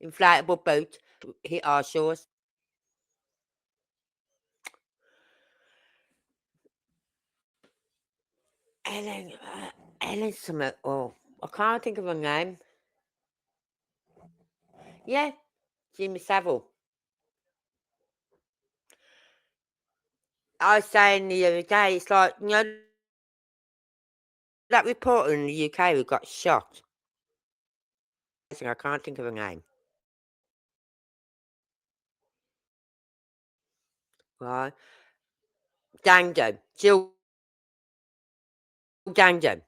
Speaker 1: inflatable boat, hit our shores. Ellen something. Oh, I can't think of her name. Yeah, Jimmy Savile. I was saying the other day, it's like, you know, that reporter in the UK who got shot. I can't think of her name. Right? Dando. Jill Dando.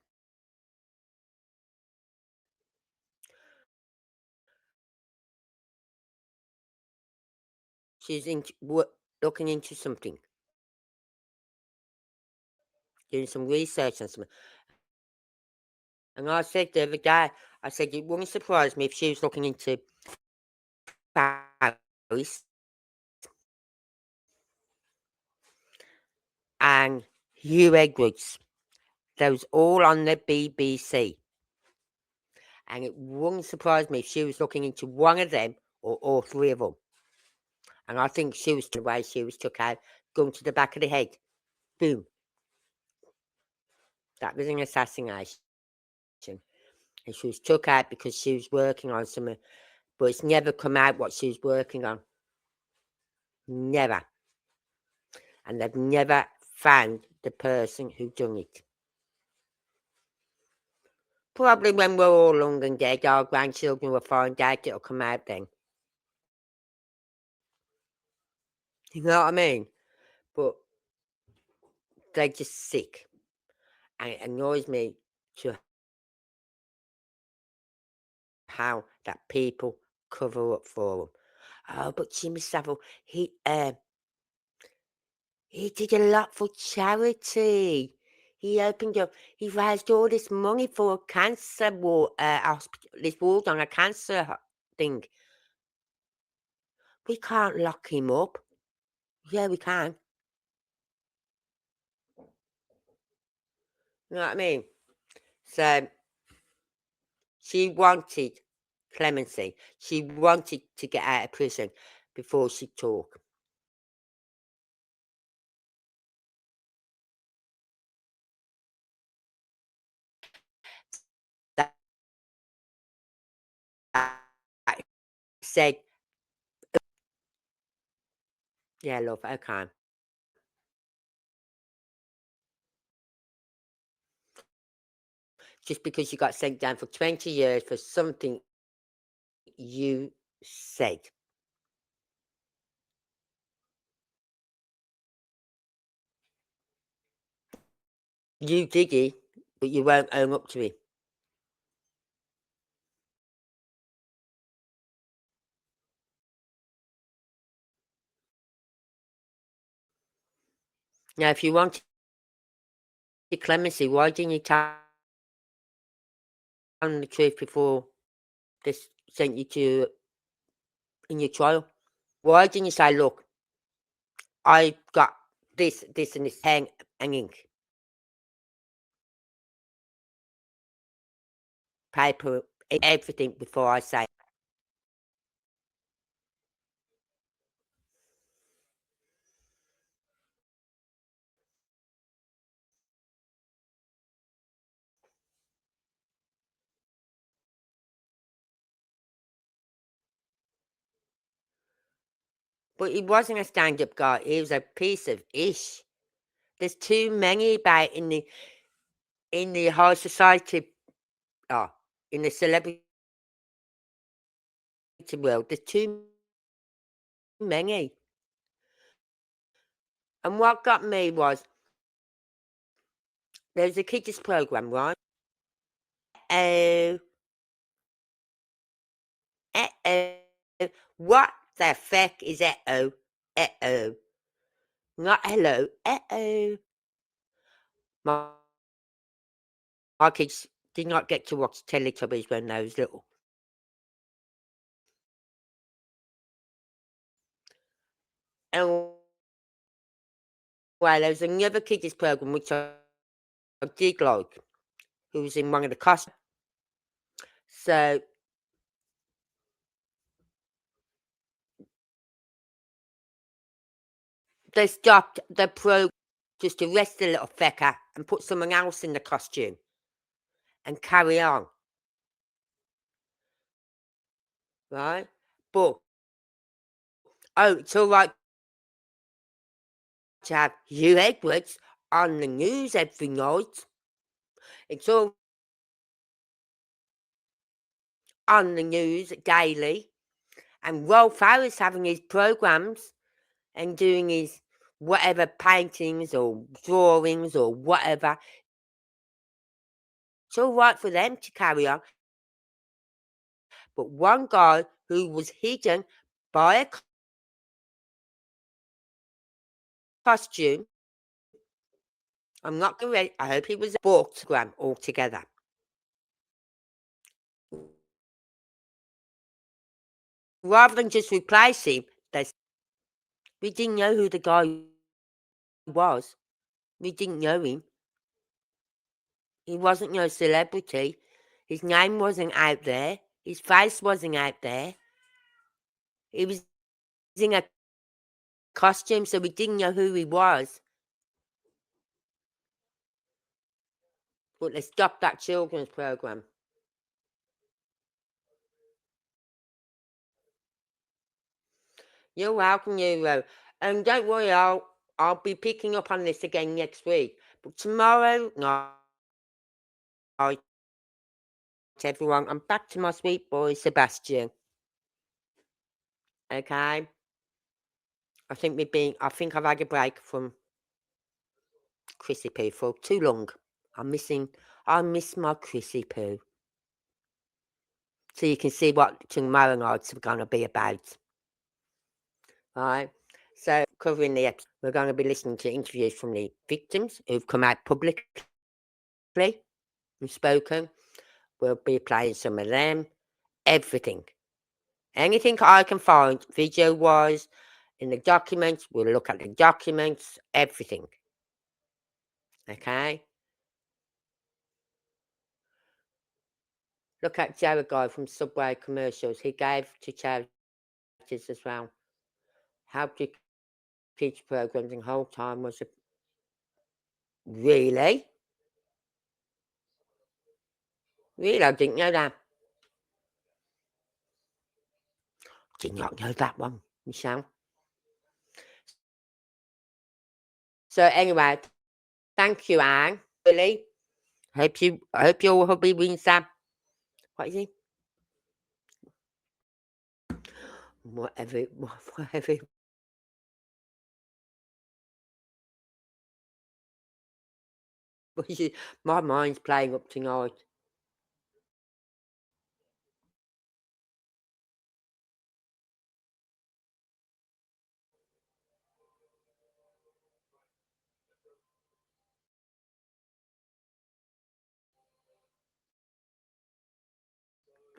Speaker 1: She's looking into something. Doing some research on something. And I said the other day, I said, it wouldn't surprise me if she was looking into Paris and Hugh Edwards. That was all on the BBC. And it wouldn't surprise me if she was looking into one of them or all three of them. And I think she was the way she was took out, gun to the back of the head. Boom. That was an assassination. And she was took out because she was working on something. But it's never come out what she was working on. Never. And they've never found the person who done it. Probably when we're all long and dead, our grandchildren will find out, it'll come out then. You know what I mean? But they're just sick. And it annoys me to how that people cover up for them. Oh, but Jimmy Savile, he did a lot for charity. He opened up, he raised all this money for a cancer hospital, this ward on a cancer thing. We can't lock him up. Yeah, we can. You know what I mean? So, she wanted clemency. She wanted to get out of prison before she talked. That said, yeah, love, okay. Just because you got sent down for 20 years for something you said. You did it, but you won't own up to it. Now, if you wanted clemency, why didn't you tell them the truth before they sent you to in your trial? Why didn't you say, look, I got this, and this hanging paper, everything before I say. But he wasn't a stand-up guy. He was a piece of ish. There's too many about in the high society, in the celebrity world. There's too many. And what got me was, there's a kids program, right? Oh, what the feck is that? Oh, uh-oh. Not hello, uh-oh. My kids did not get to watch Teletubbies when they was little. And well, there was another kids program which I did like, who was in one of the costumes. So they stopped the program just to arrest the little fecker and put someone else in the costume and carry on. Right? But, oh, it's all right to have Hugh Edwards on the news every night. It's all on the news daily. And Rolf Harris having his programs and doing his whatever paintings or drawings or whatever. It's all right for them to carry on. But one guy who was hidden by a costume, I'm not going to, I hope he was a program altogether. Rather than just replace him, we didn't know who the guy was. We didn't know him. He wasn't no celebrity. His name wasn't out there. His face wasn't out there. He was in a costume, so we didn't know who he was. But they stopped that children's program. You're welcome, Euro. And don't worry, I'll be picking up on this again next week. But tomorrow night, everyone, I'm back to my sweet boy Sebastian. Okay. I think I've had a break from Chrissy Poo for too long. I miss my Chrissy Poo. So you can see what tomorrow nights are going to be about. Right. So covering the episode, we're going to be listening to interviews from the victims who've come out publicly and spoken. We'll be playing some of them. Everything. Anything I can find video-wise in the documents, we'll look at the documents, everything. Okay? Look at Jared Guy from Subway Commercials. He gave to charities as well. Helped with kids programs and the whole time was a... Really? Really? I didn't know that. Did not know that one, Michelle. So anyway, thank you, Anne. Really. I hope your hubby wins that. What is he? Whatever. My mind's playing up tonight.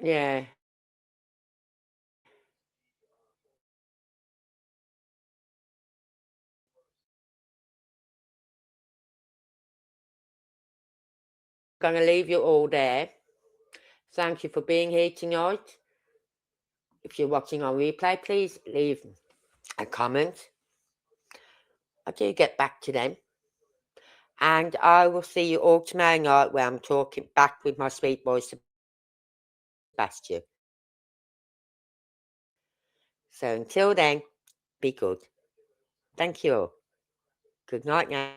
Speaker 1: Yeah. Going to leave you all there. Thank you for being here tonight. If you're watching on replay, please leave a comment. I do get back to them. And I will see you all tomorrow night where I'm talking back with my sweet boy Sebastian. So until then, be good. Thank you all. Good night now.